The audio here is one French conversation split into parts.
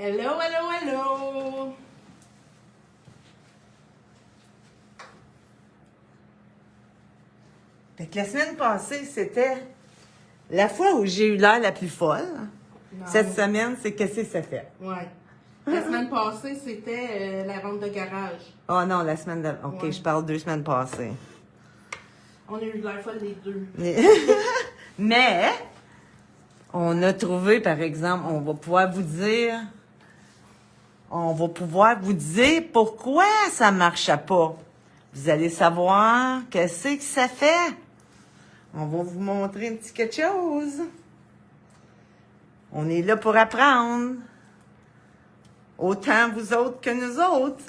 Hello, hello, hello! Fait que la semaine passée, c'était la fois où j'ai eu l'air la plus folle. Non. Cette semaine, c'est qu'est-ce que ça fait? Ouais. La semaine passée, c'était la vente de garage. Oh non, la semaine de... OK, Ouais. je parle 2 semaines passées. On a eu l'air folle les deux. Mais, on a trouvé, par exemple, on va pouvoir vous dire pourquoi ça ne marchait pas. Vous allez savoir qu'est-ce que ça fait. On va vous montrer un petit quelque chose. On est là pour apprendre. Autant vous autres que nous autres.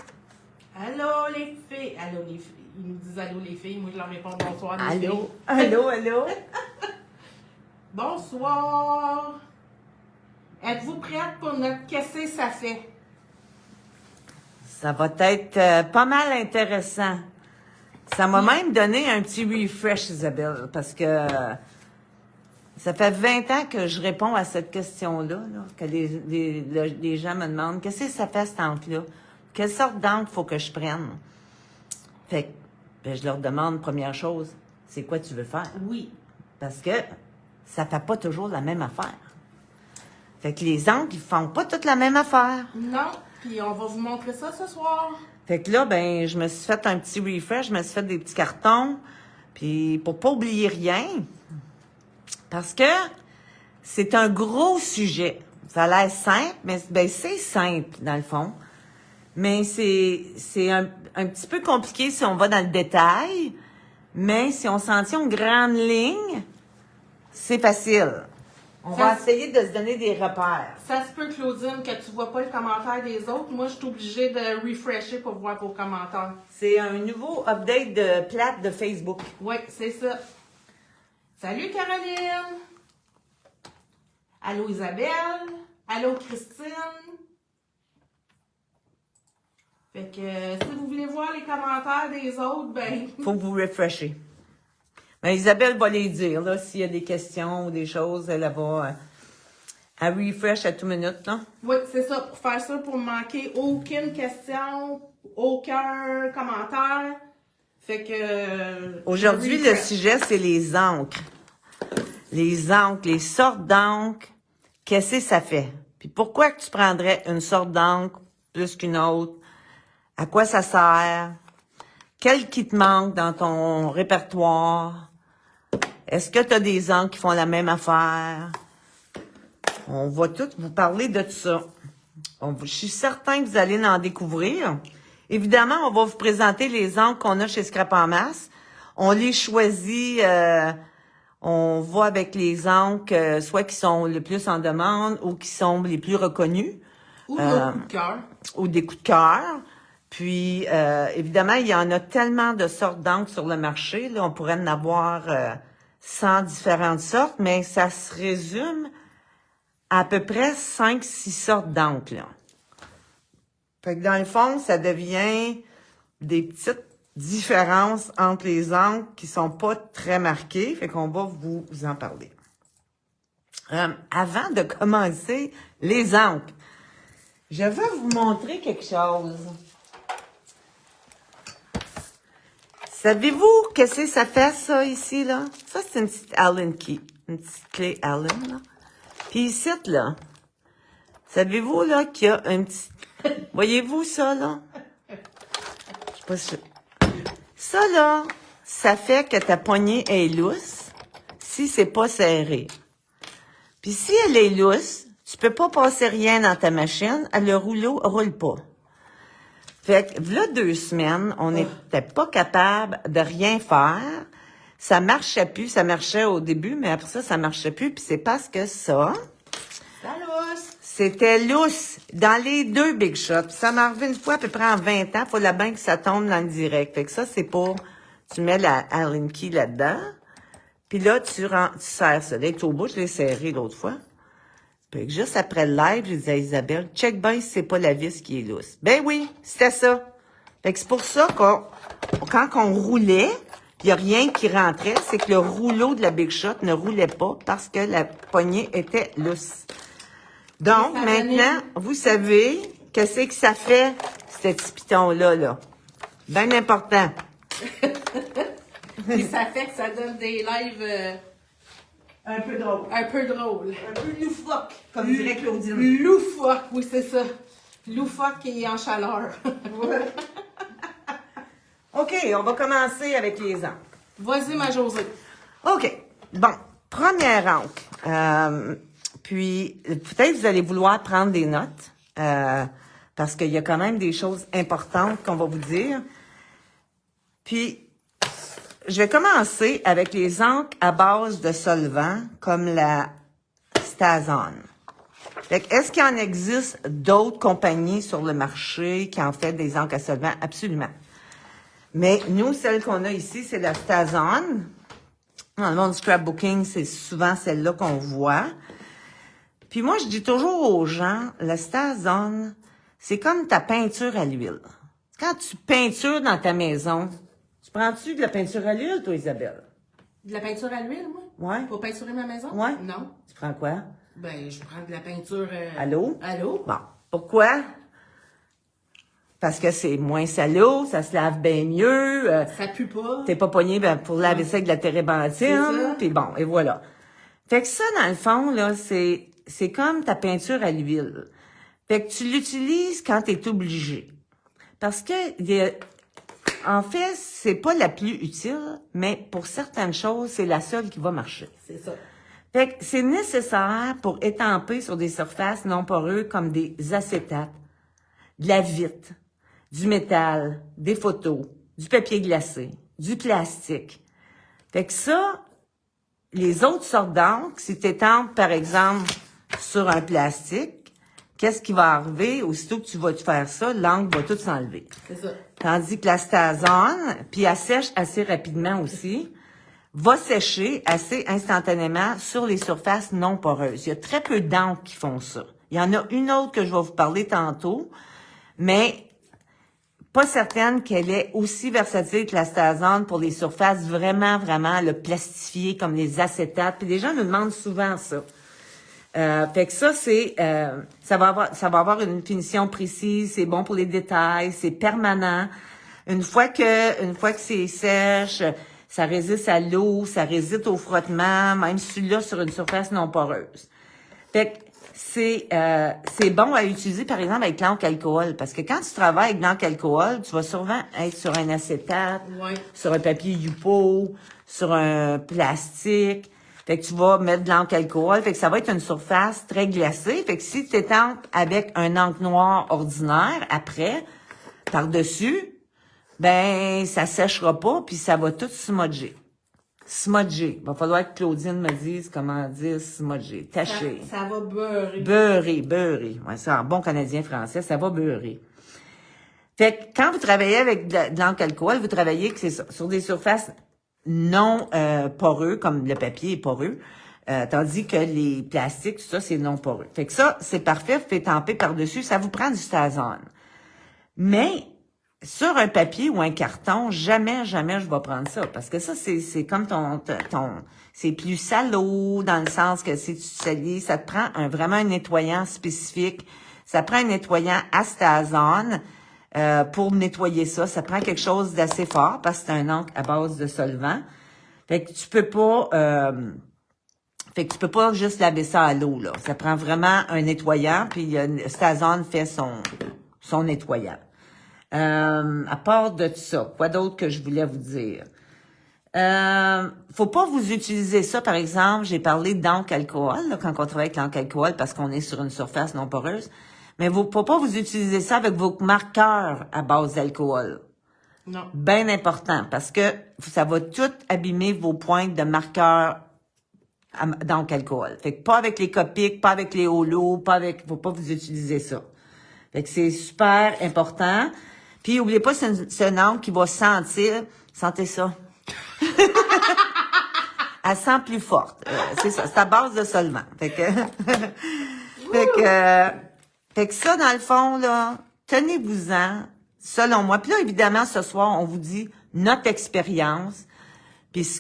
Allô les filles! Allô les filles! Ils nous disent allô les filles, moi je leur réponds bonsoir les filles. Allô? Allô, allô? Bonsoir! Êtes-vous prête pour notre qu'est-ce que ça fait? Ça va être pas mal intéressant. Ça m'a même donné un petit refresh, Isabelle, parce que ça fait 20 ans que je réponds à cette question-là, là, que les gens me demandent qu'est-ce que ça fait, cette encre-là? Quelle sorte d'encre faut que je prenne? Fait que ben, je leur demande, première chose, c'est quoi tu veux faire? Oui. Parce que ça fait pas toujours la même affaire. Fait que les encres, ils font pas toutes la même affaire. Non, puis on va vous montrer ça ce soir. Fait que là, ben, je me suis fait un petit refresh, je me suis fait des petits cartons, puis pour pas oublier rien, parce que c'est un gros sujet. Ça a l'air simple, mais ben, c'est simple, dans le fond. Mais c'est un petit peu compliqué si on va dans le détail, mais si on s'en tient aux grandes lignes, c'est facile. On va essayer de se donner des repères. Ça se peut, Claudine, que tu vois pas le commentaire des autres. Moi, je suis obligée de refresher pour voir vos commentaires. C'est un nouveau update de plate de Facebook. Oui, c'est ça. Salut Caroline! Allô Isabelle! Allô Christine! Fait que si vous voulez voir les commentaires des autres, ben... Faut que vous refresher. Ben, Isabelle va les dire, là, s'il y a des questions ou des choses, elle va... elle refresh à tout minute, là. Oui, c'est ça. Pour faire ça, pour ne manquer aucune question, aucun commentaire. Fait que... Aujourd'hui, le sujet, c'est les encres. Les encres, les sortes d'encres, qu'est-ce que ça fait? Puis pourquoi que tu prendrais une sorte d'encre plus qu'une autre? À quoi ça sert? Quel qui te manque dans ton répertoire? Est-ce que tu as des encres qui font la même affaire? On va tout vous parler de tout ça. Je suis certain que vous allez en découvrir. Évidemment, on va vous présenter les encres qu'on a chez Scrap en Masse. On les choisit, on va avec les encres, soit qui sont le plus en demande ou qui sont les plus reconnus. Ou nos coups de cœur. Ou des coups de cœur. Puis, évidemment, il y en a tellement de sortes d'encre sur le marché. Là, on pourrait en avoir 100 différentes sortes, mais ça se résume à peu près 5-6 sortes d'encre, là. Fait que dans le fond, ça devient des petites différences entre les encres qui sont pas très marquées. Fait qu'on va vous en parler. Avant de commencer les encres, je vais vous montrer quelque chose. Savez-vous qu'est-ce que ça fait, ça, ici, là? Ça, c'est une petite Allen key. Une petite clé Allen, là. Puis ici, là, savez-vous, là, qu'il y a un petit... Voyez-vous ça, là? Je sais pas si... Ça, là, ça fait que ta poignée est lousse si c'est pas serré. Puis si elle est lousse, tu peux pas passer rien dans ta machine, le rouleau roule pas. Fait que, là, 2 semaines, on n'était pas capable de rien faire. Ça marchait plus. Ça marchait au début, mais après ça, ça marchait plus. Puis c'est parce que ça... C'était lousse dans les 2 Big Shots. Ça m'est arrivé une fois à peu près en 20 ans. Faut la bien que ça tombe dans le direct. Fait que ça, c'est pour... Tu mets la Allen key là-dedans. Puis là, tu serres ça. Là, au bout, je l'ai serré l'autre fois. Puis juste après le live, je disais à Isabelle, check bien si c'est pas la vis qui est lousse. Ben oui, c'était ça. Fait que c'est pour ça quand on roulait, il y a rien qui rentrait, c'est que le rouleau de la Big Shot ne roulait pas parce que la poignée était lousse. Donc, Ça maintenant, vous savez qu'est-ce que ça fait, ce petit piton-là, là. Bien important. Puis ça fait que ça donne des lives Un peu drôle. un peu drôles. Un peu loufoque, comme dirait Claudine. Loufoque, oui, c'est ça. Loufoque et en chaleur. OK, on va commencer avec les encres. Vas-y, ma Josée. OK. Bon, première encre. Puis, peut-être vous allez vouloir prendre des notes, parce qu'il y a quand même des choses importantes qu'on va vous dire. Puis, je vais commencer avec les encres à base de solvant, comme la Stazone. Fait que, est-ce qu'il en existe d'autres compagnies sur le marché qui en fait des encres à solvant? Absolument. Mais nous, celle qu'on a ici, c'est la Stazone. Dans le monde du scrapbooking, c'est souvent celle-là qu'on voit. Puis moi, je dis toujours aux gens, la Stazone, c'est comme ta peinture à l'huile. Quand tu peintures dans ta maison, tu prends-tu de la peinture à l'huile, toi, Isabelle? De la peinture à l'huile, moi? Ouais. Pour peinturer ma maison? Ouais. Non. Tu prends quoi? Ben, je prends de la peinture... À l'eau? À l'eau. Bon. Pourquoi? Parce que c'est moins salaud, ça se lave bien mieux. Ça pue pas. T'es pas pogné pour laver ça avec de la C'est térébenthine. ça. Puis bon, et voilà. Fait que ça, dans le fond, là, c'est comme ta peinture à l'huile. Fait que tu l'utilises quand t'es obligé. Parce que, en fait, c'est pas la plus utile, mais pour certaines choses, c'est la seule qui va marcher. C'est ça. Fait que c'est nécessaire pour étamper sur des surfaces non poreuses comme des acétates, de la vitre, du métal, des photos, du papier glacé, du plastique. Fait que ça, les autres sortes d'encre, si tu étampes, par exemple, sur un plastique, qu'est-ce qui va arriver? Aussitôt que tu vas te faire ça, l'encre va tout s'enlever. C'est ça. Tandis que la Stazone, puis elle sèche assez rapidement aussi, va sécher assez instantanément sur les surfaces non poreuses. Il y a très peu d'encre qui font ça. Il y en a une autre que je vais vous parler tantôt, mais pas certaine qu'elle est aussi versatile que la Stazone pour les surfaces vraiment, vraiment le plastifiées comme les acétates. Puis les gens nous demandent souvent ça. Fait que ça, c'est ça va avoir une finition précise, c'est bon pour les détails, c'est permanent. Une fois que c'est sèche, ça résiste à l'eau, ça résiste au frottement, même celui-là sur une surface non poreuse. Fait que c'est bon à utiliser, par exemple, avec l'encre alcool. Parce que quand tu travailles avec l'encre alcool, tu vas souvent être sur un acétate, Ouais. sur un papier Yupo, sur un plastique. Fait que tu vas mettre de l'encre alcool. Fait que ça va être une surface très glacée. Fait que si tu étampes avec un encre noire ordinaire, après, par-dessus, ben, ça séchera pas, puis ça va tout smudger. Smudger. Va falloir que Claudine me dise comment dire smudger. Tacher. Ça va beurrer. Beurrer. Ouais, c'est un bon canadien français, ça va beurrer. Fait que quand vous travaillez avec de l'encre alcool, vous travaillez que c'est ça, sur des surfaces non poreux, comme le papier est poreux, tandis que les plastiques, tout ça, c'est non poreux. Fait que ça, c'est parfait, vous faites tamper par-dessus, ça vous prend du Stazone. Mais sur un papier ou un carton, jamais je vais prendre ça. Parce que ça, c'est comme ton c'est plus salaud, dans le sens que si tu salis, ça te prend vraiment un nettoyant spécifique. Ça prend un nettoyant à Stazone pour nettoyer ça. Ça prend quelque chose d'assez fort parce que c'est un encre à base de solvant. Fait que tu peux pas juste laver ça à l'eau, là. Ça prend vraiment un nettoyant, puis Stazone fait son nettoyant. À part de ça, quoi d'autre que je voulais vous dire? Faut pas vous utiliser ça, par exemple, j'ai parlé d'encre alcool, là, quand on travaille avec l'encre alcool, parce qu'on est sur une surface non poreuse, mais faut pas vous utiliser ça avec vos marqueurs à base d'alcool. Non. Bien important, parce que ça va tout abîmer vos pointes de marqueurs d'encre alcool. Fait que pas avec les Copics, pas avec les holos, faut pas vous utiliser ça. Fait que c'est super important. Puis, oubliez pas, c'est une encre qui va sentir. Sentez ça. Elle sent plus forte. C'est ça. C'est à base de solvant. Fait que ça, dans le fond, là, tenez-vous-en, selon moi. Puis là, évidemment, ce soir, on vous dit notre expérience. Puis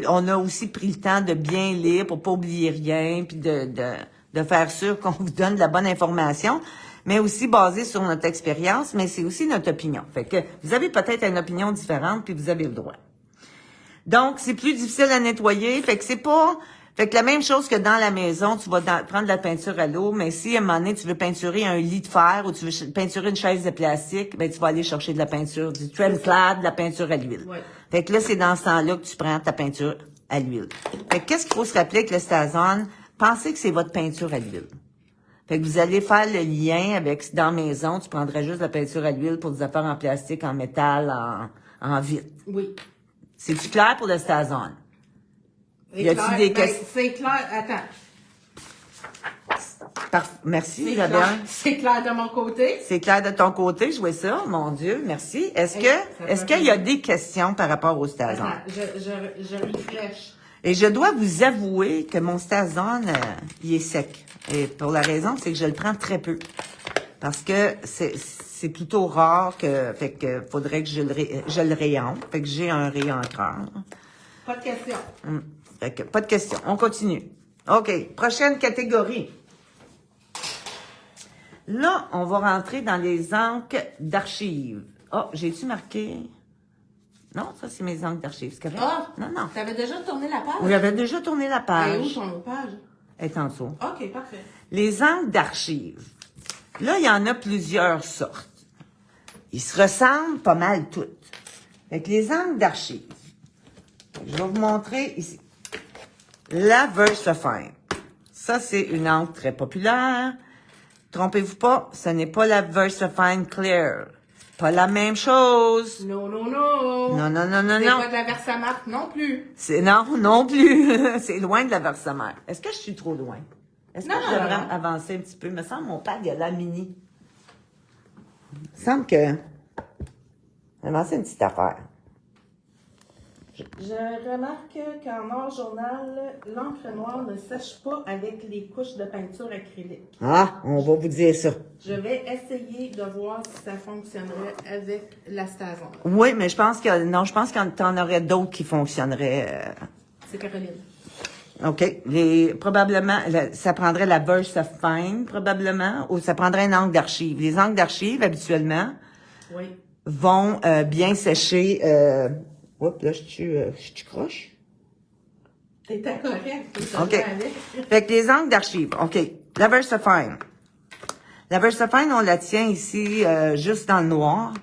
on a aussi pris le temps de bien lire pour pas oublier rien, puis de de faire sûr qu'on vous donne de la bonne information, mais aussi basé sur notre expérience, mais c'est aussi notre opinion. Fait que vous avez peut-être une opinion différente, puis vous avez le droit. Donc, c'est plus difficile à nettoyer, fait que c'est pas... Fait que la même chose que dans la maison, tu vas prendre de la peinture à l'eau, mais si à un moment donné, tu veux peinturer un lit de fer ou tu veux peinturer une chaise de plastique, ben tu vas aller chercher de la peinture, du Tremclad, de la peinture à l'huile. Ouais. Fait que là, c'est dans ce temps-là que tu prends ta peinture à l'huile. Fait que qu'est-ce qu'il faut se rappeler avec le Stazone? Pensez que c'est votre peinture à l'huile. Fait que vous allez faire le lien avec, dans la maison, tu prendrais juste la peinture à l'huile pour des affaires en plastique, en métal, en vitre. Oui. C'est-tu clair pour le Stazone? C'est Y a-t-il clair. des Ben, questions? c'est clair. Attends. Merci, C'est Isabelle. clair. C'est clair de mon côté. C'est clair de ton côté, je vois ça, mon Dieu, merci. Est-ce ça qu'il y a des questions par rapport au Attends, Stazone? je refresh. Et je dois vous avouer que mon Stazone, il est sec. Et pour la raison, c'est que je le prends très peu. Parce que c'est plutôt rare fait que faudrait que je le rayonne. Fait que j'ai un réencreur. Pas de question. Fait que, pas de questions. On continue. OK. Prochaine catégorie. Là, on va rentrer dans les encres d'archives. Oh, j'ai-tu marqué? Non, ça, c'est mes encres d'archives. C'est correct? Ah! Non. T'avais déjà tourné la page? Oui, j'avais déjà tourné la Et où page. ton autre page? Elle est en dessous. OK, parfait. Les encres d'archives. Là, il y en a plusieurs sortes. Ils se ressemblent pas mal toutes. Fait que les encres d'archives. Je vais vous montrer ici. La VersaFine. Ça, c'est une encre très populaire. Trompez-vous pas, ce n'est pas la VersaFine Clear. Pas la même chose. Non. Non. C'est pas de la Versamark non plus. Non plus. C'est loin de la Versamark. Est-ce que je suis trop loin? Est-ce que Non, je devrais non. avancer un petit peu? Il me semble mon pad, il y a la mini. Il me semble que... Avancer une petite affaire. Je remarque qu'en hors journal, l'encre noire ne sèche pas avec les couches de peinture acrylique. Ah, on va vous dire ça. Je vais essayer de voir si ça fonctionnerait avec la Stazone. Oui, mais je pense que t'en aurais d'autres qui fonctionneraient. C'est Caroline. OK. Probablement, ça prendrait la VersaFine, probablement, ou ça prendrait une encre d'archive. Les encres d'archive, habituellement, Oui. vont bien sécher. Oups, là, je suis croche. T'étais correct. OK. Fait que les encres d'archives. OK. La VersaFine. La VersaFine, on la tient ici juste dans le noir.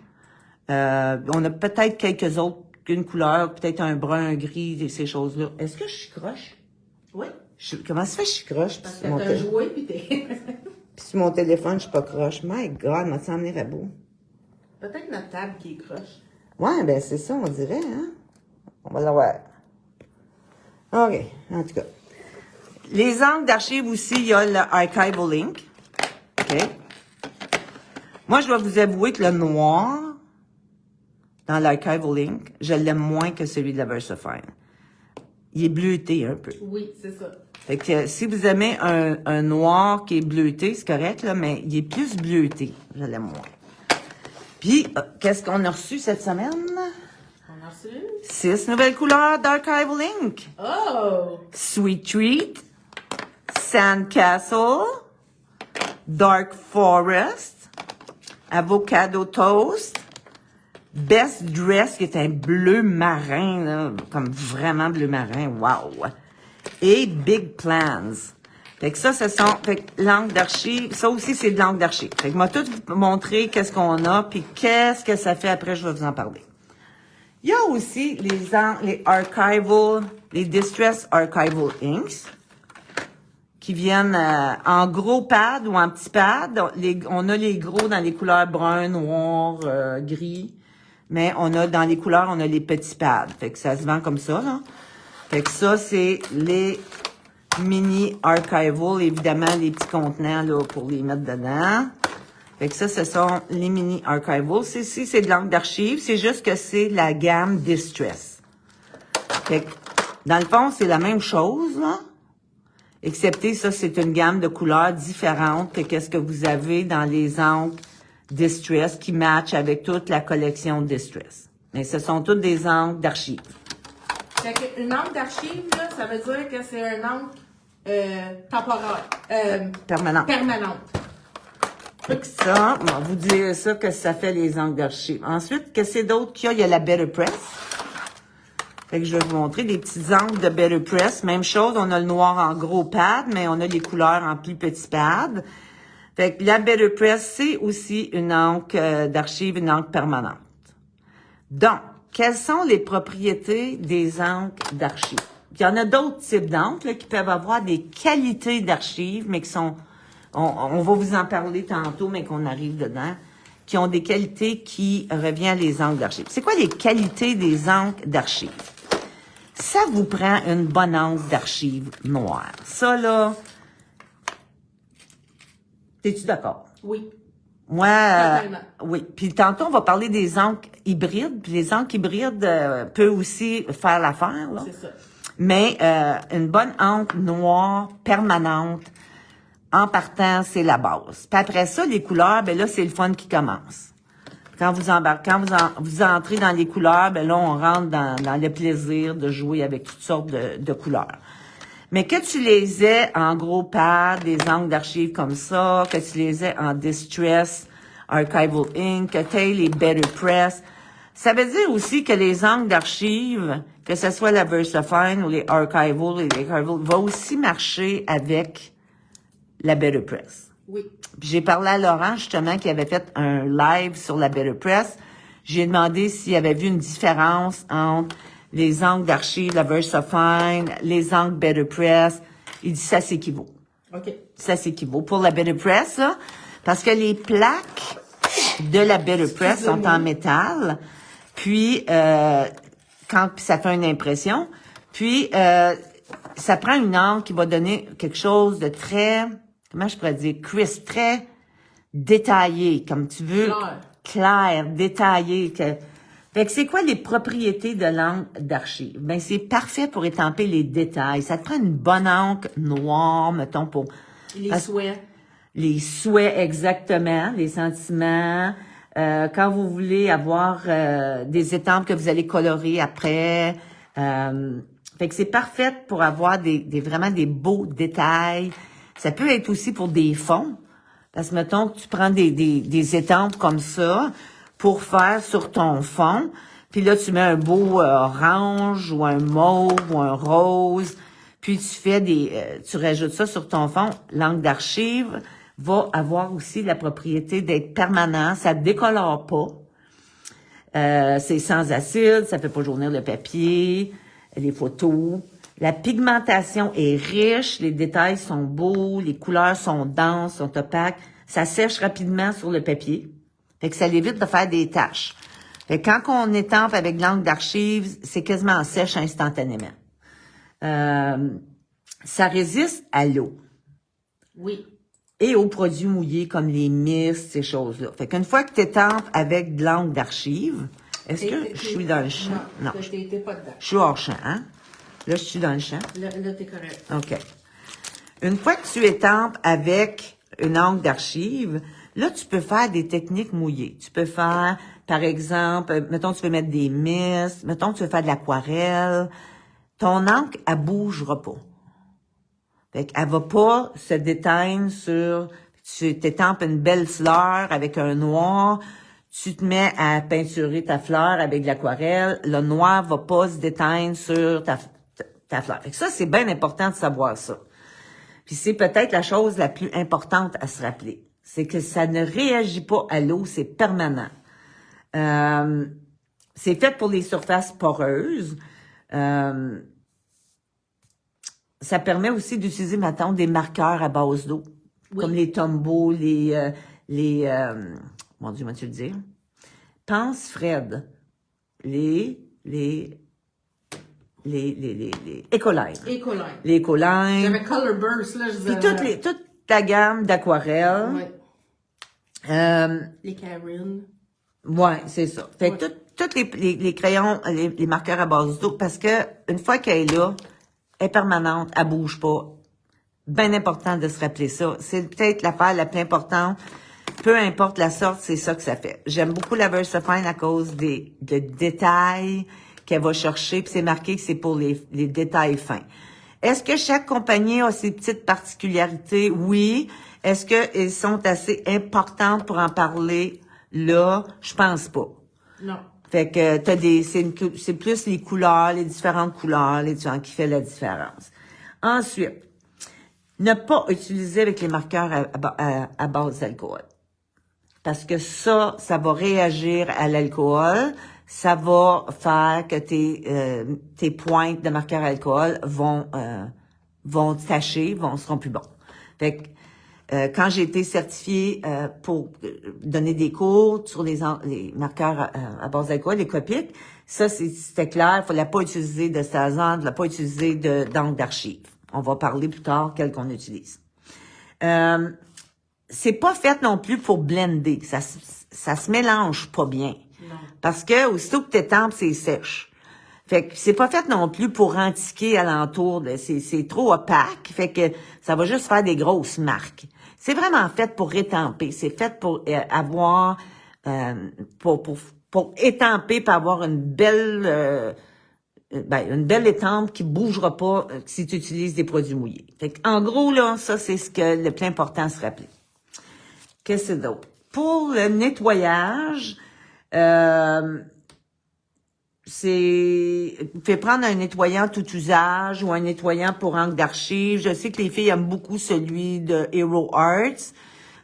On a peut-être quelques autres, une couleur, peut-être un brun, un gris, ces choses-là. Est-ce que je suis croche? Oui. Comment ça fait que je suis croche? Parce Puis que sur mon t'as joué puis t'es... puis sur mon téléphone, je suis pas croche. My God, m'a semblé à bout. Peut-être notre table qui est croche. Ouais, ben c'est ça, on dirait, hein? On va l'avoir. OK, en tout cas. Les encres d'archives aussi, il y a le Archival Ink. OK? Moi, je dois vous avouer que le noir, dans l'Archival Ink, je l'aime moins que celui de la VersaFine. Il est bleuté un peu. Oui, c'est ça. Fait que si vous aimez un noir qui est bleuté, c'est correct, là, mais il est plus bleuté. Je l'aime moins. Puis, qu'est-ce qu'on a reçu cette semaine? On a reçu? 6 nouvelles couleurs d'Archival Ink. Oh! Sweet Treat, Sandcastle, Dark Forest, Avocado Toast, Best Dress, qui est un bleu marin, là, comme vraiment bleu marin, wow! Et Big Plans. Fait que ça, ce sont, fait que l'encre d'archive, ça aussi, c'est de l'encre d'archive. Fait que moi, tout vous montrer qu'est-ce qu'on a, puis qu'est-ce que ça fait après, je vais vous en parler. Il y a aussi les archival, les Distress Archival Inks, qui viennent en gros pad ou en petit pad. On a les gros dans les couleurs brun, noir, gris, mais dans les couleurs, on a les petits pads. Fait que ça se vend comme ça, là. Fait que ça, c'est les mini archival, évidemment, les petits contenants, là, pour les mettre dedans. Fait que ça, ce sont les mini archival. C'est de l'encre d'archive, c'est juste que c'est la gamme Distress. Fait que, dans le fond, c'est la même chose, là. Excepté, ça, c'est une gamme de couleurs différentes que qu'est-ce que vous avez dans les encres Distress qui matchent avec toute la collection Distress. Mais ce sont toutes des encres d'archives. Fait qu'une encre d'archive, là, ça veut dire que c'est une encre temporaire. Permanente. Permanente. Fait que ça, on va vous dire ça, que ça fait les encres d'archives. Ensuite, qu'est-ce que c'est d'autre qu'il y a? Il y a la Better Press. Fait que je vais vous montrer des petites encres de Better Press. Même chose, on a le noir en gros pad, mais on a les couleurs en plus petits pads. Fait que la Better Press, c'est aussi une encre d'archive, une encre permanente. Donc, quelles sont les propriétés des encres d'archives? Il y en a d'autres types d'encres là, qui peuvent avoir des qualités d'archives, mais qui sont, on va vous en parler tantôt, mais qu'on arrive dedans, qui ont des qualités qui reviennent les encres d'archives. C'est quoi les qualités des encres d'archives? Ça vous prend une bonne encre d'archives noire. Ça, là, t'es-tu d'accord? Oui. Moi, Totalement. oui. Puis tantôt, on va parler des encres hybrides. Puis les encres hybrides peuvent aussi faire l'affaire, là. C'est ça. Mais une bonne encre noire permanente, en partant, c'est la base. Puis après ça, les couleurs, ben là, c'est le fun qui commence. Quand vous embarquez, vous entrez dans les couleurs, ben là, on rentre dans le plaisir de jouer avec toutes sortes de couleurs. Mais que tu les aies en gros pad, des encres d'archives comme ça, que tu les aies en Distress, Archival Ink, que tu aies les Better Press, ça veut dire aussi que les encres d'archives, que ce soit la VersaFine ou les Archival, va aussi marcher avec la Better Press. Oui. Puis j'ai parlé à Laurent, justement, qui avait fait un live sur la Better Press. J'ai demandé s'il avait vu une différence entre les encres d'archives, la VersaFine, les encres Better Press. Il dit ça s'équivaut. OK. Ça s'équivaut. Pour la Better Press, là, parce que les plaques de la Better Press sont en métal. Puis, quand ça fait une impression. Puis, ça prend une encre qui va donner quelque chose de très, comment je pourrais dire, crisp, très détaillé, comme tu veux. Clair, détaillé. Fait que c'est quoi les propriétés de l'encre d'archive? Ben, c'est parfait pour étamper les détails. Ça te prend une bonne encre noire, mettons, pour... Les souhaits. Les souhaits, exactement, les sentiments. Quand vous voulez avoir des étampes que vous allez colorer après. Fait que c'est parfait pour avoir vraiment des beaux détails. Ça peut être aussi pour des fonds. Parce que, mettons, que tu prends des étampes comme ça pour faire sur ton fond. Puis là, tu mets un beau orange ou un mauve ou un rose. Puis tu fais tu rajoutes ça sur ton fond. L'encre d'archive va avoir aussi la propriété d'être permanent. Ça ne décolore pas. C'est sans acide, ça fait pas jaunir le papier, les photos. La pigmentation est riche, les détails sont beaux, les couleurs sont denses, sont opaques. Ça sèche rapidement sur le papier. Fait que ça l'évite de faire des taches. Fait que quand on étampe avec l'encre d'archive, c'est quasiment sèche instantanément. Ça résiste à l'eau. Oui. Et aux produits mouillés comme les mistes, ces choses-là. Fait qu'une fois que tu étampes avec de l'encre d'archive, est-ce que je suis dans le champ? Non. T'es pas dedans. Je suis hors champ, hein? Là, je suis dans le champ. Là, t'es correct. OK. Une fois que tu étampes avec une encre d'archive, là, tu peux faire des techniques mouillées. Tu peux faire, par exemple, mettons, tu veux mettre des mistes, mettons, tu veux faire de l'aquarelle. Ton encre, elle bougera pas. Fait qu'elle va pas se déteindre sur... Tu t'étampes une belle fleur avec un noir, tu te mets à peinturer ta fleur avec de l'aquarelle, le noir va pas se déteindre sur ta fleur. Fait que ça, c'est bien important de savoir ça. Puis c'est peut-être la chose la plus importante à se rappeler. C'est que ça ne réagit pas à l'eau, c'est permanent. C'est fait pour les surfaces poreuses. Ça permet aussi d'utiliser, maintenant des marqueurs à base d'eau. Oui. Comme les Tombow, mon Dieu, comment tu le dire? Pense, Fred. Les Ecoline. Ecoline. Les Ecoline. J'avais Color Burst, là, je disais. Puis toute la gamme d'aquarelles. Oui. Les Karen. Ouais, c'est ça. Fait que tous les crayons, les marqueurs à base d'eau, parce que une fois qu'elle est là, elle est permanente, elle bouge pas. Bien important de se rappeler ça. C'est peut-être l'affaire la plus importante. Peu importe la sorte, c'est ça que ça fait. J'aime beaucoup la VersaFine à cause des détails qu'elle va chercher. Puis c'est marqué que c'est pour les détails fins. Est-ce que chaque compagnie a ses petites particularités? Oui. Est-ce qu'elles sont assez importantes pour en parler là? Je pense pas. Non. Fait que c'est plus les couleurs, les différentes couleurs, les différents qui fait la différence. Ensuite, ne pas utiliser avec les marqueurs à base d'alcool. Parce que ça va réagir à l'alcool. Ça va faire que tes pointes de marqueurs à alcool vont tacher, seront plus bons. Fait que, quand j'ai été certifiée pour donner des cours sur les marqueurs à base d'alcool, les Copic, ça c'était clair, il fallait pas utiliser de Stazon, il fallait pas utiliser d'encre d'archive. On va parler plus tard quel qu'on utilise. C'est pas fait non plus pour blender, ça se mélange pas bien. Non. Parce que aussitôt que t'étampes, c'est sèche. Fait que c'est pas fait non plus pour antiquer alentour, c'est trop opaque, fait que ça va juste faire des grosses marques. C'est vraiment fait pour étamper, c'est fait pour avoir pour étamper, pour avoir une belle étampe qui bougera pas si tu utilises des produits mouillés. Fait que, en gros là, ça c'est ce que le plus important à se rappeler. Qu'est-ce que c'est d'autre? Pour le nettoyage, vous pouvez prendre un nettoyant tout usage ou un nettoyant pour encre d'archive. Je sais que les filles aiment beaucoup celui de Hero Arts,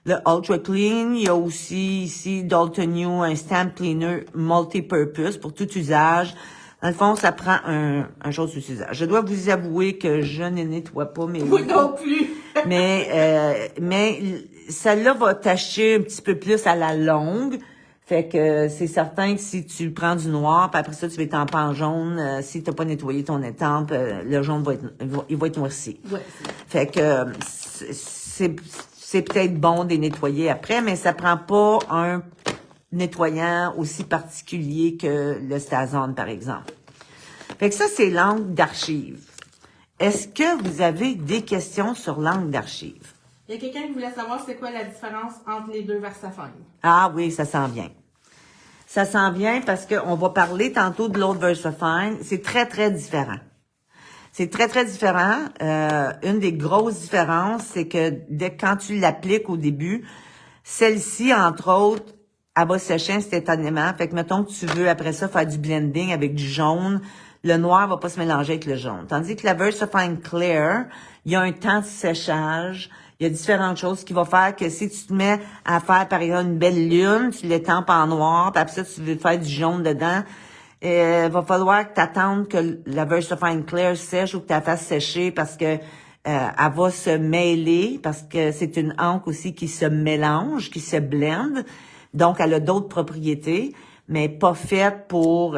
le Ultra Clean. Il y a aussi ici Dalton New, un stamp cleaner multi-purpose pour tout usage. Dans le fond, ça prend un chose tout usage. Je dois vous avouer que je ne nettoie pas mes Moi non plus. mais celle-là va tacher un petit peu plus à la longue. Fait que c'est certain que si tu prends du noir, puis après ça, tu vas étamper en jaune, si tu n'as pas nettoyé ton étampe, le jaune va être noirci. Ouais. Fait que c'est peut-être bon de les nettoyer après, mais ça prend pas un nettoyant aussi particulier que le Stazon, par exemple. Fait que ça, c'est l'encre d'archive. Est-ce que vous avez des questions sur l'encre d'archive? Il y a quelqu'un qui voulait savoir c'est quoi la différence entre les deux VersaFine. Ah oui, ça s'en vient. Ça s'en vient parce qu'on va parler tantôt de l'autre VersaFine. C'est très, très différent. C'est très, très différent. Une des grosses différences, c'est que quand tu l'appliques au début, celle-ci, entre autres, elle va sécher instantanément. Fait que, mettons que tu veux, après ça, faire du blending avec du jaune, le noir va pas se mélanger avec le jaune. Tandis que la VersaFine Clear, il y a un temps de séchage. Il y a différentes choses qui vont faire que si tu te mets à faire, par exemple, une belle lune, tu l'étampes en noir, puis après ça, tu veux faire du jaune dedans, va falloir que tu attendes que la VersaFine Clear sèche ou que tu la fasses sécher parce que elle va se mêler, parce que c'est une encre aussi qui se mélange, qui se blende. Donc, elle a d'autres propriétés, mais pas faite pour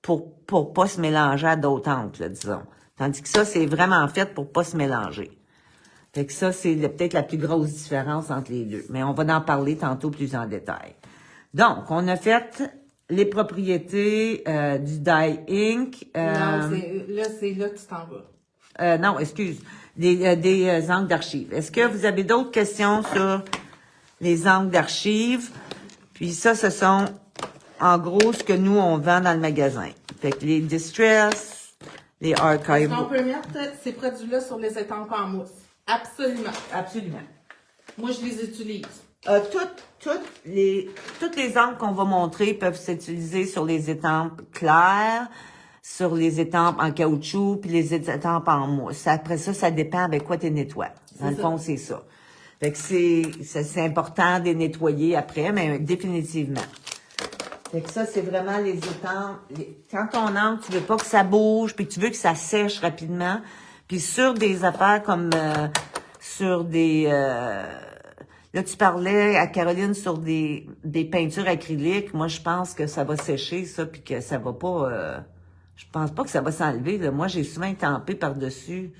pas se mélanger à d'autres encres, là, disons. Tandis que ça, c'est vraiment fait pour pas se mélanger. Fait que ça, c'est peut-être la plus grosse différence entre les deux. Mais on va en parler tantôt plus en détail. Donc, on a fait les propriétés du dye ink. Non, c'est là que tu t'en vas. Non, excuse. Des encres d'archives. Est-ce que vous avez d'autres questions sur les encres d'archives? Puis ça, ce sont en gros ce que nous, on vend dans le magasin. Fait que les Distress, les Archive. Est-ce qu'on peut mettre ces produits-là sur les étampes en mousse? Absolument. Absolument. Moi, je les utilise. Toutes les encres qu'on va montrer peuvent s'utiliser sur les étampes claires, sur les étampes en caoutchouc, puis les étampes en mousse. Après ça, ça dépend avec quoi tu nettoies. Dans le fond, c'est ça. Fait que c'est important de les nettoyer après, mais définitivement. Fait que ça, c'est vraiment les étampes. Quand on entre, tu veux pas que ça bouge, puis tu veux que ça sèche rapidement. Puis sur des affaires comme sur des... là, tu parlais à Caroline sur des peintures acryliques. Moi, je pense que ça va sécher, ça, puis que ça va pas... je pense pas que ça va s'enlever. Là. Moi, j'ai souvent étampé par-dessus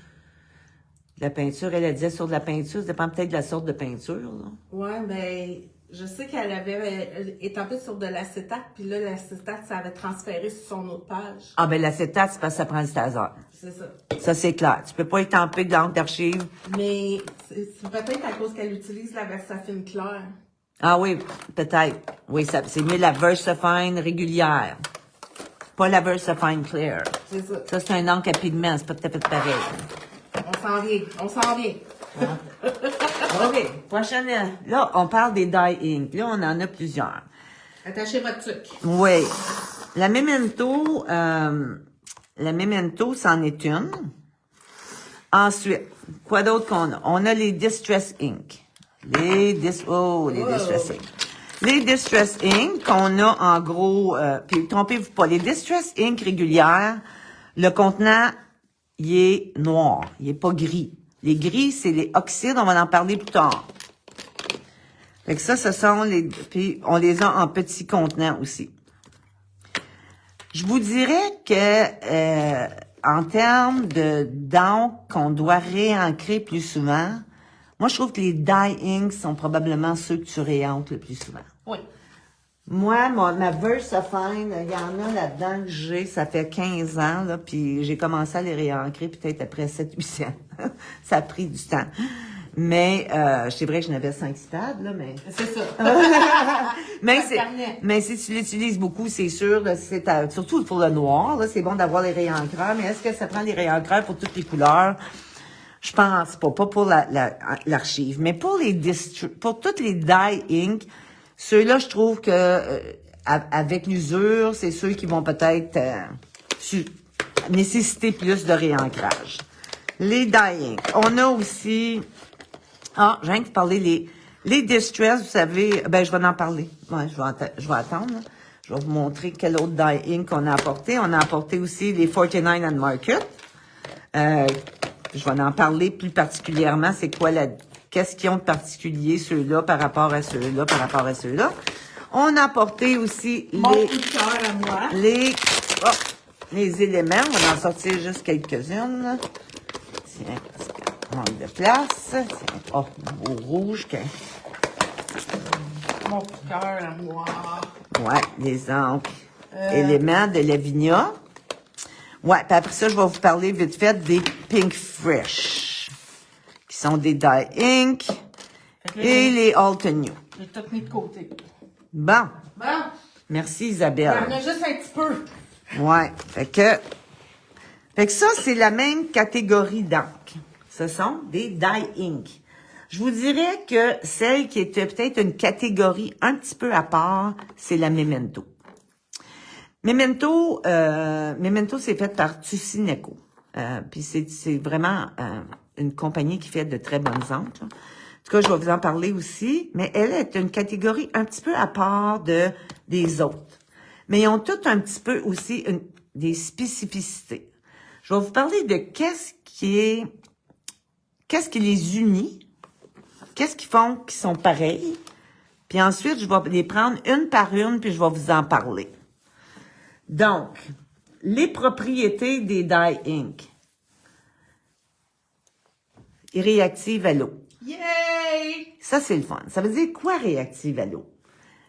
la peinture. Elle disait sur de la peinture. Ça dépend peut-être de la sorte de peinture. Là. Ouais, ben... Je sais qu'elle avait étampé sur de l'acétate, puis là, l'acétate, ça avait transféré sur son autre page. Ah, ben l'acétate, c'est parce que ça prend du Stazon. C'est ça. Ça, c'est clair. Tu peux pas étamper de l'encre d'archive. Mais c'est peut-être à cause qu'elle utilise la VersaFine Claire. Ah oui, peut-être. Oui, c'est mieux la VersaFine régulière. Pas la VersaFine Clear. C'est ça. Ça, c'est un encre à pigments, c'est pas tout à fait pareil. On s'en vient. OK, prochaine. Là, on parle des dye ink. Là, on en a plusieurs. Attachez votre truc. Oui. La Memento, c'en est une. Ensuite, quoi d'autre qu'on a? On a les Distress Ink. Les Distress Ink. Les Distress Ink qu'on a en gros, puis trompez-vous pas, les Distress Ink régulières, le contenant, il est noir, il est pas gris. Les gris, c'est les oxydes, on va en parler plus tard. Fait que ça, ce sont les, puis on les a en petits contenants aussi. Je vous dirais que, en termes d'encre qu'on doit réancrer plus souvent, moi, je trouve que les dye inks sont probablement ceux que tu réancres le plus souvent. Oui. Moi, ma VersaFine, il y en a là-dedans que j'ai, ça fait 15 ans, là, puis j'ai commencé à les réancrer peut-être après 7-8 ans. Ça a pris du temps. Mais, c'est vrai que j'en avais 5 stades, là, mais... C'est ça. mais si tu l'utilises beaucoup, c'est sûr, là, surtout pour le noir, là, c'est bon d'avoir les réancreurs, mais est-ce que ça prend les réancreurs pour toutes les couleurs? Je pense pas pour l'archive. Mais pour pour toutes les dye ink, ceux-là, je trouve que, avec l'usure, c'est ceux qui vont peut-être, nécessiter plus de réancrage. Les dye ink. On a aussi, je viens de parler les Distress, vous savez, je vais en parler. Ouais, je vais attendre, là. Je vais vous montrer quel autre dye ink on a apporté. On a apporté aussi les 49 and Market. Je vais en parler plus particulièrement. C'est quoi qu'est-ce qu'ils ont de particulier, ceux-là, par rapport à ceux-là, par rapport à ceux-là. On a apporté aussi Mon coup de cœur à moi. les éléments. On va en sortir juste quelques-unes. Tiens, parce qu'on manque de place. Tiens, au rouge. Mon coup de cœur à moi. Ouais, les encres. Éléments de Lavinia. Ouais, puis après ça, je vais vous parler vite fait des Pink Fresh, qui sont des dye ink, et les Alta New. J'ai tout mis de côté. Bon. Bon. Merci, Il y Isabelle. en a juste un petit peu. Ouais. Fait que ça, c'est la même catégorie d'encre. Ce sont des dye ink. Je vous dirais que celle qui était peut-être une catégorie un petit peu à part, c'est la Memento. Memento, c'est fait par Tussineco. Puis c'est vraiment une compagnie qui fait de très bonnes encres. En tout cas, je vais vous en parler aussi. Mais elle est une catégorie un petit peu à part des autres. Mais ils ont toutes un petit peu aussi des spécificités. Je vais vous parler de qu'est-ce qui les unit, qu'est-ce qu'ils font qui sont pareils. Puis ensuite, je vais les prendre une par une, puis je vais vous en parler. Donc, les propriétés des dye ink. Ils réactivent à l'eau. Yay! Ça, c'est le fun. Ça veut dire quoi, réactive à l'eau?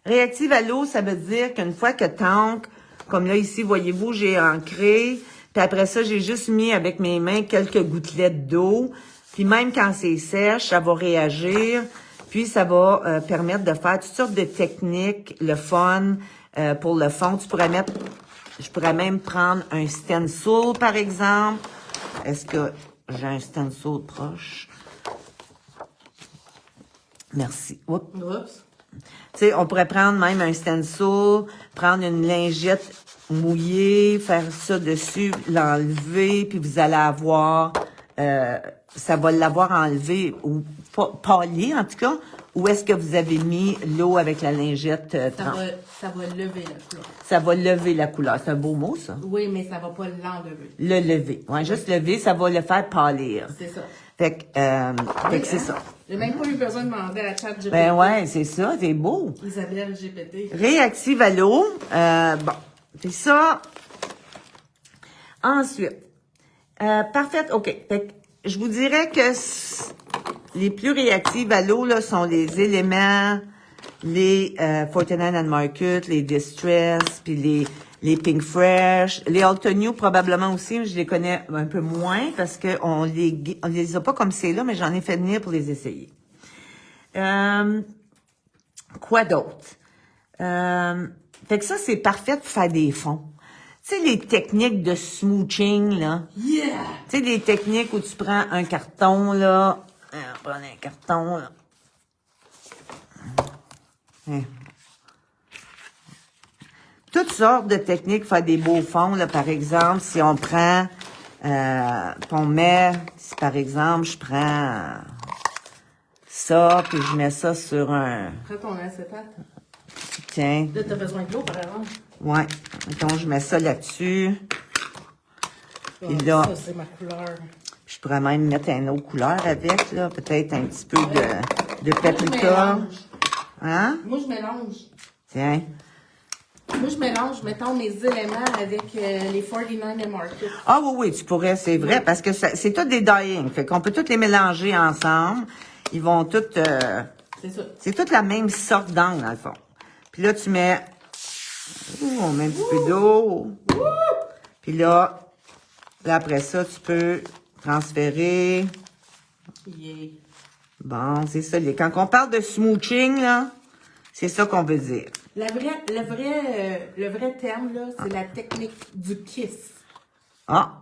Réactive à l'eau, ça veut dire qu'une fois que t'ancres, comme là, ici, voyez-vous, j'ai ancré, puis après ça, j'ai juste mis avec mes mains quelques gouttelettes d'eau, puis même quand c'est sèche, ça va réagir, puis ça va permettre de faire toutes sortes de techniques, le fun, pour le fond. Je pourrais même prendre un stencil, par exemple. Est-ce que j'ai un stencil proche? Merci. Oups. Oups. Tu sais, on pourrait prendre même un stencil, prendre une lingette mouillée, faire ça dessus, l'enlever, puis vous allez avoir, ça va l'avoir enlevé, ou pâli en tout cas, ou est-ce que vous avez mis l'eau avec la lingette trempée? Ça va lever la couleur. Ça va lever la couleur. C'est un beau mot, ça. Oui, mais ça va pas l'enlever. Le lever. Ouais, juste lever, ça va le faire pâlir. C'est ça. Fait que c'est ça. J'ai même pas eu besoin de demander à ChatGPT. Ben ouais, c'est ça, c'est beau. Isabelle GPT. Réactive à l'eau. Bon. C'est ça. Ensuite. Parfait. OK. Fait que je vous dirais que les plus réactives à l'eau, là, sont les éléments, les 49 and Market, les Distress, puis les Pink Fresh, les Alta New probablement aussi, mais je les connais un peu moins parce que on les a pas comme c'est là, mais j'en ai fait venir pour les essayer. Quoi d'autre? Fait que ça, c'est parfait pour faire des fonds. sais, les techniques de smooching, là. Yeah! Tu sais, des techniques où tu prends un carton, là. On prend un carton, là. Hein. Toutes sortes de techniques pour faire des beaux fonds, là. Par exemple, si on prend, on met, si par exemple, je prends ça, puis je mets ça sur un... Prends ton acétate. Tiens, Là, t'as besoin de l'eau, par exemple. ouais. Donc, je mets ça là-dessus. Ah, Puis là, ça, c'est ma couleur. je pourrais même mettre une autre couleur avec, là. Peut-être un petit peu de Moi, je paprika. mélange. Hein? Moi, je mélange. Tiens. Moi, je mélange, mettons, mes éléments avec les 49 et Market. Ah oui, oui, tu pourrais, c'est vrai, parce que c'est tout des dying. Fait qu'on peut tous les mélanger ensemble. Ils vont toutes... C'est ça. c'est toute la même sorte d'angle, dans le fond. Puis là, tu mets... on met un petit peu d'eau. Puis là, après ça, tu peux transférer. Yeah. Bon, c'est ça. Quand on parle de smooching, là, c'est ça qu'on veut dire. Le vrai terme, là, c'est la technique du kiss. Ah,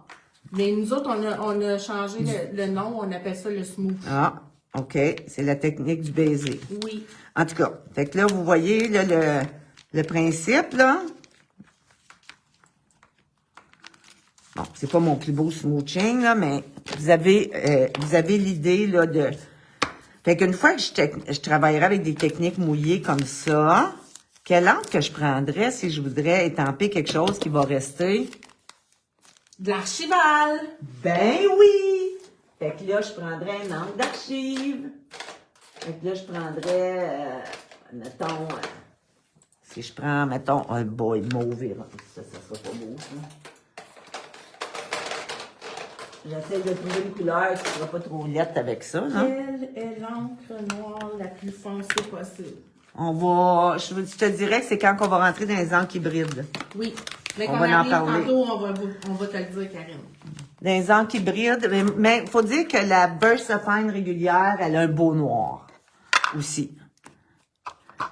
Mais nous autres, on a changé le nom, on appelle ça le smooth. ah, OK. C'est la technique du baiser. Oui. En tout cas, fait que là, vous voyez là, le principe, là. Bon, c'est pas mon plus beau smooching, là, mais vous avez l'idée, là, de... Fait qu'une fois que je travaillerai avec des techniques mouillées comme ça, quelle encre que je prendrais si je voudrais étamper quelque chose qui va rester? De l'archival. Ben oui! Fait que là, je prendrais une encre d'archive. Fait que là, je prendrais, mettons, si je prends, mettons, un boy mauve, ça sera pas beau, ça. J'essaie de trouver une couleur qui sera pas trop laite avec ça, là. Quelle est l'encre noire la plus foncée possible? On va, je te dirais que c'est quand on va rentrer dans les encres hybrides. Oui. Mais On quand va on en arrive parler. tantôt, on va te le dire, Karine. Dans les encres hybrides, mais il faut dire que la VersaFine régulière, elle a un beau noir aussi.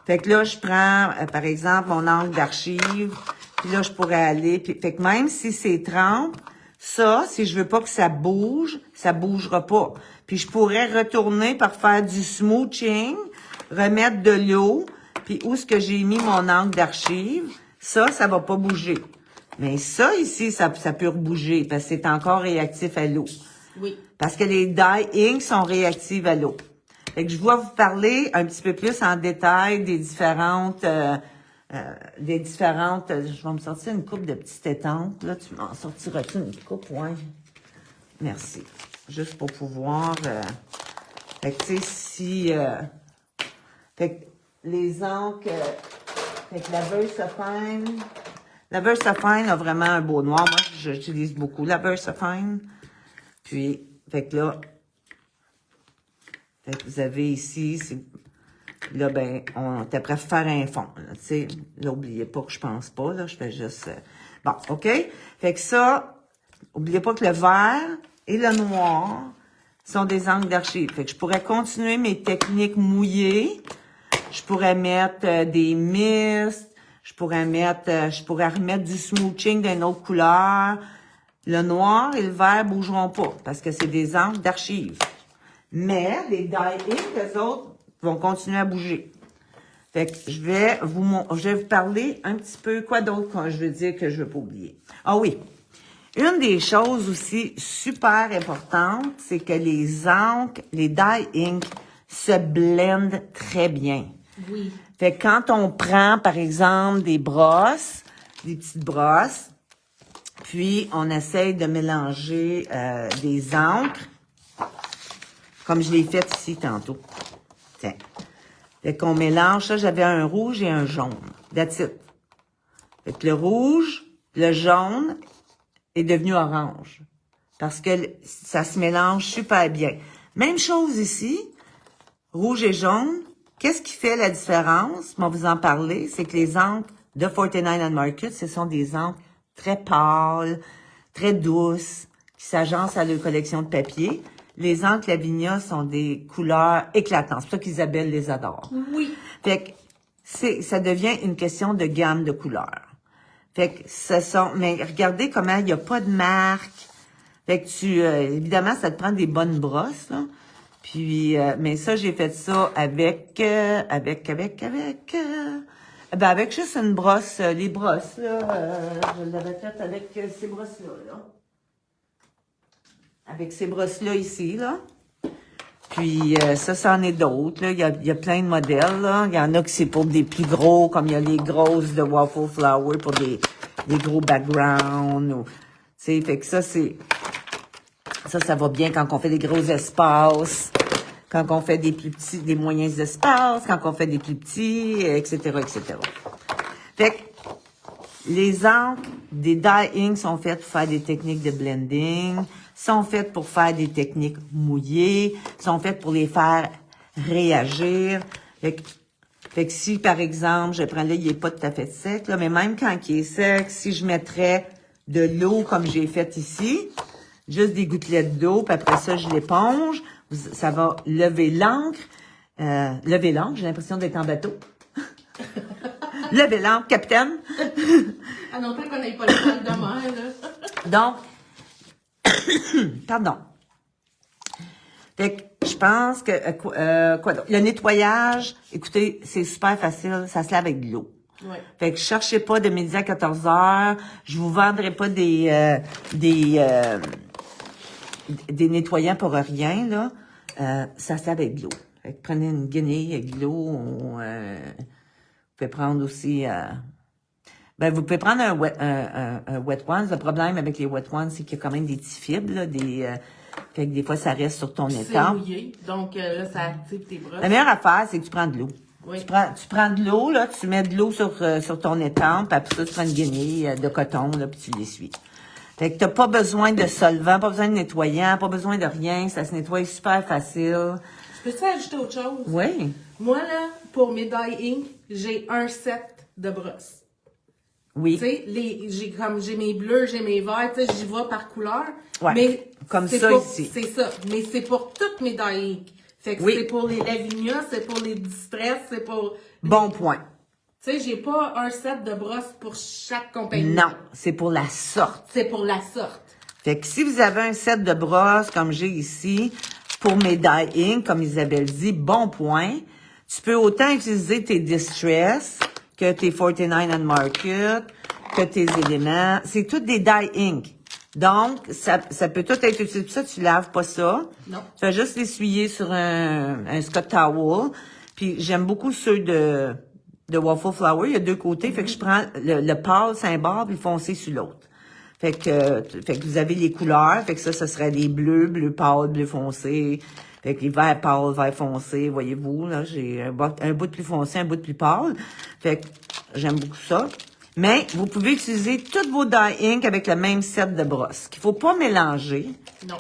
Fait que là, je prends, par exemple, mon encre d'archive, puis là, je pourrais aller, fait que même si c'est trempe, ça, si je veux pas que ça bougera pas. Puis je pourrais retourner par faire du smooching, remettre de l'eau, puis où est-ce que j'ai mis mon encre d'archive, ça va pas bouger. Mais ça, ici, ça peut rebouger, parce que c'est encore réactif à l'eau. Oui. Parce que les dye ink sont réactives à l'eau. Fait que je vais vous parler un petit peu plus en détail des différentes, je vais me sortir une coupe de petites étampes. Là, tu m'en sortiras-tu une coupe? Ouais. Merci. Juste pour pouvoir, fait que, tu sais, si, fait que les encres, fait que la VersaFine a vraiment un beau noir. Moi, j'utilise beaucoup la VersaFine. Puis, fait que là, fait que vous avez ici, là, ben, on est prêt à faire un fond, tu sais. Là, oubliez pas que je pense pas, là, je fais juste... Bon, OK? Fait que ça, oubliez pas que le vert et le noir sont des encres d'archive. Fait que je pourrais continuer mes techniques mouillées. Je pourrais mettre des mistes. Je pourrais remettre du smooching d'une autre couleur. Le noir et le vert bougeront pas parce que c'est des encres d'archive. Mais les dye ink, eux autres, vont continuer à bouger. Fait que je vais vous parler un petit peu quoi d'autre quand je veux dire que je veux pas oublier. Ah oui. Une des choses aussi super importantes, c'est que les encres, les dye ink se blendent très bien. Oui. Fait que quand on prend, par exemple, des brosses, des petites brosses, puis on essaye de mélanger des encres, comme je l'ai fait ici tantôt. Tiens. Fait qu'on mélange ça, j'avais un rouge et un jaune. That's it. Fait que le rouge, le jaune est devenu orange. Parce que ça se mélange super bien. Même chose ici, rouge et jaune. Qu'est-ce qui fait la différence? On va vous en parler. C'est que les encres de 49 and Market, ce sont des encres très pâles, très douces, qui s'agencent à leur collection de papier. Les encres Lavinia sont des couleurs éclatantes. C'est pour ça qu'Isabelle les adore. Oui. Fait que ça devient une question de gamme de couleurs. Fait que ce sont, mais regardez comment il n'y a pas de marque. Fait que évidemment, ça te prend des bonnes brosses, là. Puis, mais ça, j'ai fait ça avec juste une brosse, les brosses, là. Je l'avais fait avec ces brosses-là, là. Avec ces brosses-là ici, là. Puis ça, c'en est d'autres. Là. Il y a plein de modèles. Là. Il y en a que c'est pour des plus gros, comme il y a les grosses de Waffle Flower pour des gros backgrounds. Ou, fait que ça, ça va bien quand on fait des gros espaces, quand on fait des plus petits, des moyens espaces, quand on fait des plus petits, etc., etc. Fait que les encres des dye ink sont faites pour faire des techniques de blending, sont faites pour faire des techniques mouillées, sont faites pour les faire réagir. Fait que si, par exemple, je prends là, il est pas tout à fait sec, là, mais même quand il est sec, si je mettrais de l'eau comme j'ai fait ici, juste des gouttelettes d'eau, puis après ça, je l'éponge, ça va lever l'encre. J'ai l'impression d'être en bateau. Lever l'encre, capitaine. Ah non, tant qu'on n'ait pas le mal de mer, là. Donc, pardon. Fait que je pense que, quoi d'autre? Le nettoyage, écoutez, c'est super facile, ça se lave avec de l'eau. Ouais. Fait que cherchez pas de midi à 14 heures. Je vous vendrai pas des nettoyants pour rien, là. Ça se lave avec de l'eau. Fait que prenez une guenille avec de l'eau. Vous pouvez prendre aussi... vous pouvez prendre un wet ones. Le problème avec les wet ones, c'est qu'il y a quand même des petits fibres, là, fait que des fois, ça reste sur ton C'est étang. mouillé, donc là, ça active tes brosses. La meilleure affaire, c'est que tu prends de l'eau. Oui. Tu prends de l'eau, là, tu mets de l'eau sur ton étang, puis après ça, tu prends une guenille de coton, là, puis tu l'essuies. Fait que t'as pas besoin de solvant, pas besoin de nettoyant, pas besoin de rien, ça se nettoie super facile. Je peux-tu ajouter autre chose? Oui. Moi, là, pour mes dye ink, j'ai un set de brosses. Oui. Tu sais, j'ai mes bleus, j'ai mes verts, tu sais, j'y vais par couleur. Ouais. Mais Comme c'est ça pour, ici. C'est ça. Mais c'est pour toutes mes dye ink. Fait que Oui. c'est pour les Lavinia, c'est pour les Distress, c'est pour... Bon point. Tu sais, j'ai pas un set de brosses pour chaque compagnie. Non, c'est pour la sorte. C'est pour la sorte. Fait que si vous avez un set de brosses comme j'ai ici, pour mes dye ink, comme Isabelle dit, bon point. Tu peux autant utiliser tes Distress que tes 49 and Market, que tes éléments. C'est toutes des dye ink. Donc, ça peut tout être utilisé. Pour ça, tu laves pas ça. Non. Tu fais juste l'essuyer sur un Scott Towel. Puis, j'aime beaucoup ceux de Waffle Flower. Il y a deux côtés. Fait que je prends le pâle sur un bord puis le foncé sur l'autre. Fait que vous avez les couleurs. Fait que ça serait des bleus, bleu pâle, bleu foncé. Fait que les verts pâles, vert foncé, voyez-vous, là, j'ai un bout de plus foncé, un bout de plus pâle. Fait que j'aime beaucoup ça. Mais vous pouvez utiliser toutes vos dye ink avec le même set de brosses. Ce qu'il faut pas mélanger, Non.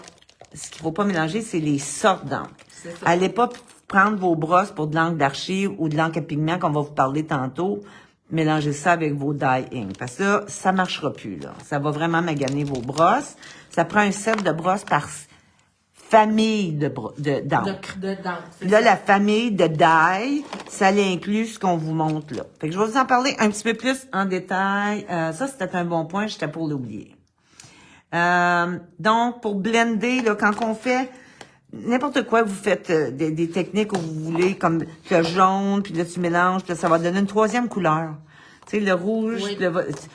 c'est les sortes d'encre. C'est ça. Allez pas prendre vos brosses pour de l'encre d'archive ou de l'encre à pigment qu'on va vous parler tantôt. Mélangez ça avec vos dye ink. Parce que là, ça marchera plus, là. Ça va vraiment maganer vos brosses. Ça prend un set de brosses par famille d'encre. C'est Là, ça. la famille de dye, ça l'inclut ce qu'on vous montre là. Fait que je vais vous en parler un petit peu plus en détail. Ça, c'était un bon point, j'étais pour l'oublier. Donc, pour blender, là, quand on fait n'importe quoi, vous faites des techniques où vous voulez, comme le jaune, puis là, tu mélanges, puis là, ça va donner une troisième couleur. Tu sais, le rouge, Oui. puis là,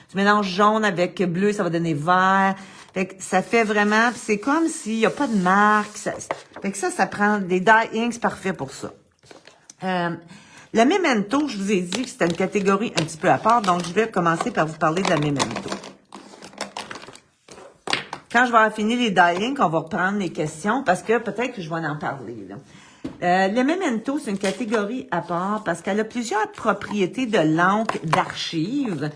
tu mélanges jaune avec bleu, ça va donner vert. Fait que ça fait vraiment, c'est comme s'il n'y a pas de marque. Fait que ça prend des dye inks, c'est parfait pour ça. La Memento, je vous ai dit que c'était une catégorie un petit peu à part, donc je vais commencer par vous parler de la Memento. Quand je vais avoir fini les dye inks, on va reprendre les questions parce que peut-être que je vais en parler, là. Le Memento, c'est une catégorie à part parce qu'elle a plusieurs propriétés de l'encre d'archive.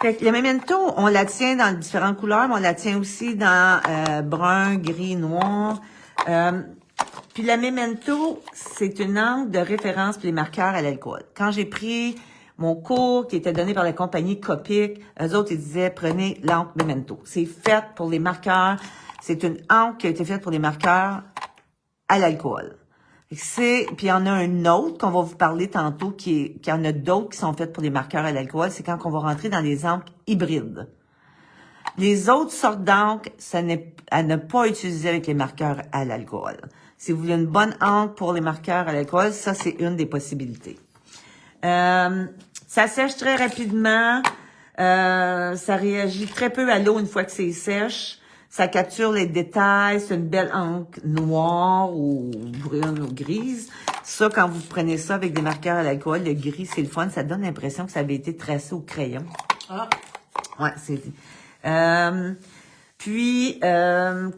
Fait que le Memento, on la tient dans différentes couleurs, mais on la tient aussi dans brun, gris, noir. Puis la Memento, c'est une encre de référence pour les marqueurs à l'alcool. Quand j'ai pris mon cours qui était donné par la compagnie Copic, eux autres, ils disaient, prenez l'encre Memento. C'est fait pour les marqueurs. C'est une encre qui a été faite pour les marqueurs à l'alcool. Puis il y en a un autre qu'on va vous parler tantôt, qu'il y en a d'autres qui sont faites pour les marqueurs à l'alcool, c'est quand on va rentrer dans les encres hybrides. Les autres sortes d'encre, ça n'est à ne pas utiliser avec les marqueurs à l'alcool. Si vous voulez une bonne encre pour les marqueurs à l'alcool, ça, c'est une des possibilités. Ça sèche très rapidement. Ça réagit très peu à l'eau une fois que c'est sèche. Ça capture les détails. C'est une belle encre noire ou brune ou grise. Ça, quand vous prenez ça avec des marqueurs à l'alcool, le gris, c'est le fun. Ça donne l'impression que ça avait été tracé au crayon. Ah. Ouais, c'est...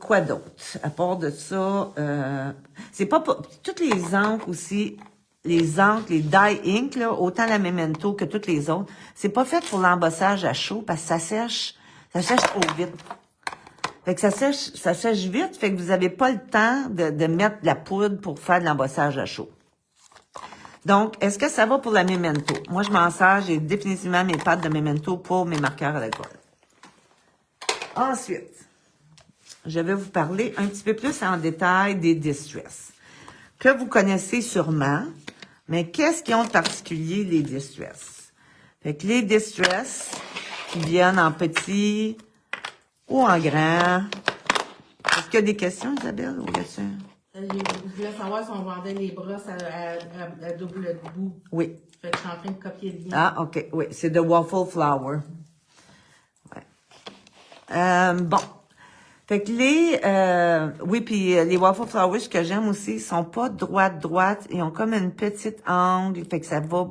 quoi d'autre? À part de ça, c'est pas toutes les encres aussi, les encres, les dye ink, là, autant la Memento que toutes les autres, c'est pas fait pour l'embossage à chaud parce que ça sèche trop vite. Fait que ça sèche vite, fait que vous avez pas le temps de mettre de la poudre pour faire de l'embossage à chaud. Donc, est-ce que ça va pour la Memento? Moi, je m'en sers, j'ai définitivement mes pattes de Memento pour mes marqueurs à l'alcool. Ensuite, je vais vous parler un petit peu plus en détail des Distress, que vous connaissez sûrement, mais qu'est-ce qu'ils ont de particulier, les Distress? Fait que les Distress, qui viennent en petit ou en grand. Est-ce qu'il y a des questions, Isabelle, ou là-dessus? Je voulais savoir si on vendait les brosses à double bout. Oui. Fait que je suis en train de copier le lien. Ah, OK, oui, c'est de Waffle Flower. Bon. Fait que oui, puis les Waffle Flowers, ce que j'aime aussi, ils sont pas droite, ils ont comme une petite angle, fait que ça va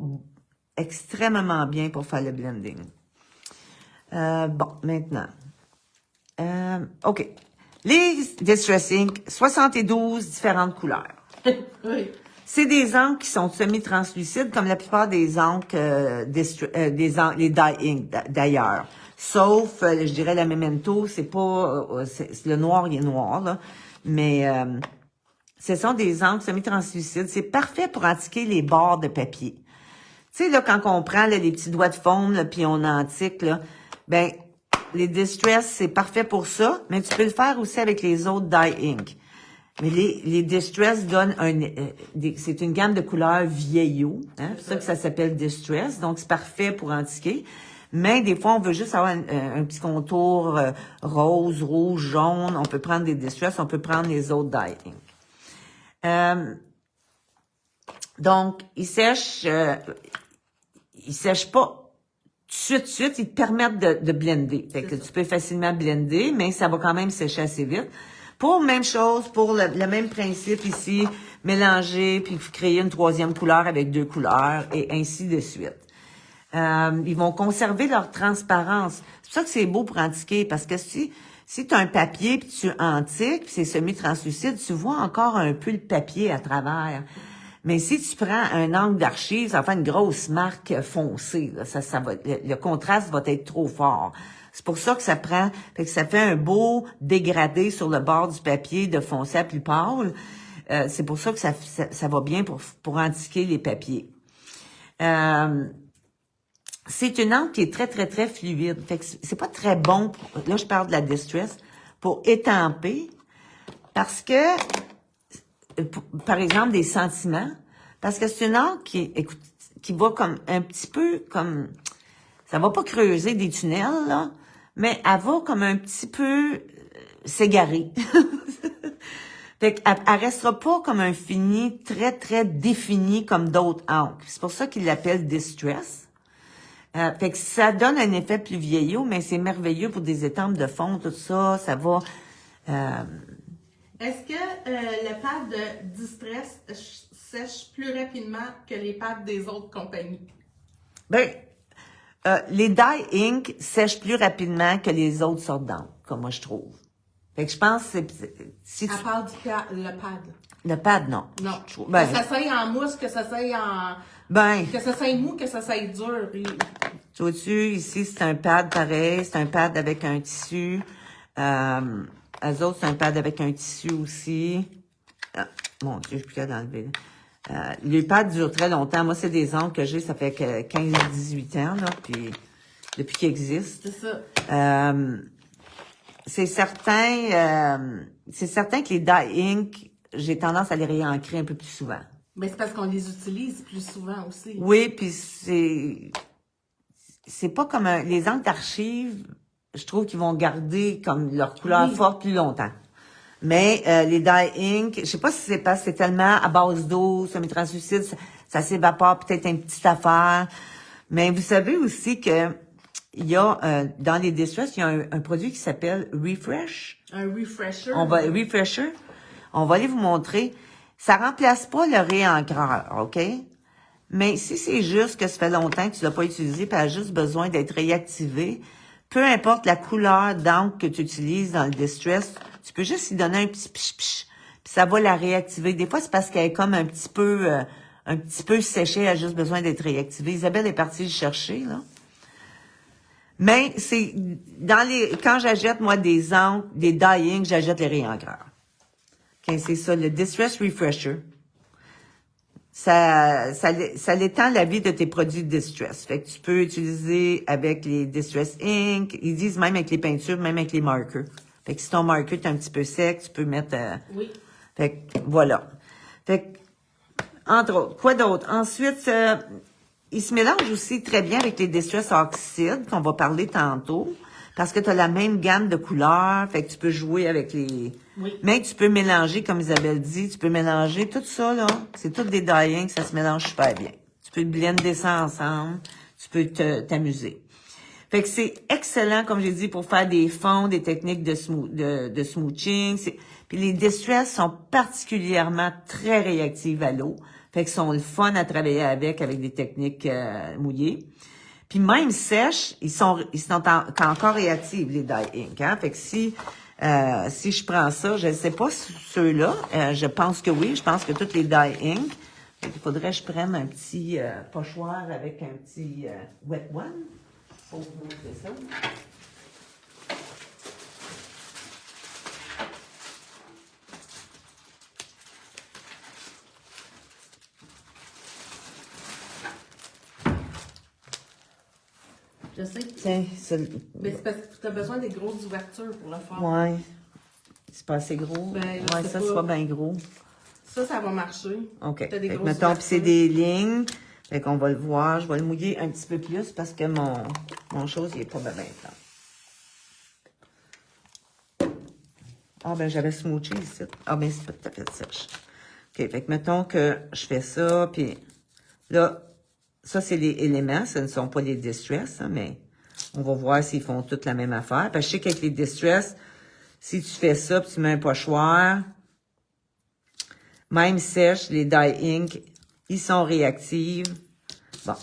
extrêmement bien pour faire le blending. Bon, maintenant. OK. Les Distress Ink, 72 différentes couleurs. Oui. C'est des encres qui sont semi-translucides, comme la plupart des encres, les dye ink d'ailleurs. Sauf, je dirais, la Memento, c'est pas, le noir, il est noir, là. Mais, ce sont des encres semi-translucides. C'est parfait pour antiquer les bords de papier. Tu sais, là, quand on prend, là, les petits doigts de faume, là, puis on antique, là, ben, les Distress, c'est parfait pour ça, mais tu peux le faire aussi avec les autres dye ink. Mais les Distress donnent c'est une gamme de couleurs vieillots, hein, c'est pour ça que ça s'appelle Distress, donc c'est parfait pour antiquer. Mais des fois, on veut juste avoir un petit contour rose, rouge, jaune. On peut prendre des Distress, on peut prendre les autres dye ink. Donc, ils sèchent pas tout de suite, ils te permettent de blender. Fait que tu peux facilement blender, mais ça va quand même sécher assez vite. Pour même chose, pour le même principe ici, mélanger puis créer une troisième couleur avec deux couleurs et ainsi de suite. Ils vont conserver leur transparence. C'est pour ça que c'est beau pour antiquer, parce que si tu as un papier puis tu antiques, puis c'est semi-translucide, tu vois encore un peu le papier à travers. Mais si tu prends un angle d'archive, ça va faire une grosse marque foncée. Là. Ça va, le contraste va être trop fort. C'est pour ça que ça fait un beau dégradé sur le bord du papier de foncé à plus pâle. C'est pour ça que ça va bien pour antiquer les papiers. C'est une encre qui est très, très, très fluide. Fait que c'est pas très bon, là je parle de la Distress, pour étamper, parce que, par exemple, des sentiments, parce que c'est une encre qui va comme un petit peu comme, ça va pas creuser des tunnels, là, mais elle va comme un petit peu s'égarer. Fait qu'elle restera pas comme un fini très, très défini comme d'autres encres. C'est pour ça qu'ils l'appellent Distress. Fait que ça donne un effet plus vieillot, mais c'est merveilleux pour des étampes de fond, tout ça, ça va... Est-ce que le pad de Distress sèche plus rapidement que les pads des autres compagnies? Ben, les dye ink sèchent plus rapidement que les autres sortes d'encre, comme moi je trouve. Fait que je pense que si tu... À part le pad. Le pad, non. Non. Ben, que ça s'aille en mousse, que ça s'aille en... Ben... Que ça s'aille mou, que ça s'aille dur. Tu vois-tu, ici, c'est un pad pareil, c'est un pad avec un tissu. Eux autres, c'est un pad avec un tissu aussi. Ah, mon Dieu, je suis plus capable d'enlever. Les pads durent très longtemps. Moi, c'est des encres que j'ai, ça fait que 15-18 ans, là, puis depuis qu'ils existent. C'est ça. C'est certain que les dye ink j'ai tendance à les réancrer un peu plus souvent. Mais c'est parce qu'on les utilise plus souvent aussi. Oui, puis c'est pas comme les encres d'archives, je trouve qu'ils vont garder comme leur couleur forte plus longtemps. Mais les dye ink, je sais pas si c'est parce que c'est tellement à base d'eau, semi-translucide, ça s'évapore peut-être une petite affaire. Mais vous savez aussi que il y a dans les distress, il y a un produit qui s'appelle Refresh. Un refresher. Refresher. On va aller vous montrer. Ça remplace pas le réancreur, OK? Mais si c'est juste que ça fait longtemps que tu l'as pas utilisé, puis elle a juste besoin d'être réactivé, peu importe la couleur d'encre que tu utilises dans le distress, tu peux juste y donner un petit piche-piche, puis ça va la réactiver. Des fois, c'est parce qu'elle est comme un petit peu séchée, elle a juste besoin d'être réactivée. Isabelle est partie le chercher, là. Mais c'est quand j'achète, moi, des encres, des dye-ink, j'achète les réancreurs. Okay, c'est ça, le Distress Refresher. Ça l'étend la vie de tes produits de distress. Fait que tu peux utiliser avec les Distress Ink. Ils disent même avec les peintures, même avec les marqueurs. Fait que si ton marqueur est un petit peu sec, tu peux mettre... Oui. Fait que, voilà. Fait que, entre autres, quoi d'autre? Ensuite, il se mélange aussi très bien avec les Distress Oxide, qu'on va parler tantôt, parce que tu as la même gamme de couleurs, fait que tu peux jouer avec les... Oui. Mais tu peux mélanger, comme Isabelle dit, tu peux mélanger tout ça, là. C'est tout des dye-ink, ça se mélange super bien. Tu peux blender ça ensemble, tu peux t'amuser. Fait que c'est excellent, comme j'ai dit, pour faire des fonds, des techniques de smooching. Puis les distress sont particulièrement très réactives à l'eau. Fait que sont le fun à travailler avec des techniques mouillées. Puis même sèches, ils sont encore réactifs, les dye ink. Hein? Fait que si je prends ça, je ne sais pas ceux-là, je pense que oui, je pense que toutes les dye ink. Fait qu'il faudrait que je prenne un petit pochoir avec un petit wet one. Pour vous montrer ça. Je sais. Tiens, Mais c'est parce que tu as besoin des grosses ouvertures pour le faire. Ouais. C'est pas assez gros. Ben, ouais, ça, c'est pas bien gros. Ça va marcher. OK. T'as des fait que, grosses mettons, puis c'est ouvertures. des lignes. Fait qu'on va le voir. Je vais le mouiller un petit peu plus parce que mon chose, il est pas bien plein. Ah, ben, j'avais smooché ici. Ah, ben, c'est pas tout à fait sèche. OK. Fait que, mettons que je fais ça, puis là, ça, c'est les éléments. Ce ne sont pas les distress, hein, mais on va voir s'ils font toutes la même affaire. Parce que je sais qu'avec les distress, si tu fais ça, puis tu mets un pochoir, même sèche, les dye ink, ils sont réactifs. Bon.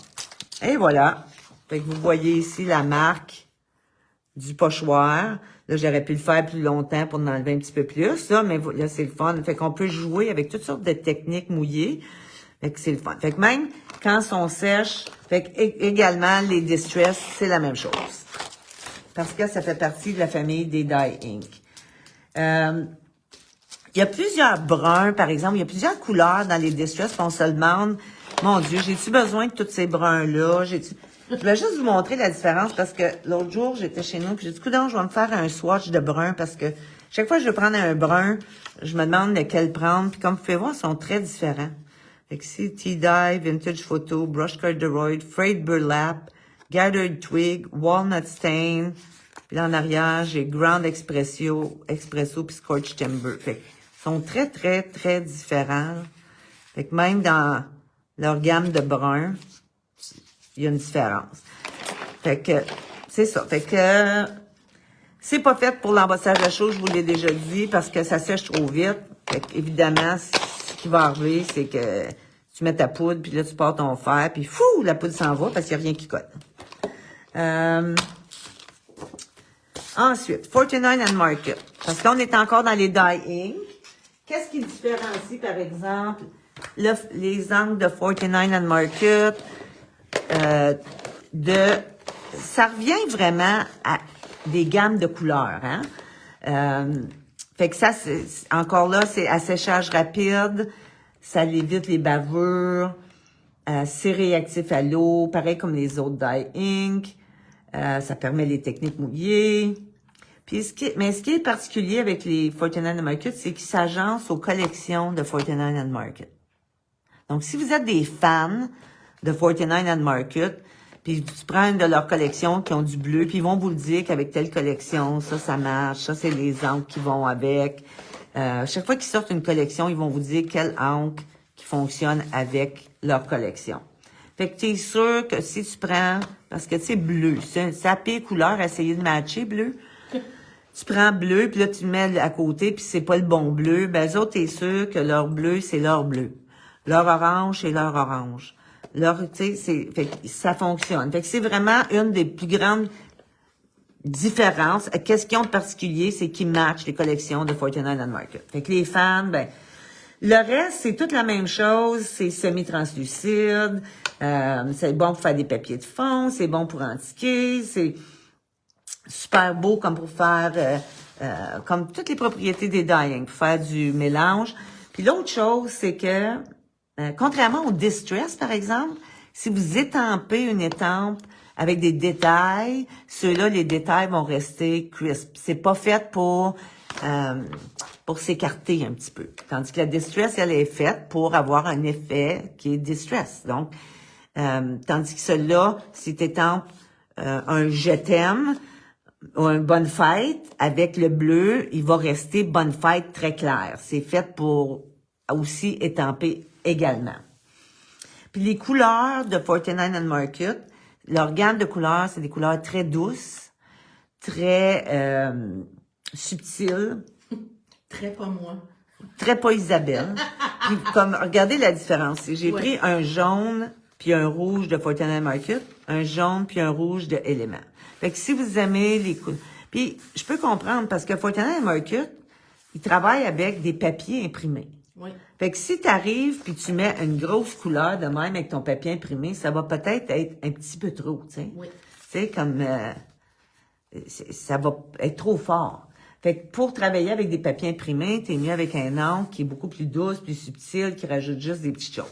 Et voilà. Fait que vous voyez ici la marque du pochoir. Là, j'aurais pu le faire plus longtemps pour en enlever un petit peu plus, là, mais là, c'est le fun. Fait qu'on peut jouer avec toutes sortes de techniques mouillées. Fait que c'est le fun. Fait que même quand ils sont sèches, fait que également, les distress, c'est la même chose. Parce que ça fait partie de la famille des dye ink. Il y a plusieurs bruns, par exemple. Il y a plusieurs couleurs dans les distress. On se demande, mon Dieu, j'ai-tu besoin de tous ces bruns-là? Je vais juste vous montrer la différence parce que l'autre jour, j'étais chez nous, puis j'ai dit, coudonc, je vais me faire un swatch de brun parce que chaque fois que je vais prendre un brun, je me demande lequel prendre. Puis comme vous pouvez voir, ils sont très différents. Fait que c'est Tea-Dye, Vintage Photo, Brush Corduroy, Frayed Burlap, Gathered Twig, Walnut Stain. Puis là, en arrière, j'ai Ground Espresso, puis Scorched Timber. Fait que ils sont très, très, très différents. Fait que même dans leur gamme de brun, il y a une différence. Fait que, c'est ça. Fait que, c'est pas fait pour l'embossage à chaud, je vous l'ai déjà dit, parce que ça sèche trop vite. Fait que, évidemment, ce qui va arriver, c'est que tu mets ta poudre, puis là, tu pars ton fer, puis fou, la poudre s'en va parce qu'il n'y a rien qui colle. Ensuite, 49 and Market. Parce qu'on est encore dans les dye ink. Qu'est-ce qui différencie, par exemple, les encres de 49 and Market ça revient vraiment à des gammes de couleurs, hein? Fait que ça, encore là, c'est à séchage rapide, ça évite les bavures, c'est réactif à l'eau, pareil comme les autres dye ink, ça permet les techniques mouillées. Puis ce qui est particulier avec les 49 Market, c'est qu'ils s'agencent aux collections de 49 Market. Donc, si vous êtes des fans de 49 Market, puis tu prends une de leurs collections qui ont du bleu, puis ils vont vous le dire qu'avec telle collection, ça marche, ça, c'est les encres qui vont avec. Chaque fois qu'ils sortent une collection, ils vont vous dire quelle encre qui fonctionne avec leur collection. Fait que tu es sûr que si tu prends, parce que tu sais, bleu, c'est la pire couleur à essayer de matcher, bleu. Tu prends bleu, puis là, tu le mets à côté, puis c'est pas le bon bleu. Ben, eux autres, t'es sûr que leur bleu, c'est leur bleu. Leur orange, c'est leur orange. Tu sais, fait que ça fonctionne. Fait que c'est vraiment une des plus grandes différences. Qu'est-ce qu'ils ont de particulier, c'est qu'ils matchent les collections de 49 Market. Fait que les fans, ben, le reste, c'est toute la même chose. C'est semi-translucide. C'est bon pour faire des papiers de fond. C'est bon pour antiquer. C'est super beau comme pour faire, comme toutes les propriétés des dyeing, pour faire du mélange. Puis l'autre chose, c'est que, contrairement au distress, par exemple, si vous étampez une étampe avec des détails, ceux-là, les détails vont rester crisp. C'est pas fait pour s'écarter un petit peu. Tandis que la distress, elle est faite pour avoir un effet qui est distress. Donc, tandis que celui-là, si t'étampes un je t'aime, ou une bonne fête, avec le bleu, il va rester bonne fête très clair. C'est fait pour aussi étamper également. Puis les couleurs de 49 Market, leur gamme de couleurs, c'est des couleurs très douces, très subtiles. Très pas moi. Très pas Isabelle. Puis comme, regardez la différence. J'ai pris un jaune puis un rouge de 49 Market, un jaune puis un rouge de Element. Fait que si vous aimez les couleurs... Puis, je peux comprendre, parce que 49 Market, ils travaillent avec des papiers imprimés. Oui. Fait que si tu arrives puis tu mets une grosse couleur de même avec ton papier imprimé, ça va peut-être être un petit peu trop, tu sais. Oui. Tu sais, comme... ça va être trop fort. Fait que pour travailler avec des papiers imprimés, t'es mieux avec un encre qui est beaucoup plus douce, plus subtile, qui rajoute juste des petites choses.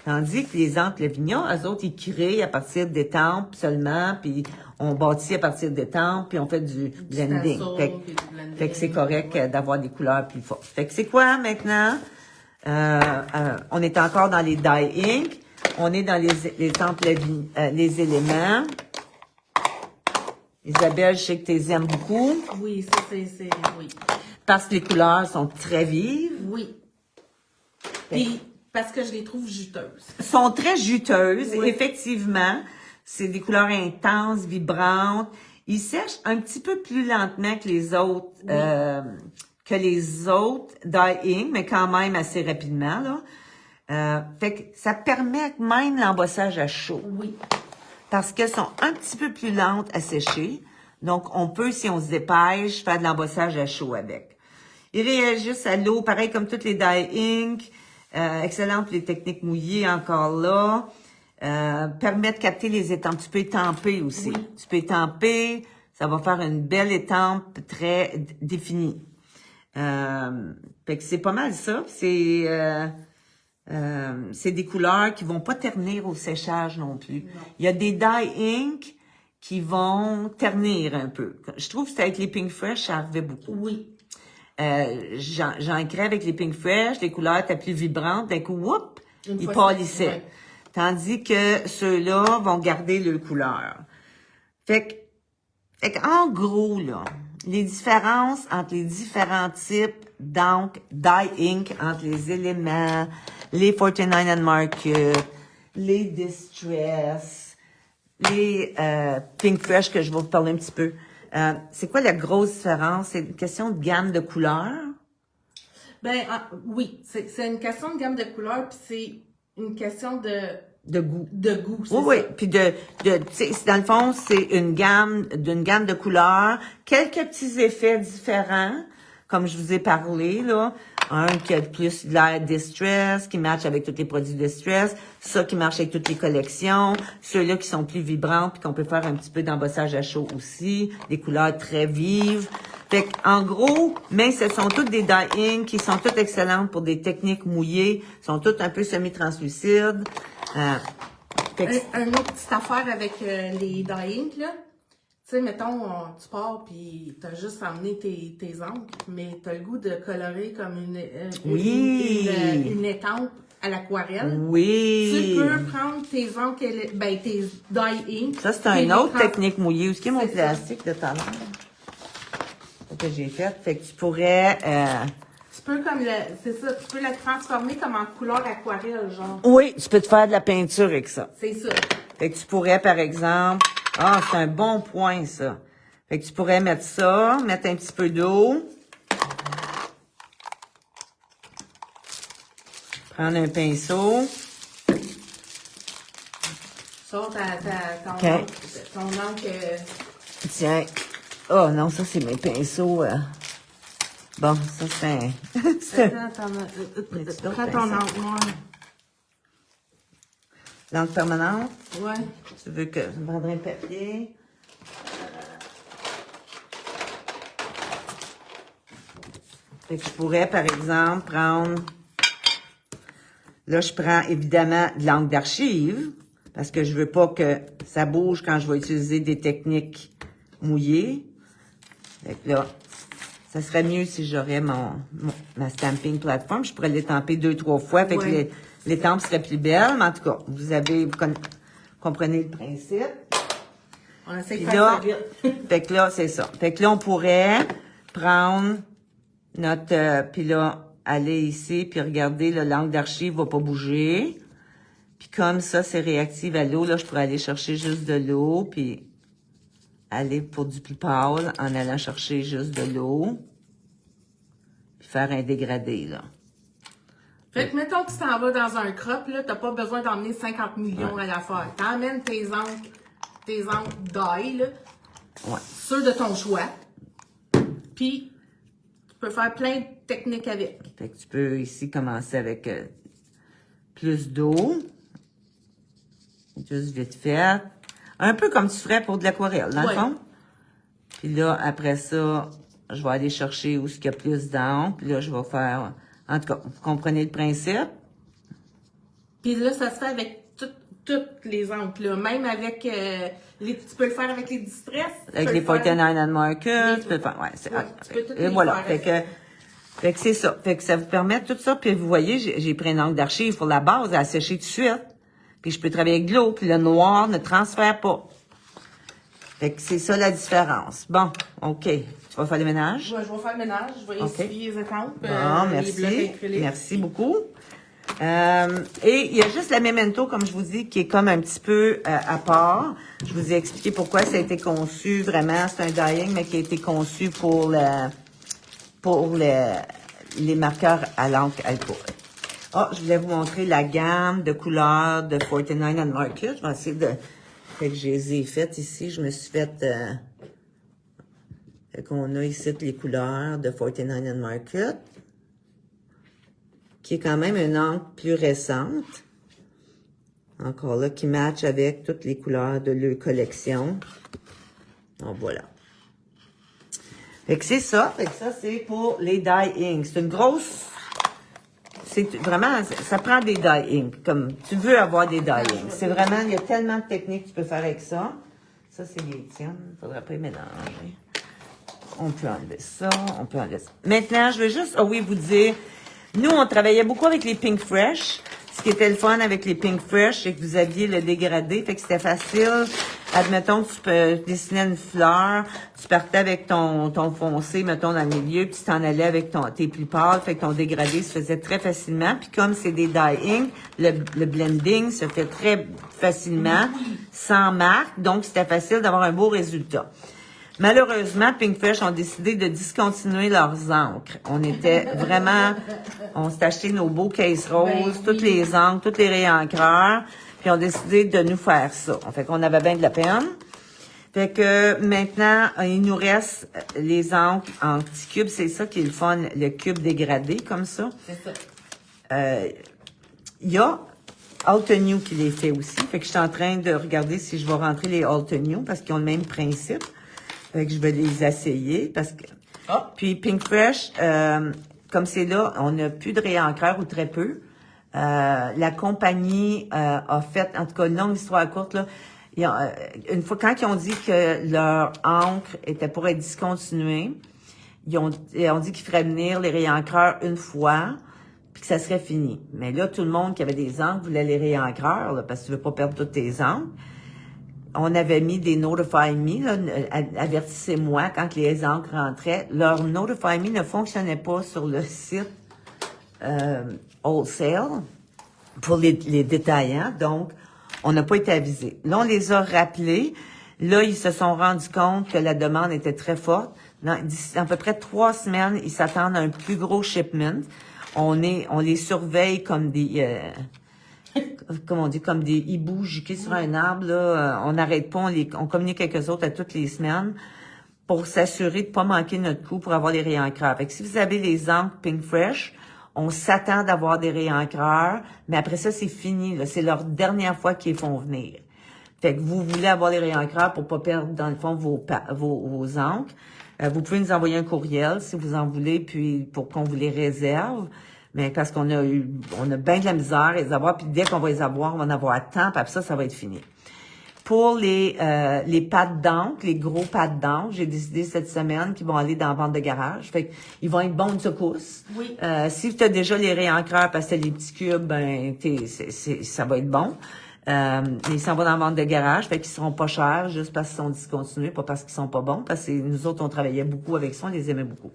Tandis que les encres Levignon, eux autres, ils créent à partir d'étampes seulement, puis on bâtit à partir d'étampes, puis on fait du blending. Fait que c'est correct d'avoir des couleurs plus fortes. Fait que c'est quoi maintenant? On est encore dans les dye ink. On est dans les estampes les éléments. Isabelle, je sais que tu les aimes beaucoup. Oui, ça oui. Parce que les couleurs sont très vives. Oui. Puis, parce que je les trouve juteuses. Sont très juteuses, oui. Effectivement. C'est des couleurs intenses, vibrantes. Ils sèchent un petit peu plus lentement que les autres, dye-ink, mais quand même assez rapidement, là. Fait que ça permet même l'embossage à chaud. Oui. Parce qu'elles sont un petit peu plus lentes à sécher. Donc, on peut, si on se dépêche, faire de l'embossage à chaud avec. Ils réagissent à l'eau, pareil comme toutes les dye-ink. Excellent pour les techniques mouillées, encore là. Permet de capter les étampes. Tu peux étamper aussi. Oui. Tu peux étamper. Ça va faire une belle étampe très définie. Fait que c'est pas mal ça. C'est des couleurs qui vont pas ternir au séchage non plus. Non. Il y a des dye-ink qui vont ternir un peu. Je trouve que c'était avec les Pink Fresh, ça arrivait beaucoup. Oui. J'en crée avec les Pink Fresh, les couleurs étaient plus vibrantes, d'un coup, whoop, ils pâlissaient. Ouais. Tandis que ceux-là vont garder leur couleur. Fait que, en gros, là, les différences entre les différents types d'encre, dye-ink, entre les éléments, les 49 Market, les Distress, les Pink Fresh, que je vais vous parler un petit peu. C'est quoi la grosse différence? C'est une question de gamme de couleurs? Ben, oui, c'est une question de gamme de couleurs, puis c'est une question de goût. De goût, c'est oui, ça. Oui, puis dans le fond, c'est une gamme de couleurs, quelques petits effets différents, comme je vous ai parlé, là. Un qui a plus de l'air distress, qui match avec tous les produits distress, ça qui marche avec toutes les collections, ceux-là qui sont plus vibrants, puis qu'on peut faire un petit peu d'embossage à chaud aussi, des couleurs très vives. Fait en gros, mais ce sont toutes des dye-ink qui sont toutes excellentes pour des techniques mouillées, sont toutes un peu Une autre petite affaire avec les dye-ink, là. Tu sais, mettons, tu pars pis t'as juste amené tes encres, mais t'as le goût de colorer comme une étampe à l'aquarelle. Oui. Tu peux prendre tes encres, tes dye ink. Ça, c'est une autre technique mouillée. Où est-ce qu'il y a mon plastique de tout à l'heure? Que j'ai fait. Fait que tu pourrais... Tu peux c'est ça, tu peux la transformer comme en couleur aquarelle, genre. Oui, tu peux te faire de la peinture avec ça. C'est ça. Fait que tu pourrais, par exemple... Ah, c'est un bon point, ça. Fait que tu pourrais mettre ça, mettre un petit peu d'eau. Prendre un pinceau. Sors ton encre. Tiens. Oh non, ça, c'est mes pinceaux. Bon, ça, c'est un... Attends, prends ton encre noire. L'encre permanente? Ouais. Tu veux que je prendrai un papier? Fait que je pourrais, par exemple, prendre... Là, je prends évidemment de l'encre d'archive, parce que je veux pas que ça bouge quand je vais utiliser des techniques mouillées. Fait que là, ça serait mieux si j'aurais ma stamping platform. Je pourrais l'étamper 2-3 fois, fait que l'étampe serait plus belle. Mais en tout cas, vous comprenez le principe. On essaie de faire ça vite. Fait que là, c'est ça. Fait que là, on pourrait prendre notre... puis là, aller ici, puis regarder, l'encre d'archive va pas bouger. Puis comme ça, c'est réactif à l'eau, là, je pourrais aller chercher juste de l'eau, puis aller pour du plus pâle en allant chercher juste de l'eau. Puis faire un dégradé, là. Fait que mettons que tu t'en vas dans un crop, là, t'as pas besoin d'emmener 50 millions à l'affaire. T'emmènes tes encres d'ail, là, ceux de ton choix. Puis, tu peux faire plein de techniques avec. Fait que tu peux ici commencer avec plus d'eau. Juste vite fait. Un peu comme tu ferais pour de l'aquarelle, dans le fond. Puis là, après ça, je vais aller chercher où il y a plus d'encre. Puis là, je vais faire... En tout cas, vous comprenez le principe? Puis là, ça se fait avec toutes les encres, là. Même avec tu peux le faire avec les distress. Avec les 49 and Market, tu peux le faire. Ouais, c'est... tu peux toutes et les voilà. faire. Fait que c'est ça. Fait que ça vous permet tout ça. Puis vous voyez, j'ai pris une encre d'archive pour la base à sécher tout de suite. Puis je peux travailler avec de l'eau. Puis le noir ne transfère pas. Fait que c'est ça la différence. Bon, OK. Tu vas faire le ménage? Je vais faire le ménage. Je vais essuyer les étampes. Merci. Merci beaucoup. Et il y a juste la Memento, comme je vous dis, qui est comme un petit peu à part. Je vous ai expliqué pourquoi ça a été conçu vraiment. C'est un dyeing, mais qui a été conçu pour les marqueurs à l'encre alcool. Je voulais vous montrer la gamme de couleurs de 49 and Market. Je vais essayer de... Fait que je les ai faites ici. Je me suis fait... Fait qu'on a ici les couleurs de 49 and Market, qui est quand même une encre plus récente. Encore là, qui match avec toutes les couleurs de leur collection. Donc, voilà. Fait que c'est ça. Fait que ça, c'est pour les dye ink. C'est une grosse... C'est vraiment... Ça prend des dye ink. Comme tu veux avoir des dye ink. C'est vraiment... Il y a tellement de techniques que tu peux faire avec ça. Ça, c'est les tiennes. Il ne faudra pas les mélanger. On peut enlever ça. On peut enlever ça. Maintenant, je veux juste... vous dire... Nous, on travaillait beaucoup avec les Pink Fresh. Ce qui était le fun avec les Pink Fresh, c'est que vous aviez le dégradé. Fait que c'était facile. Admettons que tu peux dessiner une fleur. Tu partais avec ton foncé, mettons, dans le milieu, puis tu t'en allais avec tes plus pâles. Fait que ton dégradé se faisait très facilement. Puis comme c'est des dye-ink, le blending se fait très facilement, sans marque. Donc, c'était facile d'avoir un beau résultat. Malheureusement, Pink Fresh ont décidé de discontinuer leurs encres. On s'est acheté nos beaux cases roses, toutes les encres, tous les réencreurs, puis ont décidé de nous faire ça. Fait qu'on avait bien de la peine. Fait que maintenant, il nous reste les encres en petits cubes. C'est ça qui est le fun, le cube dégradé, comme ça. C'est ça. Il y a Altenew qui les fait aussi. Fait que je suis en train de regarder si je vais rentrer les Altenew, parce qu'ils ont le même principe. Fait que je vais les essayer parce que... Puis Pink Fresh, comme c'est là, on n'a plus de réencreur ou très peu. La compagnie a fait, en tout cas, une longue histoire courte, là, Une fois, quand ils ont dit que leur encre était pour être discontinuée, ils ont dit qu'ils feraient venir les réencreurs une fois, puis que ça serait fini. Mais là, tout le monde qui avait des encres voulait les réencreurs, là, parce que tu veux pas perdre toutes tes encres. On avait mis des Notify Me, là, avertissez-moi quand les encres rentraient. Leur Notify Me ne fonctionnait pas sur le site wholesale pour les détaillants, donc on n'a pas été avisé. Là, on les a rappelés. Là, ils se sont rendus compte que la demande était très forte. Dans à peu près 3 semaines, ils s'attendent à un plus gros shipment. On les surveille comme des, comment on dit, comme des hiboux juqués sur un arbre, là. On n'arrête pas, on communique avec eux autres à toutes les semaines pour s'assurer de pas manquer notre coup pour avoir les réencreurs. Fait que si vous avez les encres Pink Fresh, on s'attend d'avoir des réencreurs, mais après ça, c'est fini, là. C'est leur dernière fois qu'ils font venir. Fait que vous voulez avoir les réencreurs pour pas perdre, dans le fond, vos encres. Vous pouvez nous envoyer un courriel si vous en voulez, puis pour qu'on vous les réserve. Mais parce qu'on a bien de la misère à les avoir, puis dès qu'on va les avoir, on va en avoir tant, puis après ça va être fini. Pour les pattes d'encre, les gros pattes d'encre, j'ai décidé cette semaine qu'ils vont aller dans la vente de garage. Fait qu'ils vont être bons de secousse. Oui. Si tu as déjà les réencreurs parce que t'as les petits cubes, ben ça va être bon. Ils s'en vont dans la vente de garage, fait qu'ils seront pas chers juste parce qu'ils sont discontinués, pas parce qu'ils sont pas bons, parce que nous autres, on travaillait beaucoup avec ça, on les aimait beaucoup.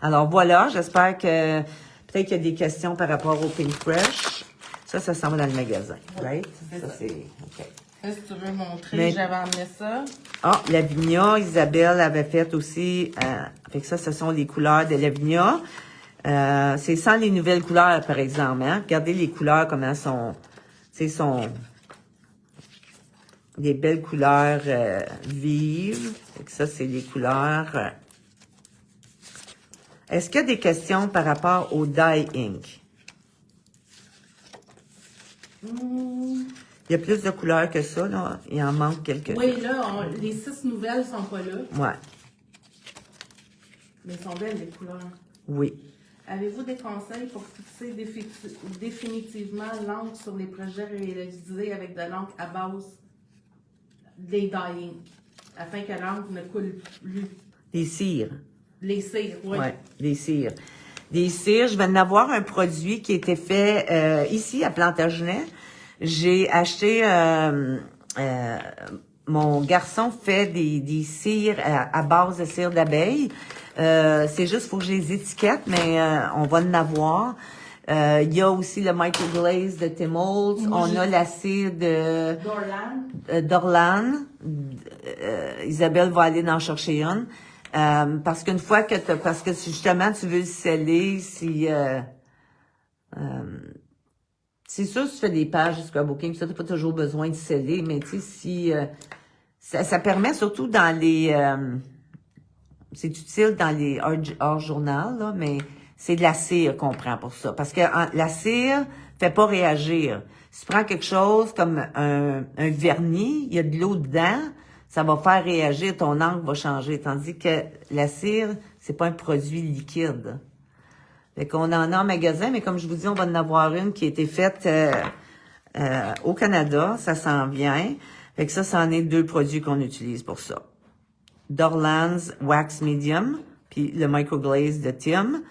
Alors voilà, j'espère que peut-être qu'il y a des questions par rapport au Pink Fresh. Ça s'en va dans le magasin, right? Ça, c'est... OK. Si tu veux montrer, j'avais emmené ça. Ah, Lavinia, Isabelle avait fait aussi... fait que ça, ce sont les couleurs de Lavinia. C'est sans les nouvelles couleurs, par exemple. Hein? Regardez les couleurs, comment elles sont... Tu sais, sont... Des belles couleurs vives. Fait que ça, c'est les couleurs... Est-ce qu'il y a des questions par rapport au dye ink? Il y a plus de couleurs que ça, là. Il en manque quelques-unes. Oui, là, les 6 nouvelles sont pas là. Ouais. Mais elles sont belles, les couleurs. Oui. Avez-vous des conseils pour fixer définitivement l'encre sur les projets réalisés avec de l'encre à base des dye ink, afin que l'encre ne coule plus? Des cires. Les cires, oui. Ouais, des cires. Des cires, je vais en avoir un produit qui a été fait ici à Plantagenet. J'ai acheté, mon garçon fait des cires à base de cire d'abeille. C'est juste, faut que je les étiquette, mais on va en avoir. Il y a aussi le microglaze de Tim Holtz. On a la cire de Dorlan. Isabelle va aller en chercher une. Parce qu'une fois que parce que justement tu veux le sceller, c'est sûr que tu fais des pages de scrapbooking, ça t'as pas toujours besoin de sceller, mais tu sais si ça permet surtout dans les c'est utile dans les hors journal là, mais c'est de la cire qu'on prend pour ça, parce que la cire fait pas réagir. Si tu prends quelque chose comme un vernis, il y a de l'eau dedans. Ça va faire réagir, ton encre va changer. Tandis que la cire, c'est pas un produit liquide. Fait qu'on en a en magasin, mais comme je vous dis, on va en avoir une qui a été faite au Canada. Ça s'en vient. Fait que ça, c'en est 2 produits qu'on utilise pour ça. Dorlan's Wax Medium, puis le Microglaze de Tim.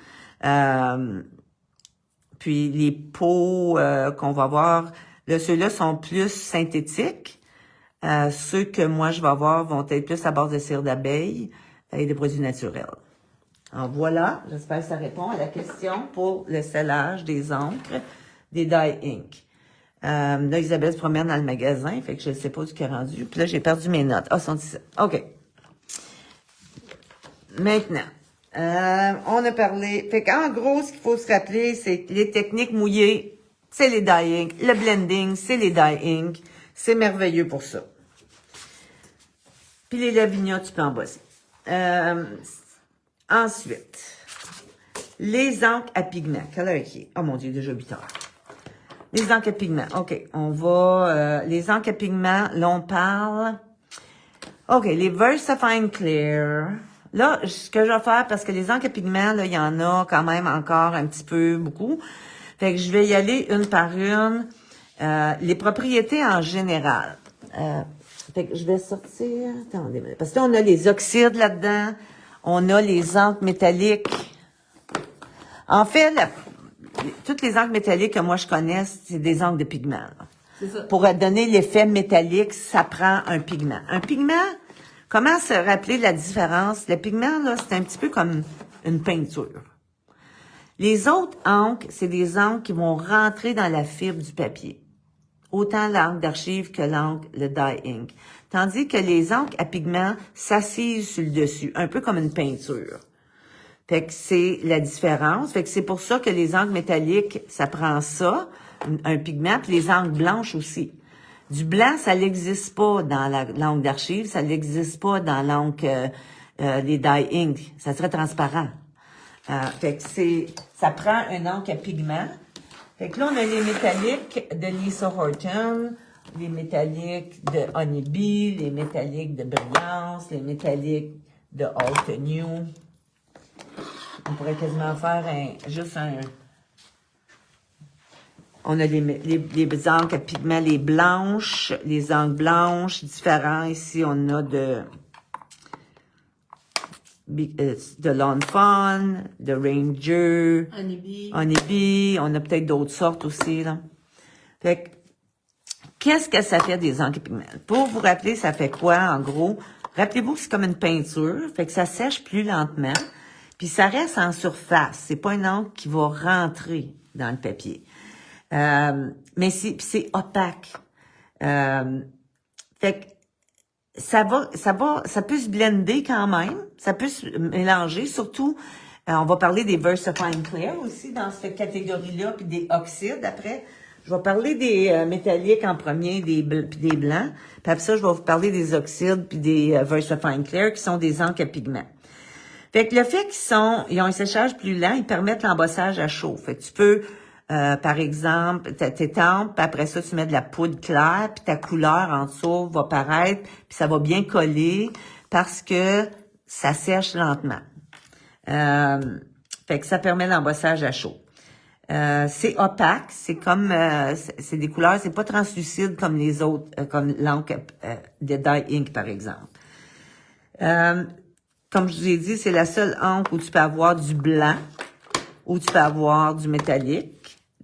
Puis les pots qu'on va avoir, là, ceux-là sont plus synthétiques. Ceux que moi je vais avoir vont être plus à base de cire d'abeille et des produits naturels. Alors voilà, j'espère que ça répond à la question pour le scellage des encres, des dye ink. Là, Isabelle se promène dans le magasin, fait que je ne sais pas où qu'elle est rendu. Puis là, j'ai perdu mes notes. Ah, sont ici. OK. Maintenant, on a parlé... Fait qu'en gros, ce qu'il faut se rappeler, c'est que les techniques mouillées, c'est les dye ink. Le blending, c'est les dye ink. C'est merveilleux pour ça. Puis les Lavinia, tu peux en bosser. Ensuite, les encres à pigments. Quelle heure qui est? Oh mon Dieu, déjà 8 heures. Les encres à pigments. OK, on va... les encres à pigments, là, on parle... OK, les VersaFine Clear. Là, ce que je vais faire, parce que les encres à pigments, là, il y en a quand même encore un petit peu, beaucoup. Fait que je vais y aller une par une. Les propriétés en général. Fait que je vais sortir... Attendez, parce que là, on a les oxydes là-dedans. On a les encres métalliques. En fait, toutes les encres métalliques que moi je connais, c'est des encres de pigment. Là. C'est ça. Pour donner l'effet métallique, ça prend un pigment. Un pigment, comment se rappeler la différence? Le pigment, là, c'est un petit peu comme une peinture. Les autres encres, c'est des encres qui vont rentrer dans la fibre du papier. Autant l'encre d'archive que l'encre, le dye ink. Tandis que les encres à pigment s'assisent sur le dessus, un peu comme une peinture. Fait que c'est la différence. Fait que c'est pour ça que les encres métalliques, ça prend ça, un pigment, puis les encres blanches aussi. Du blanc, ça n'existe pas dans l'encre d'archive, ça n'existe pas dans l'encre les dye ink. Ça serait transparent. Fait que ça prend un encre à pigment. Fait que là, on a les métalliques de Lisa Horton, les métalliques de Honeybee, les métalliques de Brillance, les métalliques de Alta New. On pourrait quasiment faire on a les encres à pigment, les blanches, les encres blanches différents. Ici, on a de Lawn Fawn, de Ranger, Honeybee. On a peut-être d'autres sortes aussi, là. Fait que, qu'est-ce que ça fait des encres à pigment? Pour vous rappeler, ça fait quoi, en gros? Rappelez-vous que c'est comme une peinture, fait que ça sèche plus lentement, puis ça reste en surface. C'est pas une encre qui va rentrer dans le papier. Mais c'est opaque. Fait que ça peut se blender quand même, ça peut se mélanger, surtout, on va parler des VersaFine Clear aussi dans cette catégorie-là, puis des oxydes après. Je vais parler des métalliques en premier, puis des blancs, puis après ça, je vais vous parler des oxydes puis des VersaFine Clear, qui sont des encres à pigment. Fait que le fait ils ont un séchage plus lent, ils permettent l'embossage à chaud. Fait que tu peux, par exemple, t'étampes, puis après ça, tu mets de la poudre claire, puis ta couleur en dessous va paraître, puis ça va bien coller parce que ça sèche lentement. Fait que ça permet l'embossage à chaud. C'est opaque, c'est comme c'est des couleurs, c'est pas translucide comme les autres, comme l'encre de dye ink par exemple. Comme je vous ai dit, c'est la seule encre où tu peux avoir du blanc, où tu peux avoir du métallique,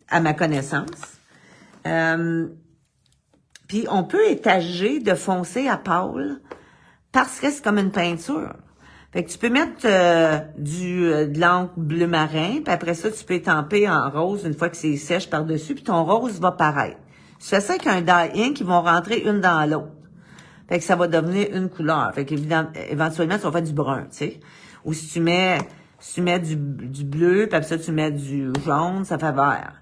à ma connaissance. Puis on peut étager de foncé à pâle parce que c'est comme une peinture. Fait que tu peux mettre de l'encre bleu marin, puis après ça, tu peux étamper en rose une fois que c'est sèche par-dessus, puis ton rose va paraître. Tu fais ça avec un dye ink, ils vont rentrer une dans l'autre. Fait que ça va devenir une couleur. Fait qu'éventuellement, tu vas faire du brun, tu sais. Ou si tu mets du bleu, puis après ça, tu mets du jaune, ça fait vert.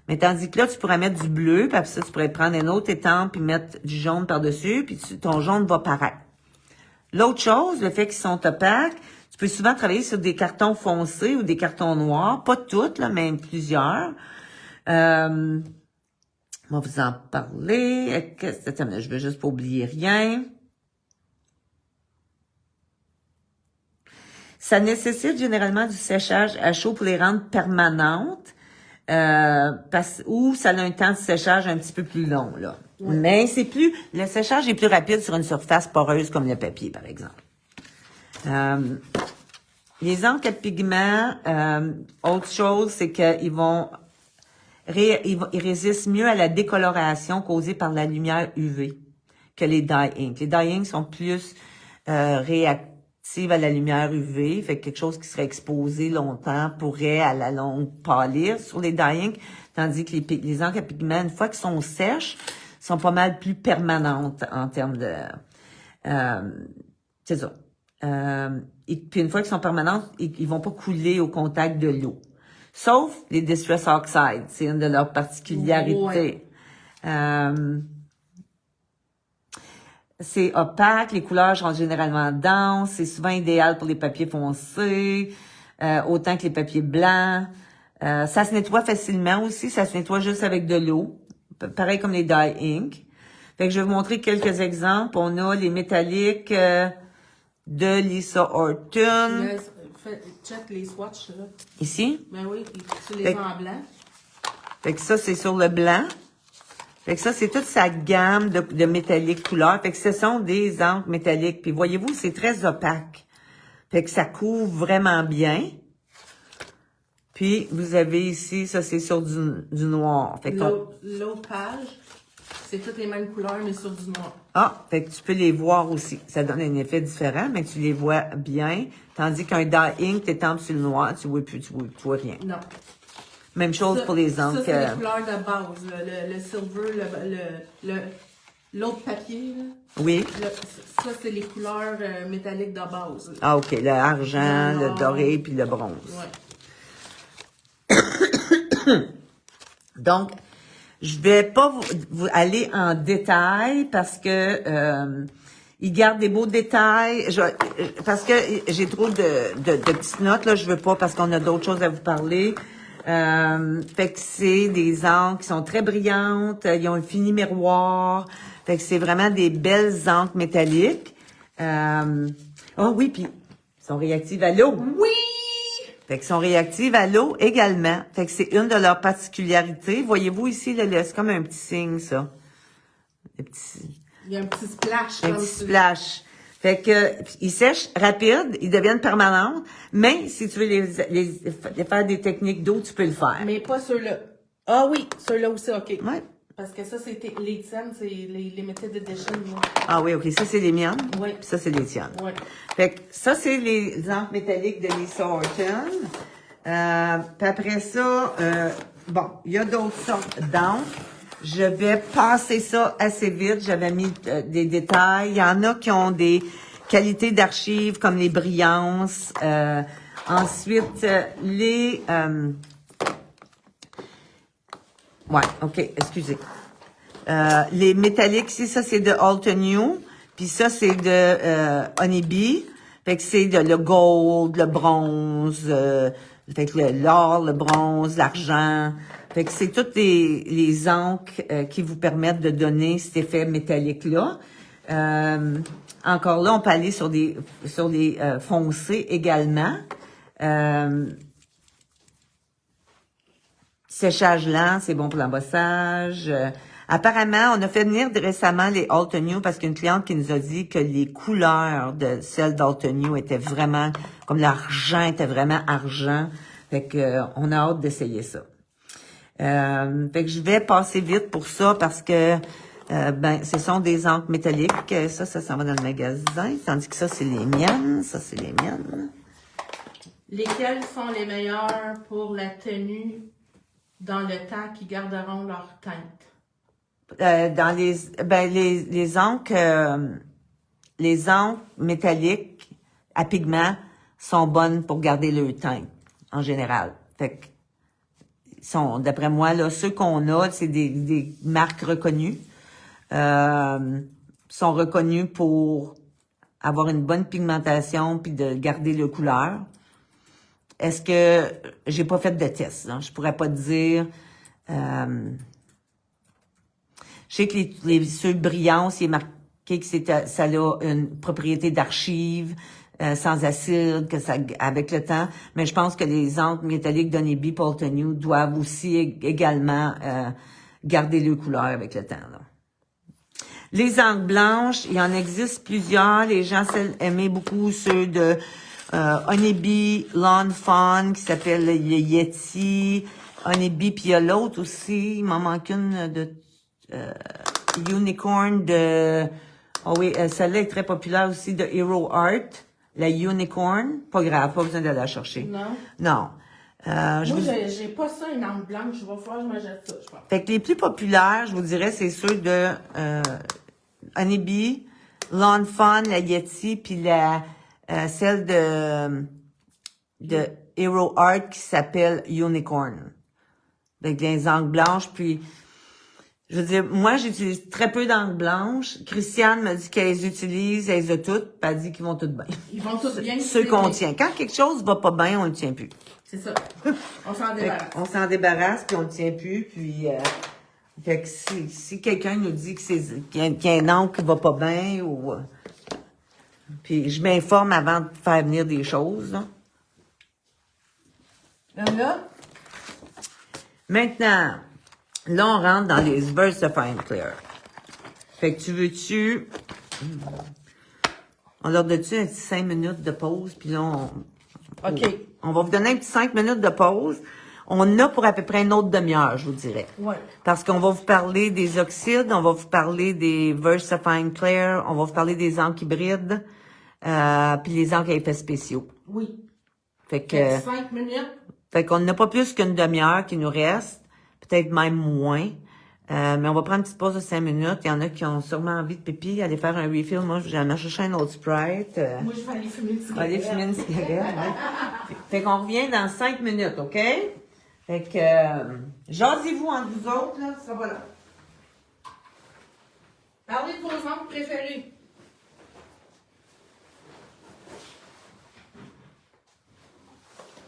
Mais tandis que là, tu pourrais mettre du bleu, puis après ça, tu pourrais prendre un autre étampe, puis mettre du jaune par-dessus, puis ton jaune va paraître. L'autre chose, le fait qu'ils sont opaques, tu peux souvent travailler sur des cartons foncés ou des cartons noirs. Pas toutes, là, mais plusieurs. On va vous en parler. Je veux juste pas oublier rien. Ça nécessite généralement du séchage à chaud pour les rendre permanentes. Ou ça a un temps de séchage un petit peu plus long, là. Ouais. Mais le séchage est plus rapide sur une surface poreuse comme le papier, par exemple. Les encres à pigment, autre chose, c'est qu'ils ils résistent mieux à la décoloration causée par la lumière UV que les dye ink. Les dye ink sont plus réactives à la lumière UV, fait que quelque chose qui serait exposé longtemps pourrait à la longue pâlir sur les dye ink, tandis que les encres à pigment, une fois qu'ils sont sèches, sont pas mal plus permanentes en termes de... c'est ça. Et puis une fois qu'ils sont permanentes, ils vont pas couler au contact de l'eau. Sauf les Distress Oxide, c'est une de leurs particularités. Ouais. C'est opaque, les couleurs sont généralement denses, c'est souvent idéal pour les papiers foncés, autant que les papiers blancs. Ça se nettoie facilement aussi, ça se nettoie juste avec de l'eau, pareil comme les dye ink. Fait que je vais vous montrer quelques exemples. On a les métalliques de Lisa Horton. Check les swatchs, là. Ici? Ben oui, tu les as en blanc. Fait que ça, c'est sur le blanc. Fait que ça, c'est toute sa gamme de métalliques couleurs. Fait que ce sont des encres métalliques. Puis voyez-vous, c'est très opaque. Fait que ça couvre vraiment bien. Puis, vous avez ici, ça, c'est sur du noir. Fait l'autre page, c'est toutes les mêmes couleurs, mais sur du noir. Ah, fait que tu peux les voir aussi. Ça donne un effet différent, mais tu les vois bien. Tandis qu'un die ink, t'étampes sur le noir, tu vois plus, tu vois rien. Non. Même chose pour les encres. Ça, c'est les couleurs de base. Là. Le silver, l'autre papier. Là. Oui. Ça, c'est les couleurs métalliques de base. Là. Ah, OK. Le argent, le doré, puis le bronze. Ouais. Donc, je vais pas vous aller en détail parce que il garde des beaux détails. Parce que j'ai trop de petites notes, là. Je veux pas parce qu'on a d'autres choses à vous parler. Fait que c'est des encres qui sont très brillantes. Ils ont un fini miroir. Fait que c'est vraiment des belles encres métalliques. Oh oui, puis ils sont réactives à l'eau. Oui! Fait qu'ils sont réactives à l'eau également. Fait que c'est une de leurs particularités. Voyez-vous ici, c'est comme un petit signe, ça. Il y a un petit splash. Un petit splash. Fait que, ils sèchent rapide, ils deviennent permanents, mais si tu veux les faire des techniques d'eau, tu peux le faire. Mais pas ceux-là. Ah oui, ceux-là aussi, OK. Ouais. Parce que ça, c'était les tiennes, c'est les limited edition. Là. Ah oui, OK. Ça, c'est les miennes. Oui. Puis ça, c'est les tiennes. Oui. Fait que ça, c'est les encres métalliques de Lisa Horton. Puis après ça, bon, il y a d'autres sortes d'encres. Je vais passer ça assez vite. J'avais mis des détails. Il y en a qui ont des qualités d'archives comme les brillances. Ensuite, les... ouais, OK, excusez. Les métalliques, ici, ça, c'est de Alton New. Puis ça, c'est de Honeybee. Fait que c'est le gold, le bronze, fait que l'or, le bronze, l'argent. Fait que c'est toutes les encres qui vous permettent de donner cet effet métallique-là. Encore là, on peut aller sur des foncés également. Séchage lent, c'est bon pour l'embossage. Apparemment, on a fait venir récemment les Alton New parce qu'une cliente qui nous a dit que les couleurs de celles d'Alton New étaient vraiment, comme l'argent était vraiment argent. Fait que on a hâte d'essayer ça. Fait que je vais passer vite pour ça parce que ce sont des encres métalliques. Ça s'en va dans le magasin. Tandis que ça, c'est les miennes. Ça, c'est les miennes. Lesquelles sont les meilleures pour la tenue dans le temps qui garderont leur teinte? Dans les encres métalliques à pigments sont bonnes pour garder leur teinte en général. Fait que d'après moi là, ceux qu'on a, c'est des marques reconnues. Sont reconnus pour avoir une bonne pigmentation puis de garder leur couleur. Est-ce que j'ai pas fait de test, hein? Je pourrais pas te dire. Je sais que ceux brillants, c'est marqué que ça a une propriété d'archive, sans acide, avec le temps. Mais je pense que les encres métalliques d'Honeybee et Alton New doivent aussi également garder leur couleur avec le temps. Là. Les encres blanches, il y en existe plusieurs. Les gens aimaient beaucoup ceux de Honeybee, Lawn Fawn, qui s'appelle le Yeti. Honeybee, puis il y a l'autre aussi. Il m'en manque une de Unicorn de... Oh oui, celle-là est très populaire aussi, de Hero Art. La Unicorn. Pas grave, pas besoin d'aller la chercher. Non. Non. Moi, j'ai pas ça, une encre blanche. Je vais falloir que je me jette ça, je pense. Fait que les plus populaires, je vous dirais, c'est ceux de Honeybee, Lawn Fawn, la Yeti, puis celle de Hero Art qui s'appelle Unicorn. Avec les encres blanches, puis je veux dire, moi, j'utilise très peu d'encre blanche. Christiane m'a dit qu'elle les utilise, elle les a toutes, puis elle dit qu'ils vont toutes bien. Ils vont toutes bien. Ceux qu'on tient. Quand quelque chose va pas bien, on le tient plus. C'est ça. On s'en débarrasse. On s'en débarrasse, puis on le tient plus, puis... fait que si quelqu'un nous dit qu'il y a un encre qui va pas bien, ou... puis je m'informe avant de faire venir des choses, là. Là? Maintenant, Là, on rentre dans les VersaFine Clear. Fait que tu veux-tu... On leur donne-tu un petit 5 minutes de pause, puis là, OK. on va vous donner un petit 5 minutes de pause. On a pour à peu près une autre demi-heure, je vous dirais. Ouais. Parce qu'on va vous parler des oxydes, on va vous parler des VersaFine Clear, on va vous parler des encres hybrides, puis les encres à effets spéciaux. Oui. Fait que... 5 minutes. Fait qu'on n'a pas plus qu'une demi-heure qui nous reste, peut-être même moins. Mais on va prendre une petite pause de 5 minutes. Il y en a qui ont sûrement envie de pipi, aller faire un refill. Moi, j'en chercher un autre Sprite. Moi, je vais aller fumer une On va cigarette. aller fumer une cigarette. Ouais. Fait qu'on revient dans 5 minutes, OK? Fait que, jasez-vous entre vous autres, là, ça va là. Parlez de vos encres préférées.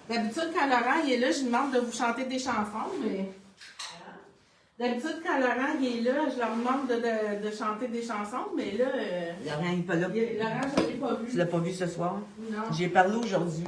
D'habitude, quand Laurent il est là, je lui demande de vous chanter des chansons, mais... D'habitude, quand Laurent il est là, je leur demande de chanter des chansons, mais là... Laurent, il est pas là. Laurent, je ne l'ai pas vu. Tu l'as pas vu ce soir? Non. J'ai parlé aujourd'hui.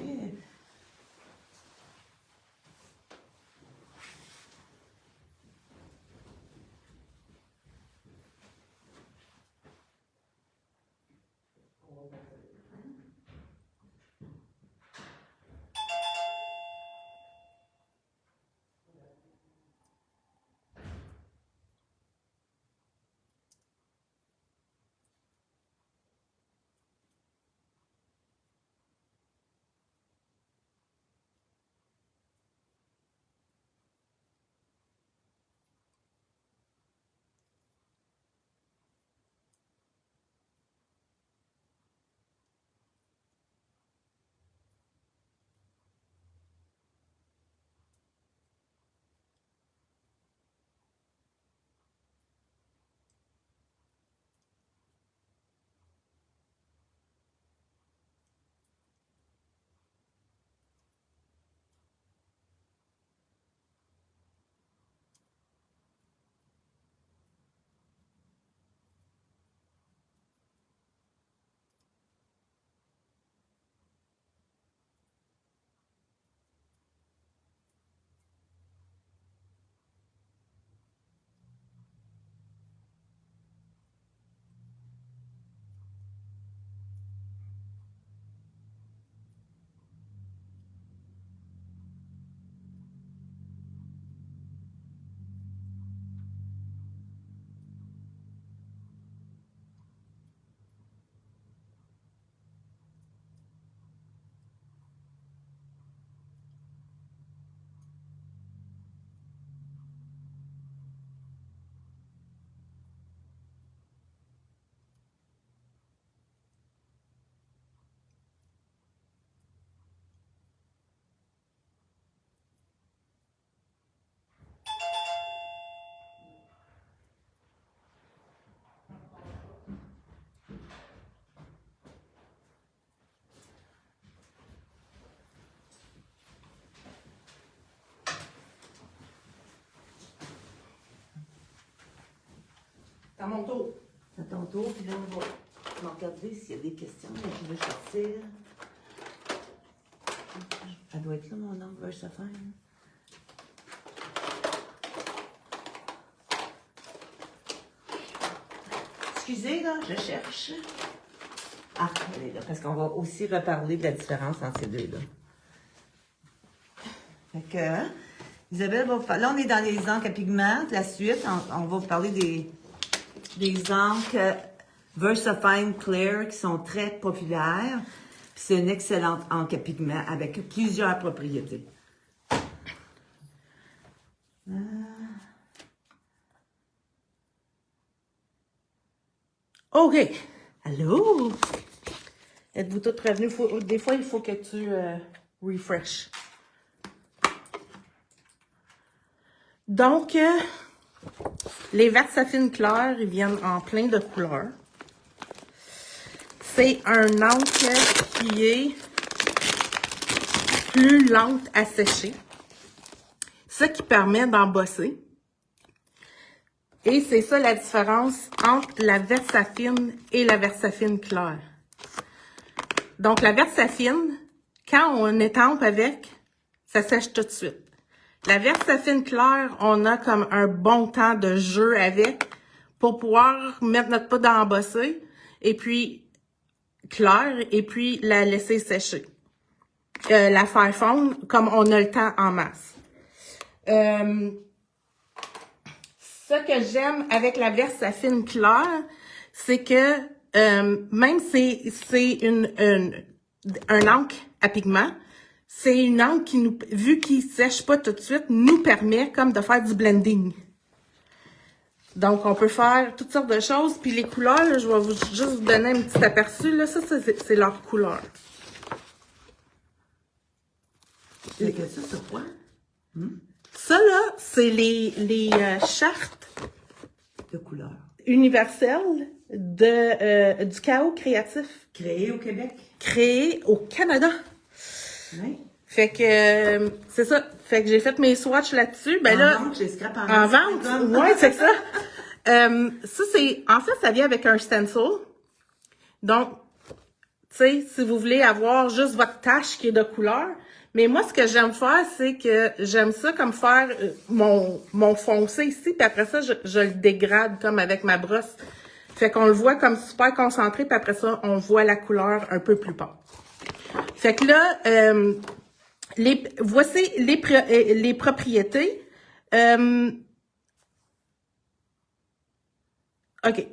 C'est à mon tour. À ton tour, puis là, on va regarder s'il y a des questions. Là, je veux sortir. Elle doit être là, mon nom, VersaFine. Excusez, là, je cherche. Ah, elle est là, parce qu'on va aussi reparler de la différence entre ces deux-là. Fait que, Isabelle va... Là, on est dans les encres à pigments. La suite, on va vous parler des encres VersaFine Clear qui sont très populaires. Puis c'est une excellente encre à pigments avec plusieurs propriétés. OK. Allô? Êtes-vous toutes prévenues? Des fois, il faut que tu refresh. Donc, les VersaFine Clear, ils viennent en plein de couleurs. C'est un encre qui est plus lente à sécher. Ce qui permet d'embosser. Et c'est ça la différence entre la VersaFine et la VersaFine Clear. Donc, la VersaFine, quand on étampe avec, ça sèche tout de suite. La Versafine claire, on a comme un bon temps de jeu avec pour pouvoir mettre notre poudre à embosser et puis claire et puis la laisser sécher. La faire fondre comme on a le temps en masse. Ce que j'aime avec la Versafine claire, c'est que même si c'est un encre à pigment, c'est une encre qui nous, vu qu'il sèche pas tout de suite, nous permet comme de faire du blending. Donc, on peut faire toutes sortes de choses. Puis les couleurs, là, je vais juste vous donner un petit aperçu. Là, ça c'est leur couleur. C'est que ça, c'est quoi? Ça, là, c'est les chartes De couleur. universelles du chaos créatif. Créé au Québec? Créé au Canada. Oui. Fait que, c'est ça. Fait que j'ai fait mes swatchs là-dessus. Ben là, vente, j'ai scrap en vente. Ouais, c'est ça. Ça, c'est, en fait, ça vient avec un stencil. Donc, tu sais, si vous voulez avoir juste votre tache qui est de couleur. Mais moi, ce que j'aime faire, c'est que j'aime ça comme faire mon foncé ici, puis après ça, je le dégrade comme avec ma brosse. Fait qu'on le voit comme super concentré, puis après ça, on voit la couleur un peu plus pâle. Fait que là, voici les propriétés. OK.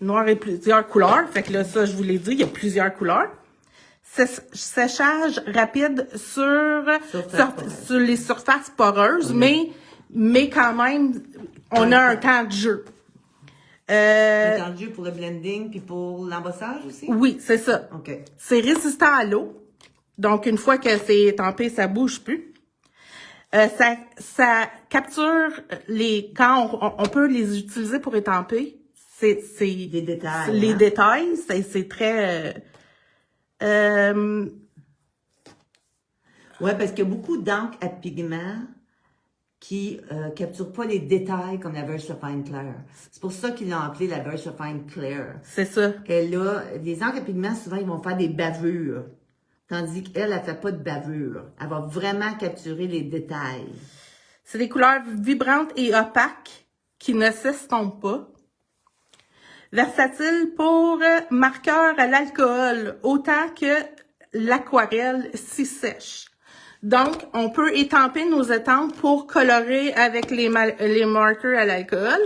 Noir et plusieurs couleurs. Fait que là, ça, je vous l'ai dit, il y a plusieurs couleurs. Séchage rapide sur les surfaces poreuses, mais quand même, on a un temps de jeu. Un temps de jeu pour le blending puis pour l'embossage aussi? Oui, c'est ça. OK. C'est résistant à l'eau. Donc, une fois que c'est étampé, ça bouge plus. Ça capture quand on peut les utiliser pour étamper. C'est des détails. Les détails, c'est très... Ouais, parce qu'il y a beaucoup d'encre à pigment qui capturent pas les détails comme la Versafine Clear. C'est pour ça qu'ils l'ont appelée la Versafine Clear. C'est ça. Les encres à pigment, souvent, ils vont faire des bavures. Tandis qu'elle, elle fait pas de bavure. Elle va vraiment capturer les détails. C'est des couleurs vibrantes et opaques qui ne s'estompent pas. Versatile pour marqueur à l'alcool, autant que l'aquarelle si sèche. Donc, on peut étamper nos étampes pour colorer avec les marqueurs à l'alcool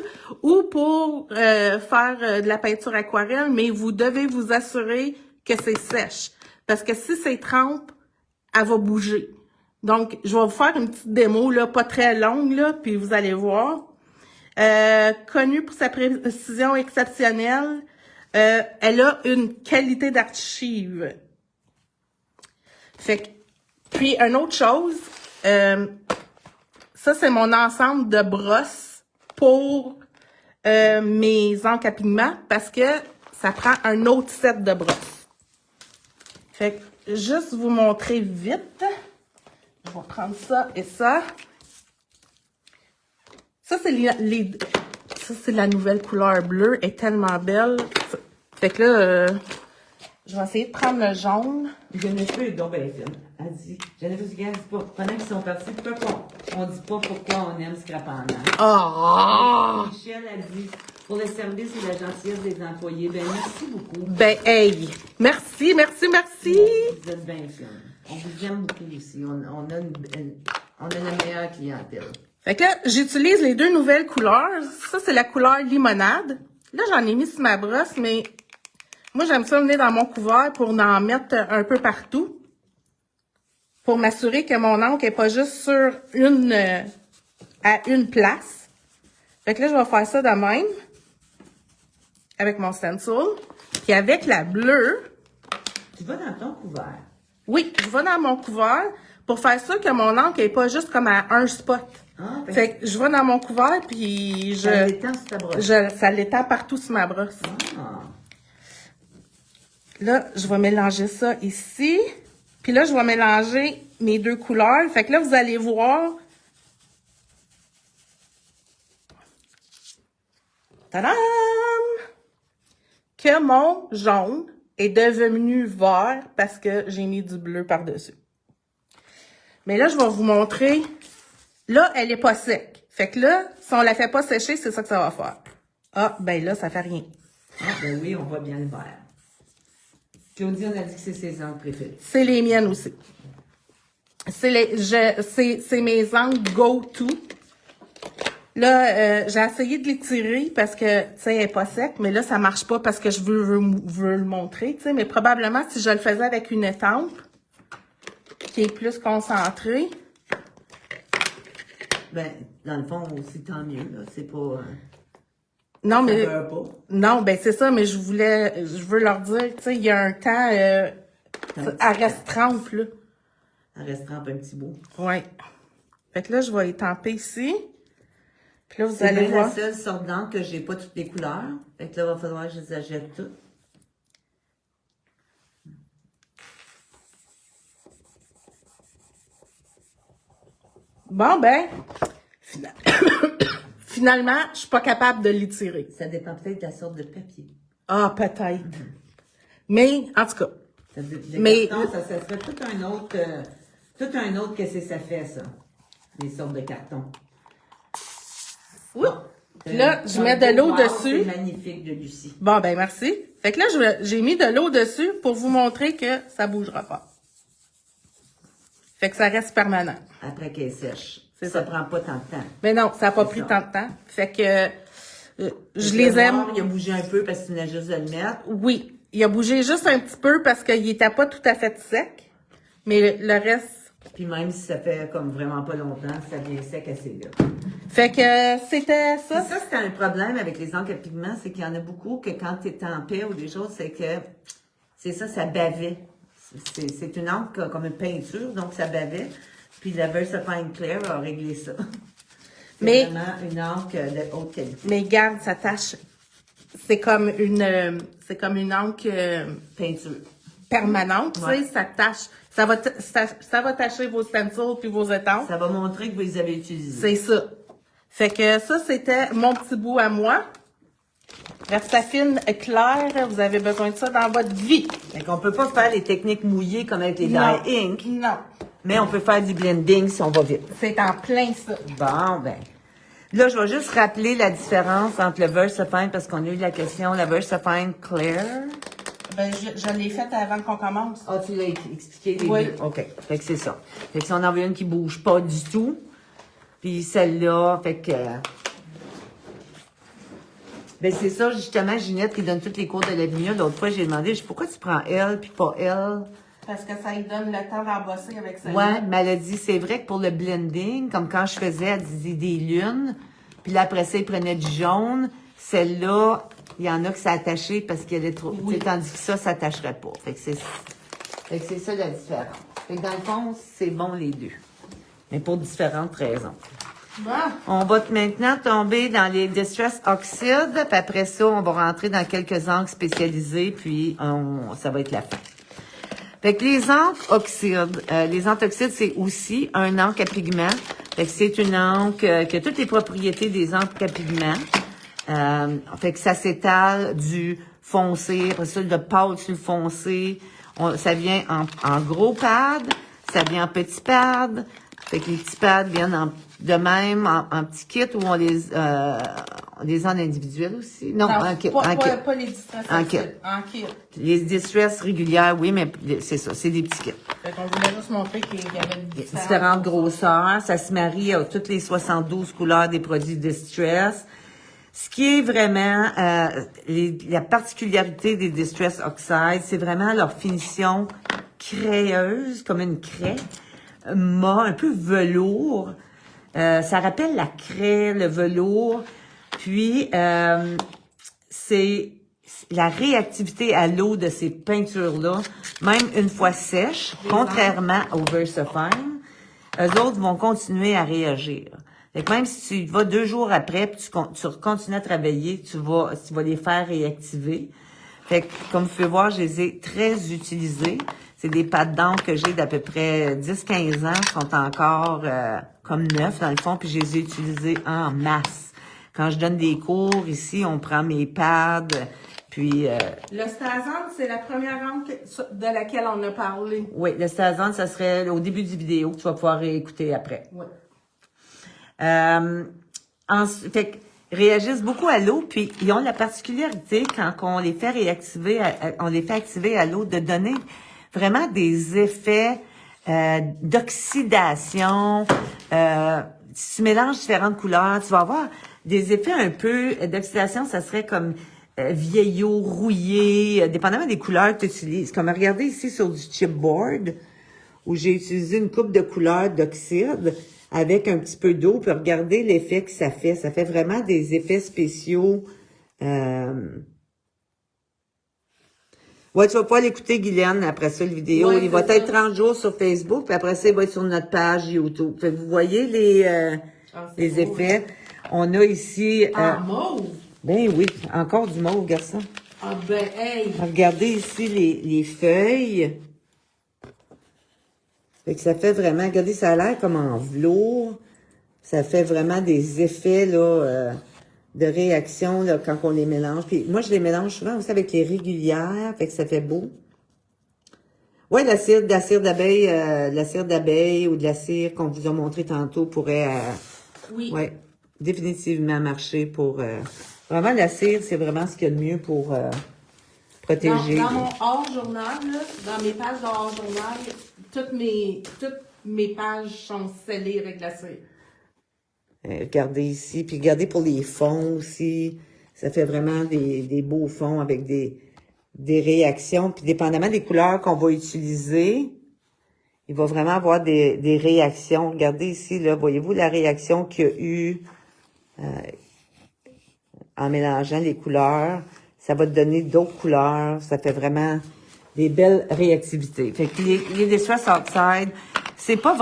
ou pour faire de la peinture aquarelle, mais vous devez vous assurer que c'est sèche. Parce que si c'est trempe, elle va bouger. Donc, je vais vous faire une petite démo, là, pas très longue, là, puis vous allez voir. Connue pour sa précision exceptionnelle, elle a une qualité d'archive. Fait que, puis, une autre chose, ça, c'est mon ensemble de brosses pour mes encres à pigment parce que ça prend un autre set de brosses. Fait que, juste vous montrer vite. Je vais prendre ça et ça. Ça, c'est la nouvelle couleur bleue. Elle est tellement belle. Fait que là, je vais essayer de prendre le jaune. Jennifer est donc bien fine. Elle dit, Jennifer, c'est pas, pendant qu'ils sont partis, pourquoi on dit pas pourquoi on aime Scrap en Masse? Oh! Michel a dit, pour le service et la gentillesse des employés, ben merci beaucoup. Ben, hey! Merci, merci, merci! Vous êtes bien fine. On vous aime beaucoup aussi. On a la meilleure clientèle. Fait que là, j'utilise les deux nouvelles couleurs. Ça, c'est la couleur limonade. Là, j'en ai mis sur ma brosse, mais moi, j'aime ça venir dans mon couvert pour en mettre un peu partout. Pour m'assurer que mon encre n'est pas juste sur à une place. Fait que là, je vais faire ça de même. Avec mon stencil. Puis avec la bleue. Tu vas dans ton couvert. Oui, je vais dans mon couvert pour faire ça que mon encre n'est pas juste comme à un spot. Ah, fait que je vais dans mon couvert, puis ça l'étend sur ta brosse. Ça l'étend partout sur ma brosse. Ah. Là, je vais mélanger ça ici. Puis là, je vais mélanger mes deux couleurs. Fait que là, vous allez voir. Tadam! Que mon jaune est devenu vert parce que j'ai mis du bleu par-dessus. Mais là, je vais vous montrer. Là, elle est pas sec. Fait que là, si on la fait pas sécher, c'est ça que ça va faire. Ah, ben là, ça fait rien. Ah, ben oui, on voit bien le vert. Claudie, on a dit que c'est ses encres préférées. C'est les miennes aussi. C'est mes encres go-to. Là, j'ai essayé de les tirer parce que, tu sais, elle est pas sec, mais là, ça marche pas parce que je veux le montrer, tu sais. Mais probablement, si je le faisais avec une étampe qui est plus concentrée. Ben, dans le fond, aussi, tant mieux, là. C'est pas... Non, mais... ça meurt pas. Non, ben c'est ça, mais je veux leur dire, tu sais, il y a un temps à restreindre, là. Elle restera un petit bout. Ouais. Fait que là, je vais étamper ici. Puis là, vous C'est allez bien voir. la seule sorte d'encre que j'ai pas toutes les couleurs. Fait que là, il va falloir que je les achète toutes. Bon, ben, finalement, je suis pas capable de les tirer. Ça dépend peut-être de la sorte de papier. Ah, peut-être. Mais, en tout cas. Mais ça serait tout un autre qu'est-ce que ça fait, ça. Les sortes de cartons. Oui. Puis là, je mets de l'eau dessus. C'est magnifique de Lucie. Bon, ben, merci. Fait que là, j'ai mis de l'eau dessus pour vous montrer que ça bougera pas. Fait que ça reste permanent. Après qu'elle sèche. C'est Ça ça. prend pas tant de temps. Mais non, ça n'a pas C'est pris ça. tant de temps. Fait que je Le les aime. noir, il a bougé un peu parce que tu venais juste de le mettre. Oui, il a bougé juste un petit peu parce qu'il était pas tout à fait sec. Mais le reste... Puis même si ça fait comme vraiment pas longtemps, ça devient sec assez vite. Fait que c'était ça. Ça, c'était un problème avec les encres à pigments, c'est qu'il y en a beaucoup que quand tu tempais ou des choses, c'est que, c'est ça, ça bavait. C'est une encre comme une peinture, donc ça bavait. Puis la VersaFine Clear a réglé ça. C'est Mais- vraiment une encre de haute qualité. Mais garde, ça tâche. C'est comme une encre Peinture. permanente, tu Ouais. sais, ça tâche. Ça va tacher vos stencils puis vos étampes. Ça va montrer que vous les avez utilisés. C'est ça. Fait que ça, c'était mon petit bout à moi. Versafine claire, vous avez besoin de ça dans votre vie. Fait qu'on peut pas faire les techniques mouillées comme avec les dye Non. ink, Non. mais on peut faire du blending si on va vite. C'est en plein ça. Bon, ben. Là, je vais juste rappeler la différence entre le VersaFine, parce qu'on a eu la question, la VersaFine Clear. Ben, je l'ai faite avant qu'on commence. Ah, tu l'as expliqué les Oui. deux. OK. Fait que c'est ça. Fait que si on en veut une qui bouge pas du tout, puis celle-là, fait que... Ben, c'est ça, justement, Ginette qui donne toutes les cours de la lumière. L'autre fois, j'ai demandé, pourquoi tu prends elle puis pas elle? Parce que ça lui donne le temps d'embosser avec ça. Ouais, mais elle a dit, c'est vrai que pour le blending, comme quand je faisais, elle disait des lunes, puis là, après ça, il prenait du jaune. Celle-là, il y en a que ça attaché parce qu'elle est trop... Oui. Tandis que ça s'attacherait pas. Fait que c'est ça la différence. Fait que dans le fond, c'est bon les deux. Mais pour différentes raisons. Bon. On va maintenant tomber dans les Distress Oxide, puis après ça, on va rentrer dans quelques encres spécialisées, puis ça va être la fin. Fait que les encres oxydes, c'est aussi un encre à pigment. Fait que c'est une encre qui a toutes les propriétés des encres à pigment. Fait que ça s'étale du foncé, après ça, le pâle sur le foncé. Ça vient en gros pad, ça vient en petits pads. Fait que les petits pads viennent de même en petits kits ou on les en individuel aussi. Non, en kit. Pas les distress En oxydes. kit. En kit. Les distress régulières, oui, mais c'est ça, c'est des petits kits. Fait qu'on voulait juste montrer qu'il y avait Différentes grosseurs, ça se marie à toutes les 72 couleurs des produits distress. Ce qui est vraiment la particularité des Distress Oxide, c'est vraiment leur finition crayeuse, comme une craie, mat, un peu velours. Ça rappelle la craie, le velours. Puis, c'est la réactivité à l'eau de ces peintures-là, même une fois sèches, contrairement au VersaFine, eux autres vont continuer à réagir. Fait que même si tu vas 2 jours après, puis tu continues à travailler, tu vas les faire réactiver. Fait que, comme vous pouvez voir, je les ai très utilisés. C'est des pâtes d'encre que j'ai d'à peu près 10-15 ans, sont encore comme neufs dans le fond, puis je les ai utilisés en masse. Quand je donne des cours ici, on prend mes pads, Puis... Le Stazant, c'est la première encre de laquelle on a parlé. Oui, le Stazant, ça serait au début du vidéo que tu vas pouvoir réécouter après. Oui. Fait que réagissent beaucoup à l'eau, puis ils ont la particularité, quand on les fait réactiver, on les fait activer à l'eau, de donner vraiment des effets d'oxydation. Si tu mélanges différentes couleurs, tu vas avoir des effets un peu d'oxydation, ça serait comme vieillot, rouillé, dépendamment des couleurs que tu utilises. Comme regardez ici sur du chipboard, où j'ai utilisé une coupe de couleurs d'oxyde avec un petit peu d'eau, puis regardez l'effet que ça fait. Ça fait vraiment des effets spéciaux. Ouais, tu vas pas l'écouter, Guylaine, après ça, le vidéo. Ouais, il va ça. être 30 jours sur Facebook, puis après ça, il va être sur notre page YouTube. Fait que vous voyez les beau. effets. On a ici... mauve? Ben oui, encore du mauve, garçon. Ah ben, hey! Regardez ici les feuilles. Fait que ça fait vraiment... Regardez, ça a l'air comme en velours. Ça fait vraiment des effets, là... de réaction là, quand on les mélange. Puis moi, je les mélange souvent aussi avec les régulières, fait que ça fait beau. Ouais, la cire d'abeille, la cire d'abeille ou de la cire qu'on vous a montré tantôt pourrait, oui. Ouais, définitivement marcher pour. Vraiment, la cire, c'est vraiment ce qu'il y a de mieux pour protéger. Dans mon hors-journal, là, dans mes pages de hors-journal, toutes mes pages sont scellées avec la cire. Regardez ici, puis regardez pour les fonds aussi. Ça fait vraiment des beaux fonds avec des réactions. Puis dépendamment des couleurs qu'on va utiliser, il va vraiment avoir des réactions. Regardez ici, là, voyez-vous la réaction qu'il y a eu en mélangeant les couleurs. Ça va te donner d'autres couleurs. Ça fait vraiment des belles réactivités. Fait que les Distress Outside, c'est pas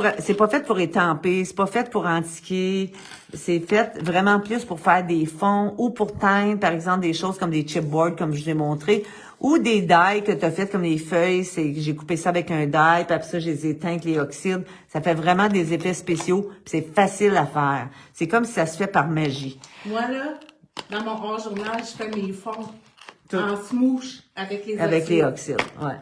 fait pour étamper, c'est pas fait pour antiquer, c'est fait vraiment plus pour faire des fonds ou pour teindre, par exemple, des choses comme des chipboards, comme je vous ai montré, ou des dies que tu as faites comme les feuilles, j'ai coupé ça avec un die, puis après ça, je les ai teintes les oxydes. Ça fait vraiment des effets spéciaux, puis c'est facile à faire. C'est comme si ça se fait par magie. Moi, là, dans mon hors-journal, je fais mes fonds en smoosh avec les oxydes. Avec les oxydes, ouais.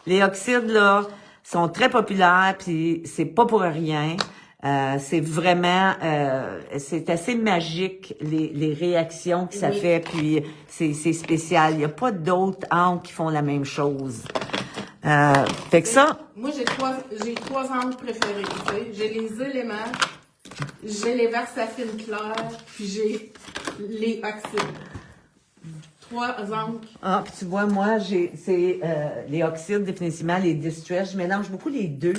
Les oxydes, là, sont très populaires, puis c'est pas pour rien. C'est vraiment, c'est assez magique, les réactions que ça fait, puis c'est spécial. Il n'y a pas d'autres encres qui font la même chose. Fait que ça... Moi, j'ai trois encres préférées, tu sais. J'ai les éléments, j'ai les Versafine clairs, puis j'ai les oxydes. 3 encres. Ah, puis tu vois, moi, c'est les oxydes, définitivement, les Distress. Je mélange beaucoup les deux.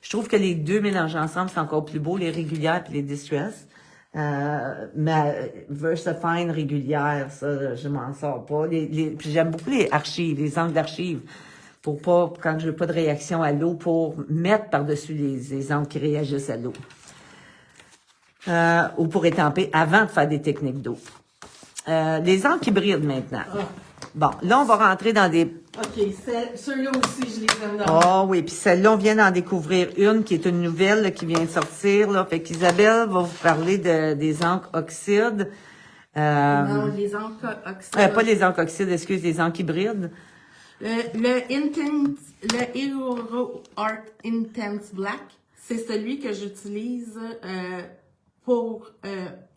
Je trouve que les deux mélangés ensemble, c'est encore plus beau, les régulières puis les Distress. Ma Versafine régulière, ça, je m'en sors pas. Puis j'aime beaucoup les archives, les encres d'archives. Pour pas, quand je veux pas de réaction à l'eau, pour mettre par-dessus les encres qui réagissent à l'eau. Ou pour étamper avant de faire des techniques d'eau. Les encres hybrides maintenant. Bon, là, on va rentrer dans des... OK, ceux-là aussi, je les aime. Ah oui, puis celle-là, on vient d'en découvrir une qui est une nouvelle là, qui vient de sortir. Là. Fait qu'Isabelle va vous parler des encres oxydes. Non, les encres oxydes. Pas les encres oxydes, excuse, les encres hybrides. Le Hero Art Intense Black, c'est celui que j'utilise pour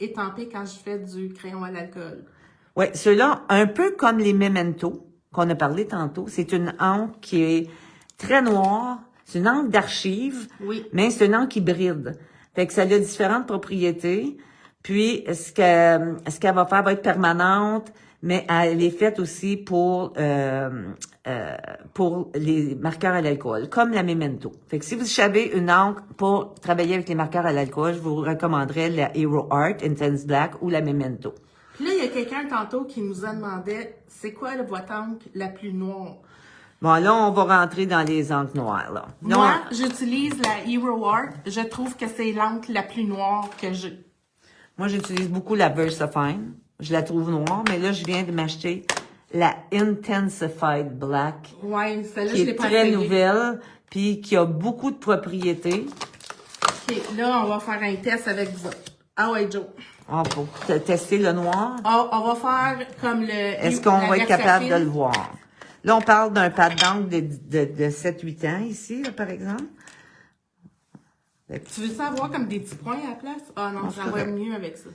étamper quand je fais du crayon à l'alcool. Oui, ceux-là, un peu comme les Memento qu'on a parlé tantôt, c'est une encre qui est très noire, c'est une encre d'archive, oui. Mais c'est une encre hybride. Fait que ça a différentes propriétés. Puis, ce qu'elle va faire va être permanente, mais elle est faite aussi pour les marqueurs à l'alcool, comme la Memento. Fait que si vous savez une encre pour travailler avec les marqueurs à l'alcool, je vous recommanderais la Hero Art Intense Black ou la Memento. Puis là, il y a quelqu'un tantôt qui nous a demandé, c'est quoi la boîte encre la plus noire? Bon, là, on va rentrer dans les encres noires, là. Moi, j'utilise la Hero Art. Je trouve que c'est l'encre la plus noire que j'ai. Moi, j'utilise beaucoup la Versafine. Je la trouve noire, mais là, je viens de m'acheter la Intensified Black. Ouais, celle-là, qui est très nouvelle, puis qui a beaucoup de propriétés. OK, là, on va faire un test avec vous. Ah ouais, Joe. Ah, pour tester le noir. On va faire comme le... Est-ce qu'on va être capable de le voir? Là, on parle d'un pad d'encre de 7-8 ans ici, là, par exemple. Tu veux savoir comme des petits points à la place? Ah non, ça va être mieux avec ça.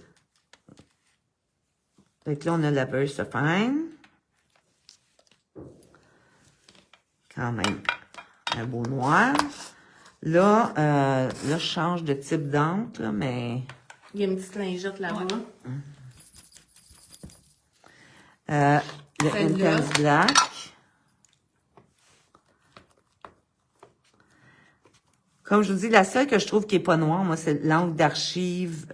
Fait que là, on a la VersaFine. Quand même, un beau noir. Là, je change de type d'encre, là, mais... Il y a une petite lingette là-bas. Le Intense Black. Comme je vous dis, la seule que je trouve qui est pas noire, moi, c'est l'encre d'archive